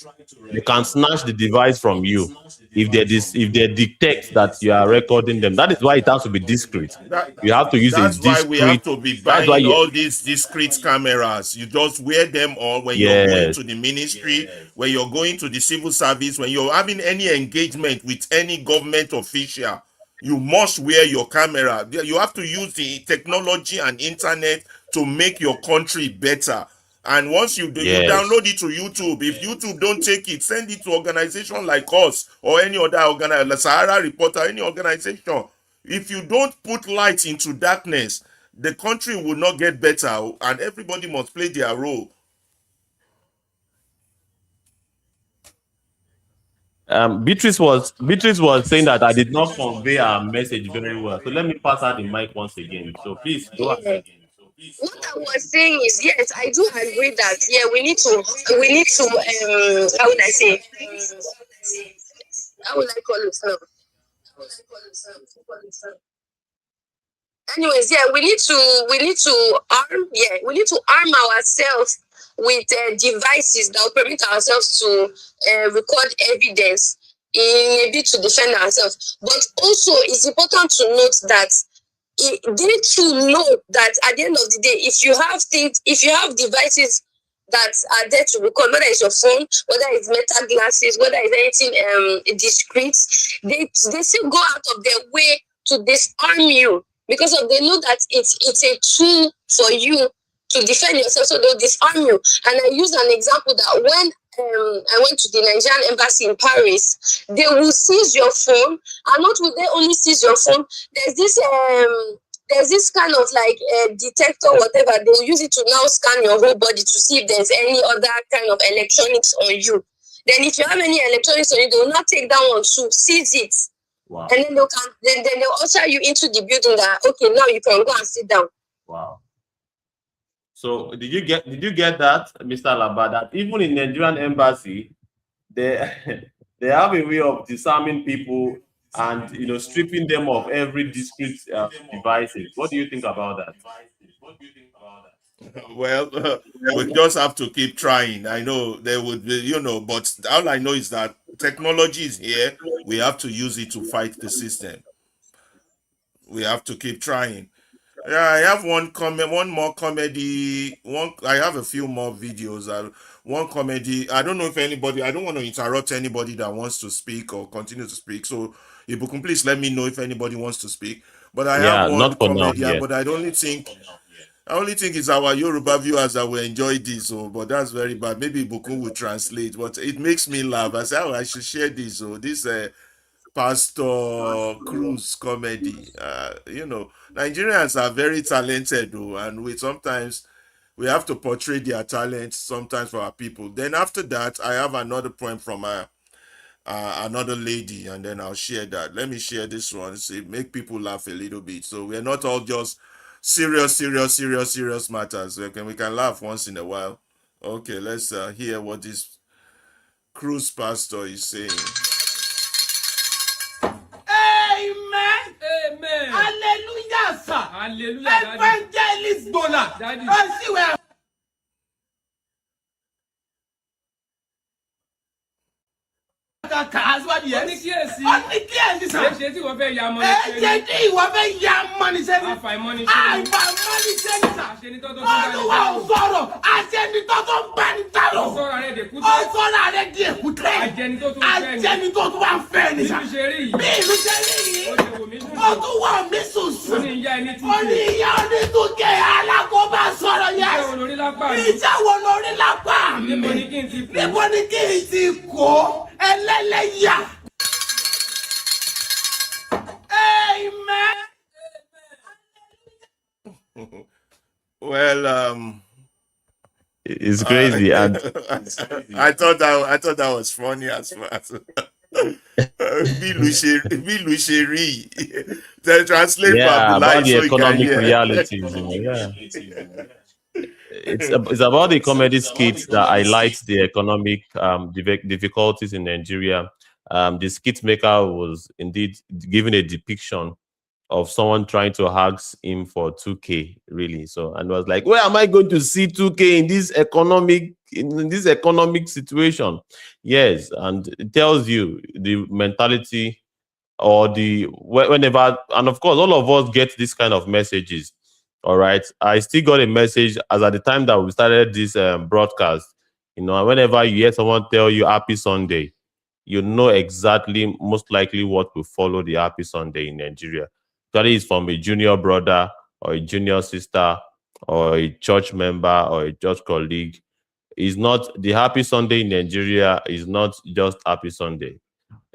Speaker 3: they can snatch the device from you if they detect that you are recording them. That is why it has to be discreet. You have to use a
Speaker 1: That's why we have
Speaker 3: discreet.
Speaker 1: to be
Speaker 3: That's why
Speaker 1: buying all these discrete cameras. You just wear them on when you're going
Speaker 3: yes,
Speaker 1: to the ministry, when you're going to the civil service, when you're having any engagement with any government official. You must wear your camera. You have to use the technology and internet to make your country better. And once you
Speaker 3: yes.
Speaker 1: download it to YouTube. If YouTube don't take it, send it to organization like us or any other organization, the Sahara Reporter, any organization. If you don't put light into darkness, the country will not get better, and everybody must play their role.
Speaker 3: Beatrice was saying that I did not convey our message very well. So let me pass her the mic once again. So please go ahead.
Speaker 7: What I was saying is, yes, I do agree that we need to how would I say, how would I call it now? Anyways, yeah, we need to arm ourselves with devices that will permit ourselves to record evidence in a bit to defend ourselves. But also, it's important to note that they too know that at the end of the day, if you have devices that are there to record, whether it's your phone, whether it's metal glasses, whether it's anything discreet, they still go out of their way to disarm you, because they know that it's a tool for you to defend yourself, so they'll disarm you. And I use an example that when I went to the Nigerian embassy in Paris, they will seize your phone, and not will they only seize your phone. There's this kind of like detector, whatever. They will use it to now scan your whole body to see if there's any other kind of electronics on you. Then if you have any electronics on you, they will not take that one to seize it.
Speaker 3: Wow.
Speaker 7: And then they'll usher you into the building that, okay, now you can go and sit down.
Speaker 3: Wow. So did you get that, Mr. Laba, that even in Nigerian embassy, they they have a way of disarming people and stripping them of every discrete devices. What do you think about that?
Speaker 1: Well, we just have to keep trying. I know there would be, but all I know is that technology is here. We have to use it to fight the system. We have to keep trying. Yeah, I have one comment, one more comedy. One, I have a few more videos. One comedy. I don't know if anybody. I don't want to interrupt anybody that wants to speak or continue to speak. So, if you can please let me know if anybody wants to speak. But I have
Speaker 3: Yeah,
Speaker 1: one
Speaker 3: not for now.
Speaker 1: comedy.
Speaker 3: Yeah.
Speaker 1: But I only think it's our Yoruba viewers that will enjoy this. So, but that's very bad. Maybe Bukun will translate. But it makes me laugh. I say, oh, I should share this. So this Pastor Cruz comedy. Nigerians are very talented though, and we have to portray their talents sometimes for our people. Then after that, I have another point from another lady, and then I'll share that. Let me share this one. See, make people laugh a little bit. So we're not all just serious, serious, serious, serious matters. Okay, we can laugh once in a while. Okay, let's hear what this Cruz pastor is saying.
Speaker 8: Amen.
Speaker 6: Amen.
Speaker 8: Hallelujah, sir.
Speaker 6: Hallelujah, Daddy.
Speaker 8: Evangelist Bola.
Speaker 6: Daddy.
Speaker 8: See where aṣíwájú yẹn.
Speaker 6: Ó ní kíyèsí.
Speaker 8: Ó ní kíyèsí sà.
Speaker 6: Èṣe tí wọ́n fẹ́ ya mọ́ ní sẹ́ni.
Speaker 8: Èṣe tí ìwọ fẹ́ ya mọ́ ní sẹ́ni.
Speaker 6: Àfàìmọ̀ ní sẹ́ni.
Speaker 8: Àfàìmọ̀ ní sẹ́ni sà.
Speaker 6: Àṣenitọ́ tó bá ní
Speaker 8: Olúwa ò sọ̀rọ̀. Àṣenitọ́ tó bá ní tàlọ̀.
Speaker 6: Ó sọ̀rọ̀ rẹ̀ dèkúté.
Speaker 8: Ó sọ̀rọ̀ rẹ̀ di èkúté.
Speaker 6: Àjẹnitọ́ tó ń fẹ́ ni.
Speaker 8: Àjẹnitọ́ tó bá ń fẹ́ ni sà.
Speaker 6: Bí ìlú ṣe rí yìí.
Speaker 8: Bí ìlú ṣe rí yìí.
Speaker 6: Ó ṣe wò mí dùn.
Speaker 8: Ó tún wọ̀ mí sùsù.
Speaker 6: Ó ní ìyá ẹni tún
Speaker 8: Ó ní ìyá onítúkẹ́ alákòóbá sọ̀rọ̀ yẹn.
Speaker 6: Iṣẹ́ wo lórí lápá mi?
Speaker 8: Iṣẹ́ wo lórí lápá mi?
Speaker 6: Níbo ni kí n ti kó?
Speaker 8: Níbo ni kí n ti kó ẹlẹ́lẹ́yà? Amen.
Speaker 1: Well,
Speaker 3: It's crazy. And
Speaker 1: I thought that was funny as well. Bí ìlú ṣe rí. Then translate for
Speaker 3: yeah,
Speaker 1: Abdullahi
Speaker 3: about the
Speaker 1: so he can
Speaker 3: economic
Speaker 1: hear.
Speaker 3: realities. Yeah. It's about the comedy skits that highlights the economic difficulties in Nigeria. The skit maker was indeed given a depiction of someone trying to ask him for 2K, really. So, and was like, where am I going to see 2K in this economic situation? Yes, and it tells you the mentality or whenever, and of course, all of us get this kind of messages. All right, I still got a message as at the time that we started this broadcast. And whenever you hear someone tell you Happy Sunday, you know exactly, most likely, what will follow the Happy Sunday in Nigeria. That is from a junior brother or a junior sister or a church member or a church colleague. Is not the Happy Sunday in Nigeria is not just Happy Sunday.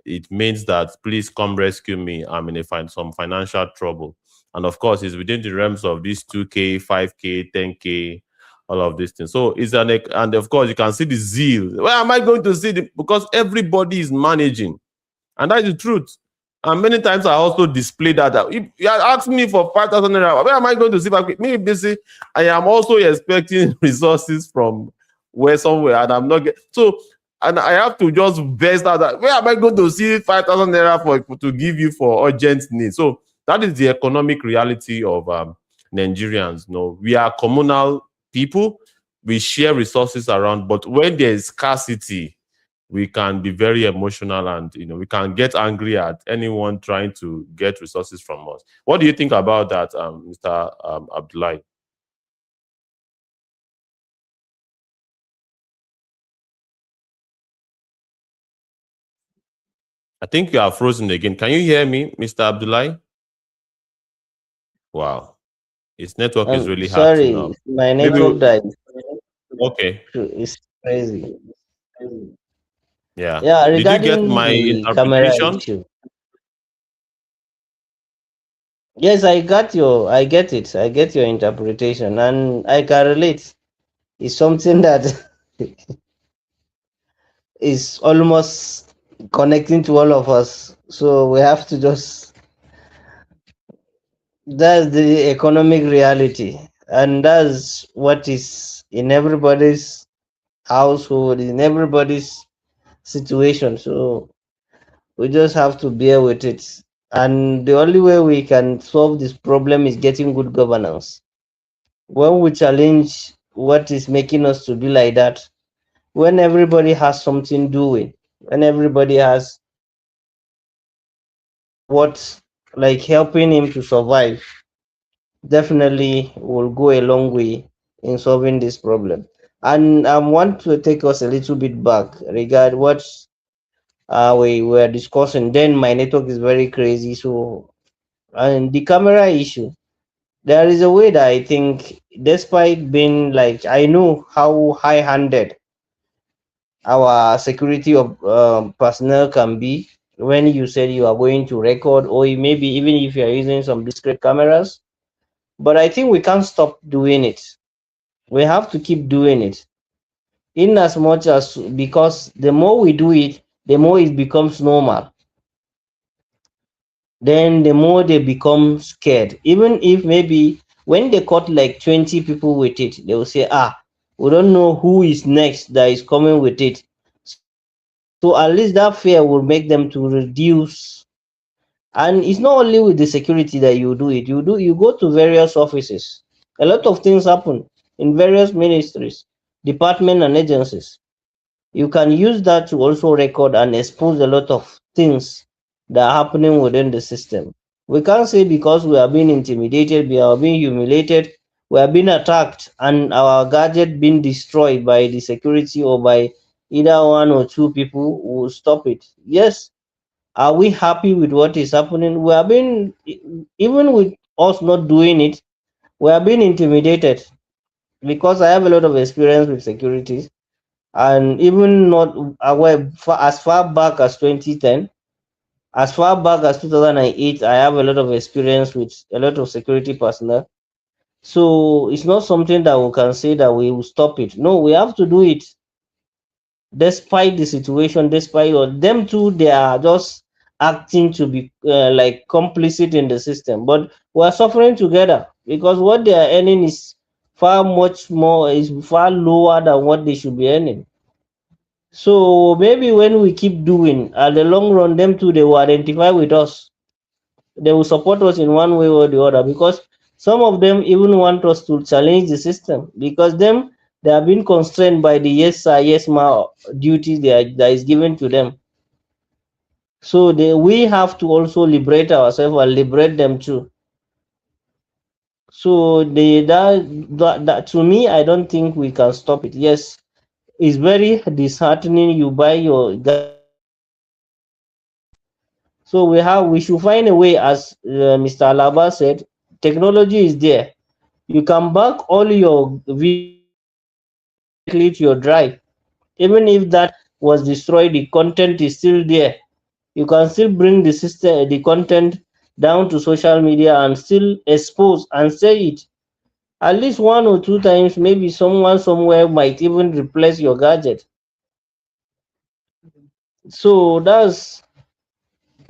Speaker 3: It means that please come rescue me. I'm in some financial trouble. And of course, it's within the realms of these 2K, 5K, 10K, all of these things. So and of course, you can see the zeal. Where am I going to see because everybody is managing. And that is the truth. And many times I also display that. If you ask me for 5,000 naira, where am I going to see? Me busy. I am also expecting resources from somewhere, and I'm not getting. So, and I have to just best out that. Where am I going to see 5,000 naira to give you for urgent needs? So that is the economic reality of Nigerians. We are communal people. We share resources around, but when there is scarcity, we can be very emotional, and we can get angry at anyone trying to get resources from us. What do you think about that, Mr. Abdullahi? I think you are frozen again. Can you hear me, Mr. Abdullahi? Wow, his network is really hard to
Speaker 2: Sorry,
Speaker 3: know.
Speaker 2: my
Speaker 3: Maybe
Speaker 2: network died.
Speaker 3: okay.
Speaker 2: It's crazy.
Speaker 3: Yeah.
Speaker 2: Yeah,
Speaker 3: Did you get
Speaker 2: regarding
Speaker 3: my
Speaker 2: the camera
Speaker 3: interpretation?
Speaker 2: issue. Yes, I get it. I get your interpretation, and I can relate. It's something that is almost connecting to all of us. So we have to that's the economic reality, and that's what is in everybody's household, in everybody's situation. So we just have to bear with it. And the only way we can solve this problem is getting good governance. When we challenge what is making us to be like that, when everybody has something doing, when everybody has what like helping him to survive, definitely will go a long way in solving this problem. And I want to take us a little bit back regard what we were discussing. Then my network is very crazy. So, and the camera issue, there is a way that I think, despite being like, I know how high-handed our security of personnel can be when you said you are going to record, or maybe even if you are using some discrete cameras. But I think we can't stop doing it. We have to keep doing it, in as much as, because the more we do it, the more it becomes normal. Then the more they become scared. Even if maybe when they caught like 20 people with it, they will say, ah, we don't know who is next that is coming with it. So at least that fear will make them to reduce. And it's not only with the security that you go to various offices. A lot of things happen in various ministries, departments and agencies. You can use that to also record and expose a lot of things that are happening within the system. We can't say because we are being intimidated, we are being humiliated, we are being attacked, and our gadget being destroyed by the security or by either one or two people who will stop it. Yes, are we happy with what is happening? We are being, even with us not doing it, we are being intimidated, because I have a lot of experience with securities, and even not aware, as far back as 2010, as far back as 2008, I have a lot of experience with a lot of security personnel. So it's not something that we can say that we will stop it. No, we have to do it despite the situation, despite, or them too, they are just acting to be like complicit in the system. But we are suffering together, because what they are earning is far much more, is far lower than what they should be earning. So maybe when we keep doing, at the long run, them too, they will identify with us. They will support us in one way or the other, because some of them even want us to challenge the system, because them, they have been constrained by the yes sir, yes ma duty that is given to them. So we have to also liberate ourselves and liberate them too. So that to me, I don't think we can stop it. Yes, it's very disheartening. You buy your gadget and you see what is happening. So we should find a way, as Mr. Alaba said, technology is there. You can back all your videos directly to your drive. Even if that was destroyed, the content is still there. You can still bring the system, the content down to social media and still expose and say it. At least one or two times, maybe someone somewhere might even replace your gadget. So that's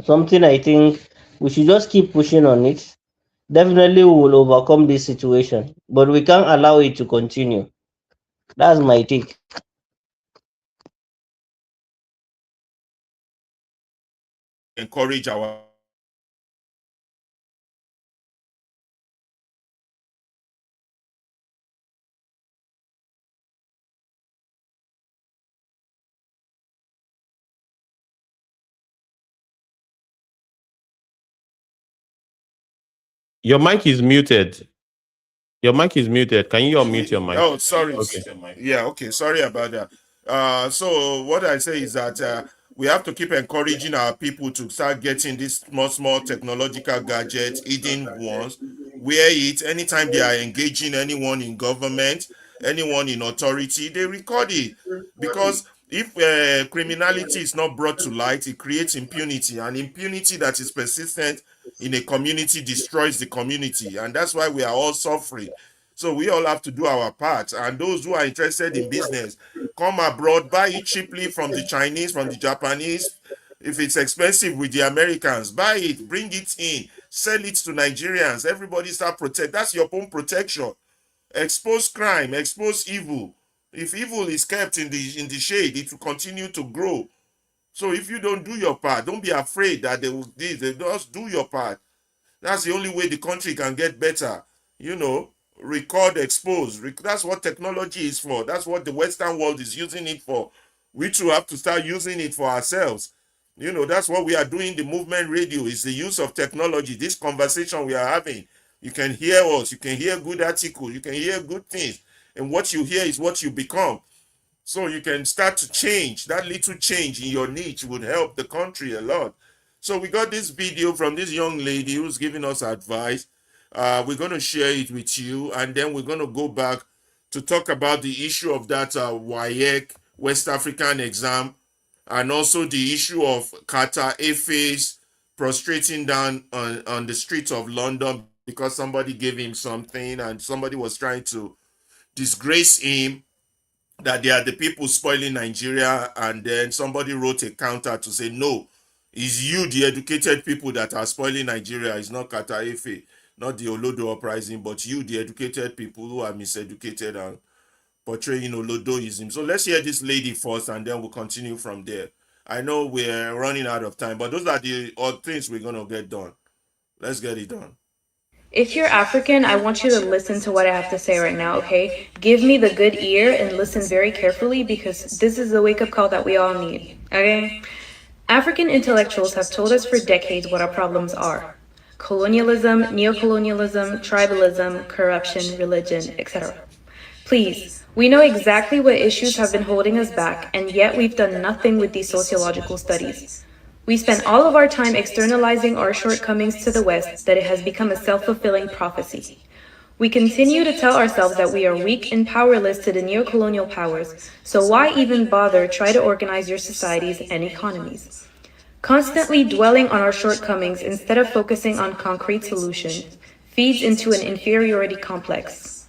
Speaker 2: something I think we should just keep pushing on it. Definitely we will overcome this situation, but we can't allow it to continue. That's my take.
Speaker 1: Encourage our
Speaker 3: Your mic is muted. Your mic is muted. Can you unmute your mic?
Speaker 1: Oh, sorry.
Speaker 3: Okay.
Speaker 1: Yeah, okay. Sorry about that. So what I say is that we have to keep encouraging our people to start getting these small technological gadgets, hidden ones, wear it anytime they are engaging anyone in government, anyone in authority, they record it. Because if criminality is not brought to light, it creates impunity, and impunity that is persistent in a community destroys the community, and that's why we are all suffering. So we all have to do our part. And those who are interested in business, come abroad, buy it cheaply from the Chinese, from the Japanese. If it's expensive with the Americans, buy it, bring it in, sell it to Nigerians. Everybody start protect. That's your own protection. Expose crime, expose evil. If evil is kept in the shade, it will continue to grow. So if you don't do your part, don't be afraid that they just do your part. That's the only way the country can get better. You know, record, expose. That's what technology is for. That's what the Western world is using it for. We too have to start using it for ourselves. That's what we are doing. The movement radio is the use of technology. This conversation we are having, You can hear us, you can hear good articles, you can hear good things. And what you hear is what you become. So you can start to change. That little change in your niche would help the country a lot. So we got this video from this young lady who's giving us advice. We're going to share it with you, and then we're going to go back to talk about the issue of that WAEC West African exam, and also the issue of Carter Efe's prostrating down on the streets of London because somebody gave him something and somebody was trying to disgrace him, that they are the people spoiling Nigeria, and then somebody wrote a counter to say, no, it's you, the educated people, that are spoiling Nigeria. It's not Kata Efe, not the Olodo uprising, but you, the educated people who are miseducated and portraying Olodoism. So let's hear this lady first, and then we'll continue from there. I know we're running out of time, but those are the odd things we're going to get done. Let's get it done.
Speaker 10: If you're African, I want you to listen to what I have to say right now, okay? Give me the good ear and listen very carefully because this is the wake-up call that we all need, okay? African intellectuals have told us for decades what our problems are. Colonialism, neocolonialism, tribalism, corruption, religion, etc. Please, we know exactly what issues have been holding us back, and yet we've done nothing with these sociological studies. We spent all of our time externalizing our shortcomings to the West that it has become a self-fulfilling prophecy. We continue to tell ourselves that we are weak and powerless to the neocolonial powers, so why even bother try to organize your societies and economies? Constantly dwelling on our shortcomings instead of focusing on concrete solutions feeds into an inferiority complex.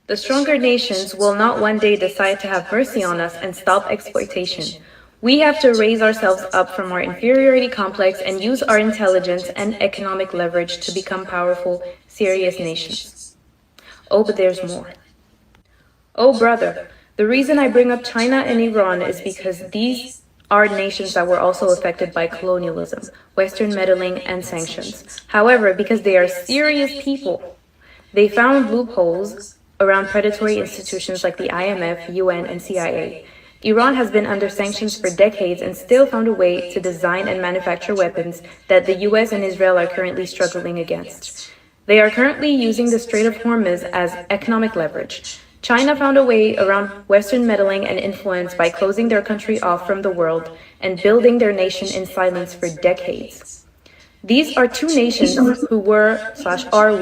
Speaker 10: The stronger nations will not one day decide to have mercy on us and stop exploitation. We have to raise ourselves up from our inferiority complex and use our intelligence and economic leverage to become powerful, serious nations. Oh, but there's more. Oh, brother, the reason I bring up China and Iran is because these are nations that were also affected by colonialism, Western meddling, and sanctions. However, because they are serious people, they found loopholes around predatory institutions like the IMF, UN, and CIA. Iran has been under sanctions for decades and still found a way to design and manufacture weapons that the US and Israel are currently struggling against. They are currently using the Strait of Hormuz as economic leverage. China found a way around Western meddling and influence by closing their country off from the world and building their nation in silence for decades. These are two nations who were/are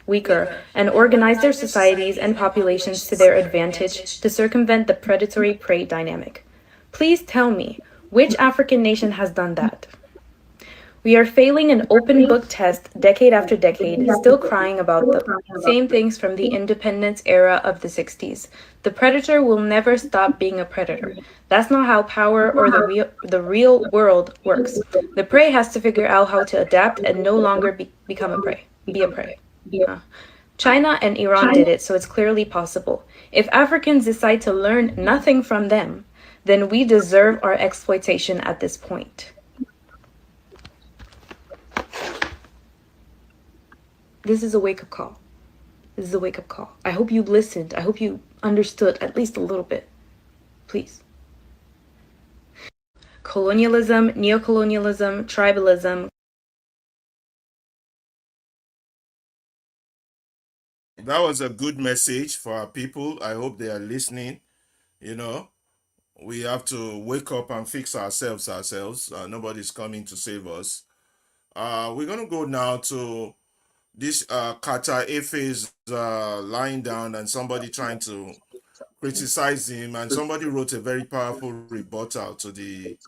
Speaker 10: weaker, and organize their societies and populations to their advantage to circumvent the predatory prey dynamic. Please tell me, which African nation has done that? We are failing an open book test decade after decade, still crying about the same things from the independence era of the 60s. The predator will never stop being a predator. That's not how power or the real world works. The prey has to figure out how to adapt and no longer become a prey. Be a prey. China and Iran did it, so it's clearly possible. If Africans decide to learn nothing from them, then we deserve our exploitation at this point. This is a wake-up call. This is a wake-up call. I hope you listened. I hope you understood at least a little bit. Please. Colonialism, neocolonialism, tribalism.
Speaker 1: That was a good message for our people. I hope they are listening. You know, we have to wake up and fix ourselves. Nobody's coming to save us. We're going to go now to this Kata Efe's lying down and somebody trying to criticize him, and somebody wrote a very powerful rebuttal to the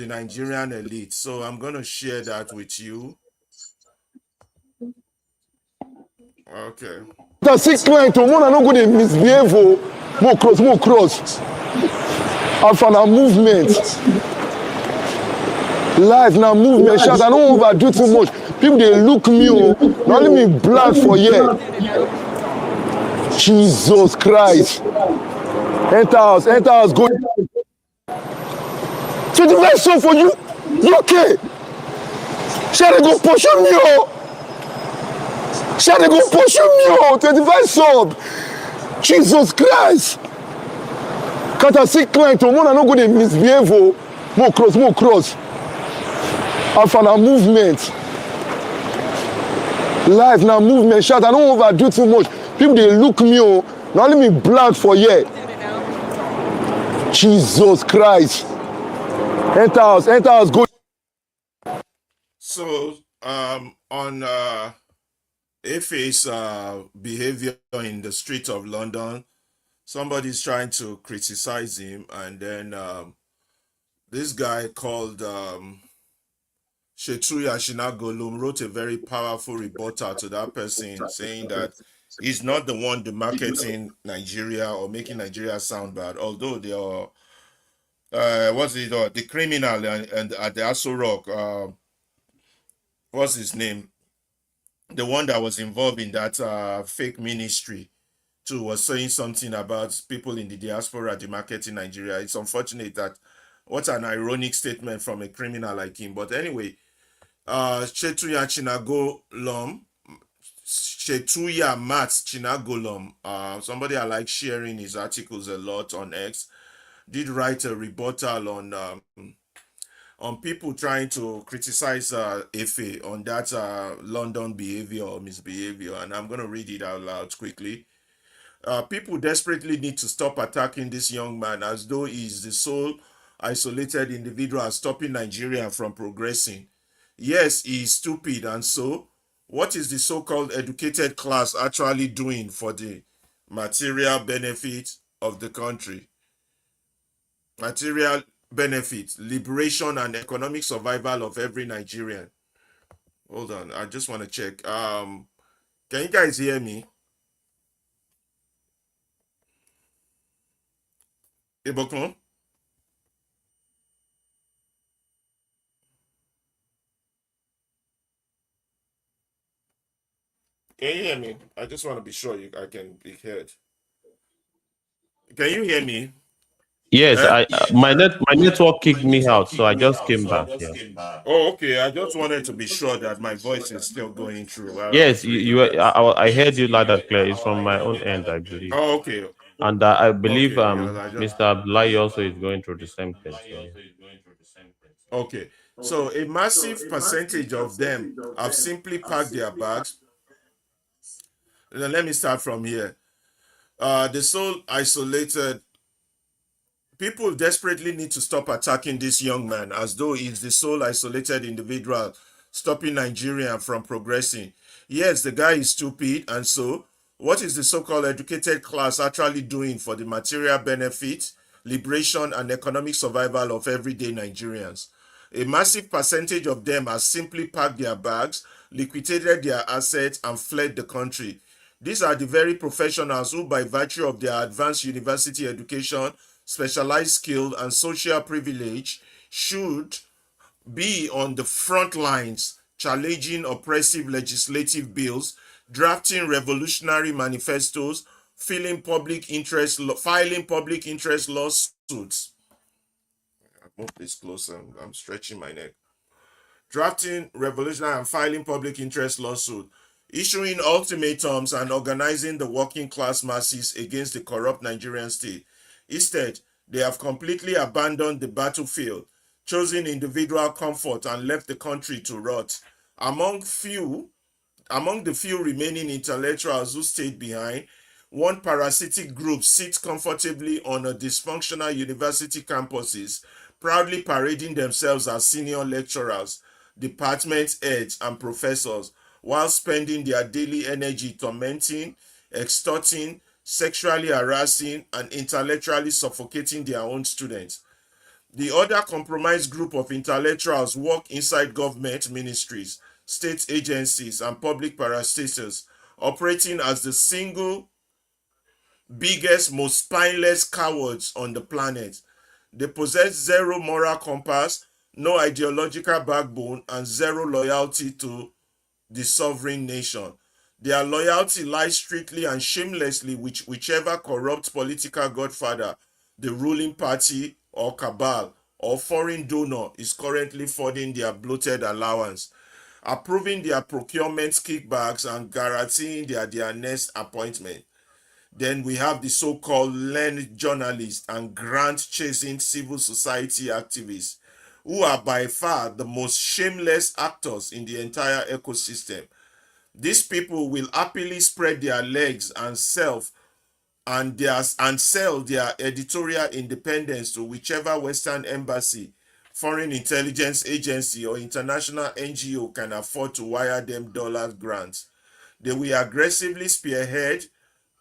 Speaker 1: Nigerian elite. So I'm going to share that with you. Okay.
Speaker 4: The sick client, one are not going to misbehave. More cross. And for our movement, life now movement. Shout, I don't overdo too much. People they look me, not only me black for year. Jesus Christ. Enter house, go. 25 so for you. You okay? Shall I go pursue me? Shall they go pursue me? 25 sub. Jesus Christ. Can't I see client? One are not going to misbehave. More cross. And for our movement, Life now movement shout. I don't overdo too much. People they look me oh, not let me blood for here. Jesus Christ. Enter house, go.
Speaker 1: So on Efe's behavior in the street of London, somebody's trying to criticize him, and then this guy called Shetruya Shinagolum wrote a very powerful rebuttal to that person, saying that he's not the one demarketing Nigeria or making Nigeria sound bad, although they are what's it the criminal and at the Aso Rock, what's his name, the one that was involved in that fake ministry too, was saying something about people in the diaspora demarketing Nigeria. It's unfortunate that, what an ironic statement from a criminal like him. But anyway, Chetuya Chinagolom, Chetuya Mat Chinagolom, somebody I like sharing his articles a lot on X, did write a rebuttal on people trying to criticize Efe on that London behavior or misbehavior, and I'm going to read it out loud quickly. People desperately need to stop attacking this young man as though he is the sole isolated individual stopping Nigeria from progressing. Yes, he is stupid, and so what is the so-called educated class actually doing for the material benefit of the country? Material benefit, liberation, and economic survival of every Nigerian. Hold on, I just want to check. Can you guys hear me? Ibokun? Can you hear me? I just want to be sure I can be heard. Can you hear me?
Speaker 3: Yes,
Speaker 1: Eh?
Speaker 3: my network kicked me out, so I just came back. Yeah.
Speaker 1: Oh, okay. I just wanted to be sure that my voice is still going through while I
Speaker 3: Yes,
Speaker 1: was reading that.
Speaker 3: I heard you loud and clear. It's from my own end, I believe.
Speaker 1: Oh, okay.
Speaker 3: And I believe
Speaker 1: Okay, because I just.
Speaker 3: Mr. Abdullahi also is going through the same thing. So yeah.
Speaker 1: Okay. So a massive percentage of them have simply packed their bags. Now, let me start from here. The sole isolated people desperately need to stop attacking this young man as though he's the sole isolated individual stopping Nigeria from progressing. Yes, the guy is stupid, and so what is the so-called educated class actually doing for the material benefit, liberation, and economic survival of everyday Nigerians? A massive percentage of them have simply packed their bags, liquidated their assets, and fled the country. These are the very professionals who, by virtue of their advanced university education, specialized skill, and social privilege, should be on the front lines challenging oppressive legislative bills, drafting revolutionary manifestos, filing public interest lawsuits. I move this closer. I'm stretching my neck. Drafting revolutionary and filing public interest lawsuit, issuing ultimatums and organizing the working class masses against the corrupt Nigerian state. Instead, they have completely abandoned the battlefield, chosen individual comfort, and left the country to rot. Among the few remaining intellectuals who stayed behind, one parasitic group sits comfortably on a dysfunctional university campuses, proudly parading themselves as senior lecturers, department heads, and professors, while spending their daily energy tormenting, extorting, sexually harassing, and intellectually suffocating their own students. The other compromised group of intellectuals work inside government ministries, state agencies, and public parastatals, operating as the single biggest, most spineless cowards on the planet. They possess zero moral compass, no ideological backbone, and zero loyalty to the sovereign nation. Their loyalty lies strictly and shamelessly with whichever corrupt political godfather, the ruling party or cabal or foreign donor is currently funding their bloated allowance, approving their procurement kickbacks, and guaranteeing their next appointment. Then we have the so-called learned journalists and grant-chasing civil society activists, who are by far the most shameless actors in the entire ecosystem. These people will happily spread their legs and sell their editorial independence to whichever Western embassy, foreign intelligence agency, or international NGO can afford to wire them dollar grants. They will aggressively spearhead,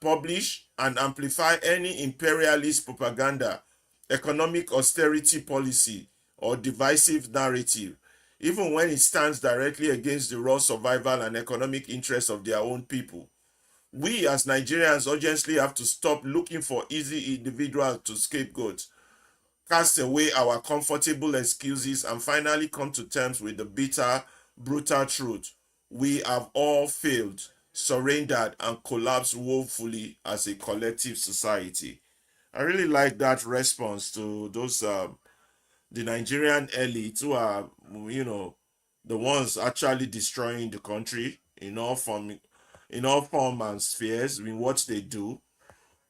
Speaker 1: publish, and amplify any imperialist propaganda, economic austerity policy, or divisive narrative, even when it stands directly against the raw survival and economic interests of their own people. We as Nigerians urgently have to stop looking for easy individuals to scapegoat, cast away our comfortable excuses, and finally come to terms with the bitter, brutal truth. We have all failed, surrendered, and collapsed woefully as a collective society. I really like that response to those the Nigerian elite who are, you know, the ones actually destroying the country in all form and spheres in what they do.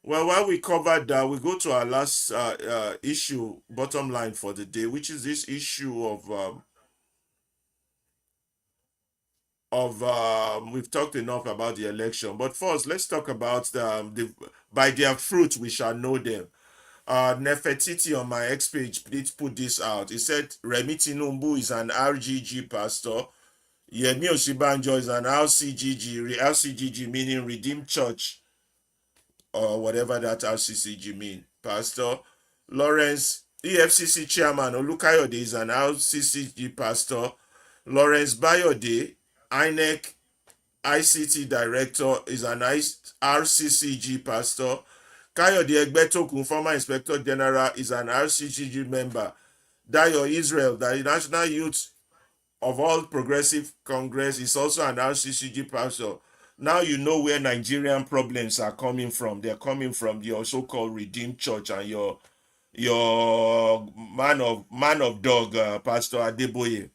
Speaker 1: Well, while we covered that, we go to our last issue, bottom line for the day, which is this issue of we've talked enough about the election, but first let's talk about the by their fruit we shall know them. Nefertiti on my X page please put this out. He said Remi Tinubu is an RGG pastor. Yemi Oshibanjo is an RCGG meaning Redeemed Church, or whatever that RCCG mean. Pastor Lawrence, EFCC chairman Olukayode is an RCCG pastor. Lawrence Bayode, INEC ICT director, is an RCCG pastor. Kayode Egbetokun, former inspector general, is an RCCG member. Dayo Israel, the National Youth of All Progressive Congress, is also an RCCG pastor. Now you know where Nigerian problems are coming from. They're coming from your so-called Redeemed Church and your man of dog, Pastor Adeboye.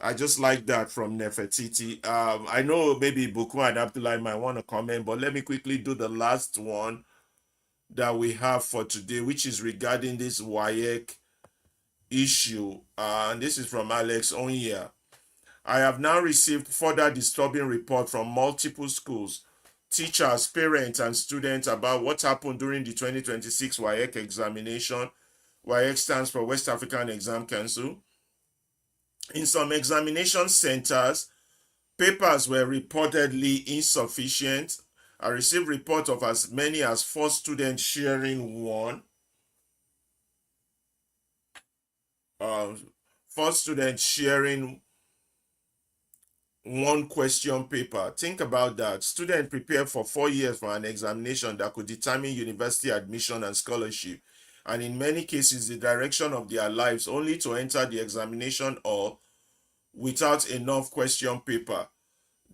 Speaker 1: I just like that from Nefertiti. I know maybe Buku and Abdullah might want to comment, but let me quickly do the last one that we have for today, which is regarding this WAEC issue. And this is from Alex Onya. I have now received further disturbing reports from multiple schools, teachers, parents, and students about what happened during the 2026 WAEC examination. WAEC stands for West African Exam Council. In some examination centers, papers were reportedly insufficient. I received reports of as many as 4 students sharing one. 4 students sharing one question paper. Think about that. Students prepare for 4 years for an examination that could determine university admission and scholarship, and in many cases the direction of their lives, only to enter the examination hall without enough question paper.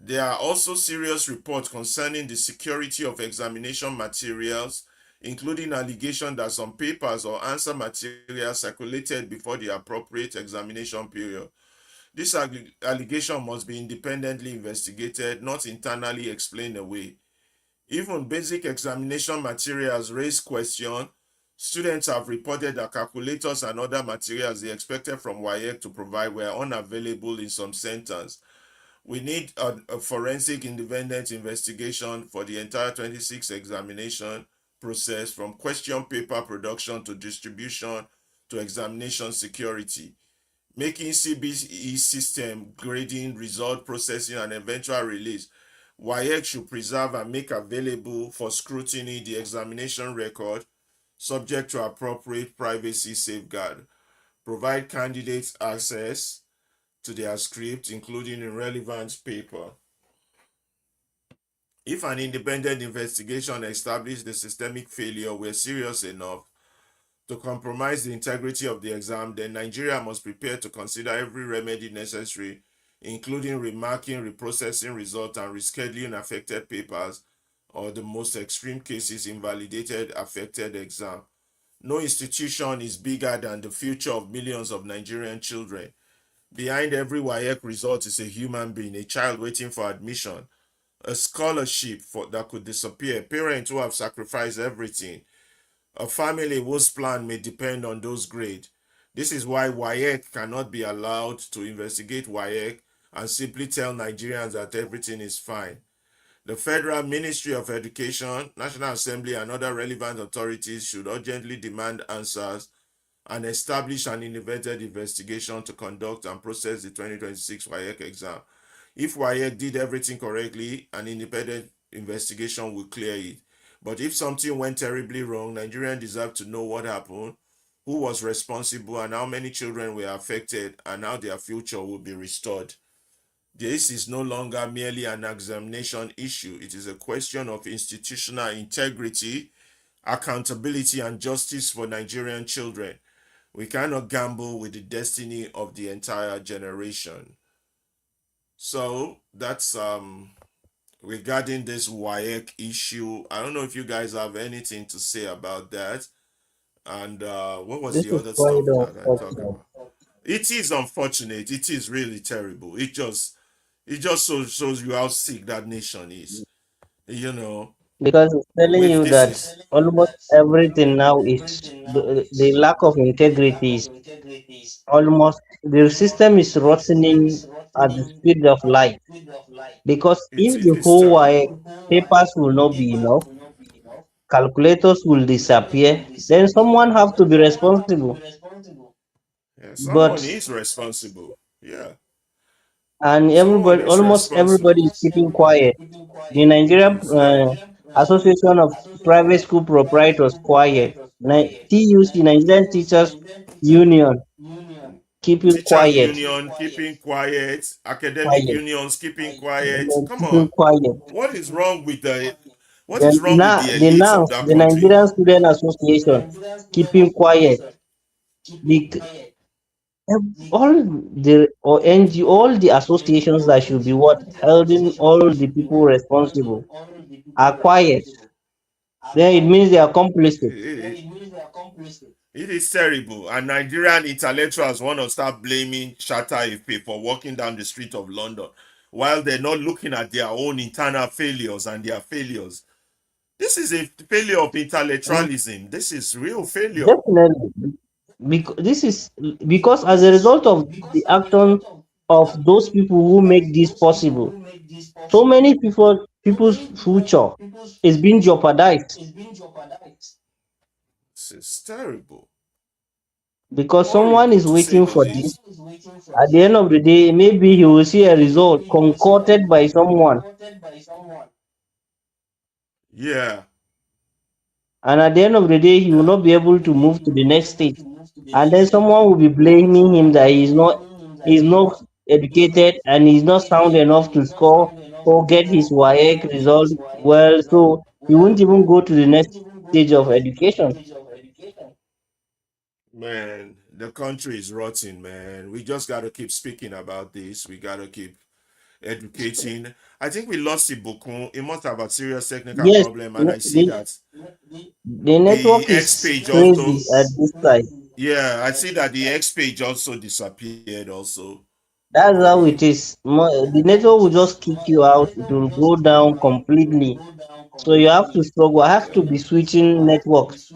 Speaker 1: There are also serious reports concerning the security of examination materials, including allegations that some papers or answer materials circulated before the appropriate examination period. This allegation must be independently investigated, not internally explained away. Even basic examination materials raise questions. Students have reported that calculators and other materials they expected from WAEC to provide were unavailable in some centers. We need a forensic independent investigation for the entire 26 examination process, from question paper production to distribution to examination security. Making CBE system grading, result processing, and eventual release. WAEC should preserve and make available for scrutiny the examination record, subject to appropriate privacy safeguard. Provide candidates access to their script, including irrelevant paper. If an independent investigation established the systemic failure were serious enough to compromise the integrity of the exam, then Nigeria must prepare to consider every remedy necessary, including remarking, reprocessing results, and rescheduling affected papers, or the most extreme cases, invalidated affected exam. No institution is bigger than the future of millions of Nigerian children. Behind every WAEC result is a human being, a child waiting for admission, a scholarship that could disappear, parents who have sacrificed everything, a family whose plan may depend on those grades. This is why WAEC cannot be allowed to investigate WAEC and simply tell Nigerians that everything is fine. The Federal Ministry of Education, National Assembly, and other relevant authorities should urgently demand answers and establish an independent investigation to conduct and process the 2026 WAEC exam. If WAEC did everything correctly, an independent investigation will clear it. But if something went terribly wrong, Nigerians deserve to know what happened, who was responsible, and how many children were affected, and how their future will be restored. This is no longer merely an examination issue. It is a question of institutional integrity, accountability, and justice for Nigerian children. We cannot gamble with the destiny of the entire generation. So that's regarding this WAEC issue. I don't know if you guys have anything to say about that. And what was
Speaker 2: This
Speaker 1: the
Speaker 2: is
Speaker 1: other
Speaker 2: quite
Speaker 1: stuff that I talked
Speaker 2: unfortunate
Speaker 1: about? It is unfortunate. It is really terrible. It just shows you how sick that nation is. You know,
Speaker 2: because it's telling
Speaker 1: with
Speaker 2: you
Speaker 1: this
Speaker 2: that
Speaker 1: is
Speaker 2: almost everything now is the lack of integrity is almost the system is rotting at the speed of light. Because if
Speaker 1: it
Speaker 2: the
Speaker 1: is
Speaker 2: whole wire
Speaker 1: terrible.
Speaker 2: papers will not be enough, calculators will disappear, then someone have to be responsible.
Speaker 1: Yeah, someone
Speaker 2: But
Speaker 1: is responsible. Yeah,
Speaker 2: and
Speaker 1: someone
Speaker 2: everybody,
Speaker 1: is
Speaker 2: almost everybody
Speaker 1: responsible.
Speaker 2: is keeping quiet. The Nigerian Association of Private School Proprietors quiet. TUC, Nigerian Teachers Union, keeping
Speaker 1: Teachers
Speaker 2: quiet,
Speaker 1: union keeping quiet, academic
Speaker 2: quiet,
Speaker 1: unions keeping quiet. Come
Speaker 2: keeping
Speaker 1: on,
Speaker 2: quiet.
Speaker 1: what is wrong with the what
Speaker 2: Then
Speaker 1: is wrong with the
Speaker 2: the
Speaker 1: elites of
Speaker 2: NANS,
Speaker 1: that
Speaker 2: the
Speaker 1: country?
Speaker 2: Nigerian Student Association, keeping quiet. All the or NG, all the associations that should be what holding all the people responsible are quiet. Then it means they are complicit.
Speaker 1: It is terrible, and Nigerian intellectuals want to start blaming Shatta Ife for walking down the street of London, while they're not looking at their own internal failures and their failures. This is a failure of
Speaker 2: Mm,
Speaker 1: intellectualism. This is real failure.
Speaker 2: definitely, because this is because as a result of the action of those people who make this possible, so many people's future is being jeopardized
Speaker 1: This is terrible.
Speaker 2: because someone
Speaker 1: Horrible
Speaker 2: is
Speaker 1: to say
Speaker 2: waiting
Speaker 1: the
Speaker 2: for this.
Speaker 1: least.
Speaker 2: At the end of the day, maybe he will see a result concocted by someone.
Speaker 1: Yeah.
Speaker 2: And at the end of the day, he will not be able to move to the next stage. And then someone will be blaming him that he's not educated and he's not sound enough to score or get his WAEC result well, so he won't even go to the next stage of education.
Speaker 1: Man, the country is rotting, man. We just got to keep speaking about this. We got to keep educating. I think we lost Ibukun. It must have a serious technical
Speaker 2: Yes,
Speaker 1: problem, and I see
Speaker 2: the,
Speaker 1: that
Speaker 2: the
Speaker 1: the
Speaker 2: network
Speaker 1: X
Speaker 2: is
Speaker 1: page
Speaker 2: crazy
Speaker 1: also.
Speaker 2: at this side.
Speaker 1: Yeah, I see that the X page also disappeared. Also,
Speaker 2: That's how it is. The network will just kick you out. It will go down completely. So you have to struggle. I have to be switching networks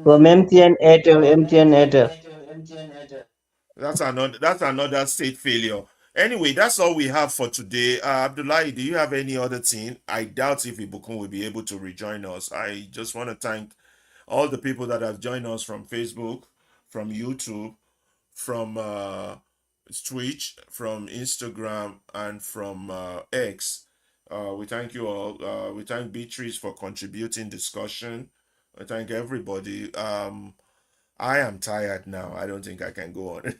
Speaker 2: from MTN Airtel, MTN Airtel.
Speaker 1: that's another state failure. Anyway, that's all we have for today. Abdullahi, do you have any other thing? I doubt if Ibukun will be able to rejoin us. I just want to thank all the people that have joined us from Facebook, from YouTube, from Twitch, from Instagram, and from X. We thank you all. We thank Beatrice for contributing discussion. I thank everybody. I am tired now. I don't think I can go on.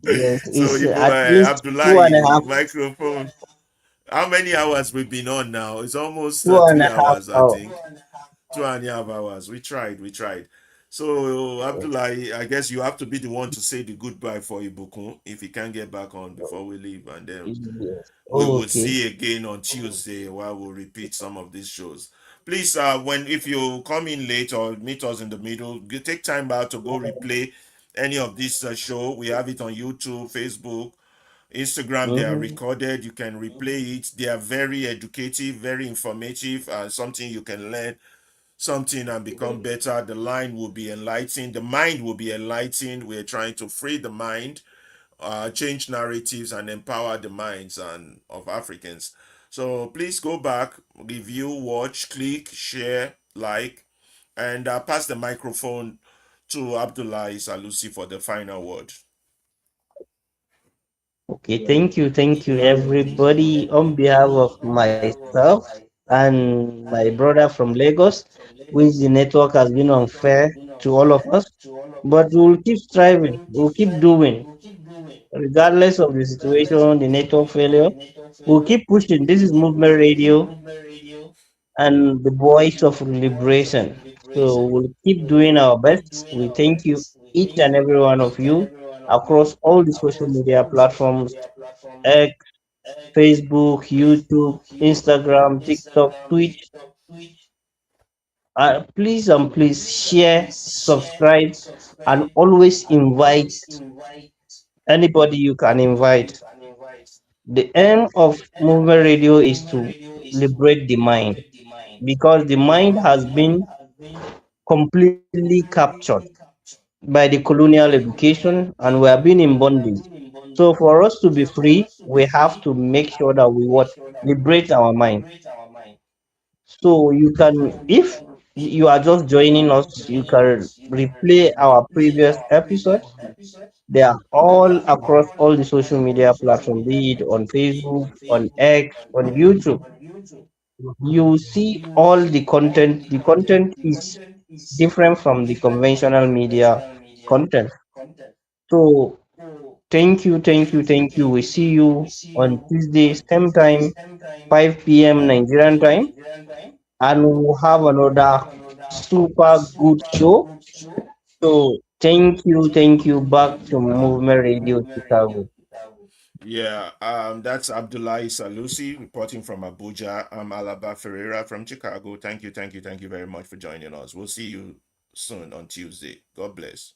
Speaker 2: Yes,
Speaker 1: So,
Speaker 2: it's at least two and a
Speaker 1: Abdullahi,
Speaker 2: half,
Speaker 1: microphone. How many hours we've been on now? It's almost
Speaker 2: two and a
Speaker 1: 3 hours, I
Speaker 2: half hours.
Speaker 1: think. 2.5 hours. We tried. So, Abdullahi, I guess you have to be the one to say the goodbye for Ibukun if he can get back on before we leave. And then
Speaker 2: Yes.
Speaker 1: we will
Speaker 2: Okay.
Speaker 1: see again on Tuesday while we'll repeat some of these shows. Please, if you come in late or meet us in the middle, you take time out to go replay any of this show. We have it on YouTube, Facebook, Instagram. They are
Speaker 2: Mm-hmm.
Speaker 1: recorded. You can replay it. They are very educative, very informative, and something you can learn something and become better. The line will be enlightened. The mind will be enlightened. We're trying to free the mind change narratives and empower the minds and of Africans. So please go back, review, watch, click, share, like, and pass the microphone to Abdullahi Salusi for the final word.
Speaker 2: Okay, thank you, everybody. On behalf of myself and my brother from Lagos, which the network has been unfair to all of us, but we'll keep striving, we'll keep doing, regardless of the situation, the network failure. We'll keep pushing. This is Movement Radio and the voice of liberation. So we'll keep doing our best. We thank you, each and every one of you, across all the social media platforms, X, Facebook, YouTube, Instagram, TikTok, Twitch. Please and please share, subscribe, and always invite anybody you can invite. The aim of Movement Radio is to liberate the mind because the mind has been completely captured by the colonial education and we are being in bondage. So for us to be free, we have to make sure that we what liberate our mind. So you can, if you are just joining us, you can replay our previous episodes. They are all across all the social media platforms, be it on Facebook, on X, on YouTube. You see all the content. The content is different from the conventional media content. So thank you. We see you on Tuesday, same time, 5 p.m. Nigerian time, and we'll have another super good show. So thank you. Back to Movement Radio Chicago.
Speaker 1: Yeah, that's Abdullahi Salusi reporting from Abuja. I'm Alaba Ferreira from Chicago. Thank you very much for joining us. We'll see you soon on Tuesday. God bless.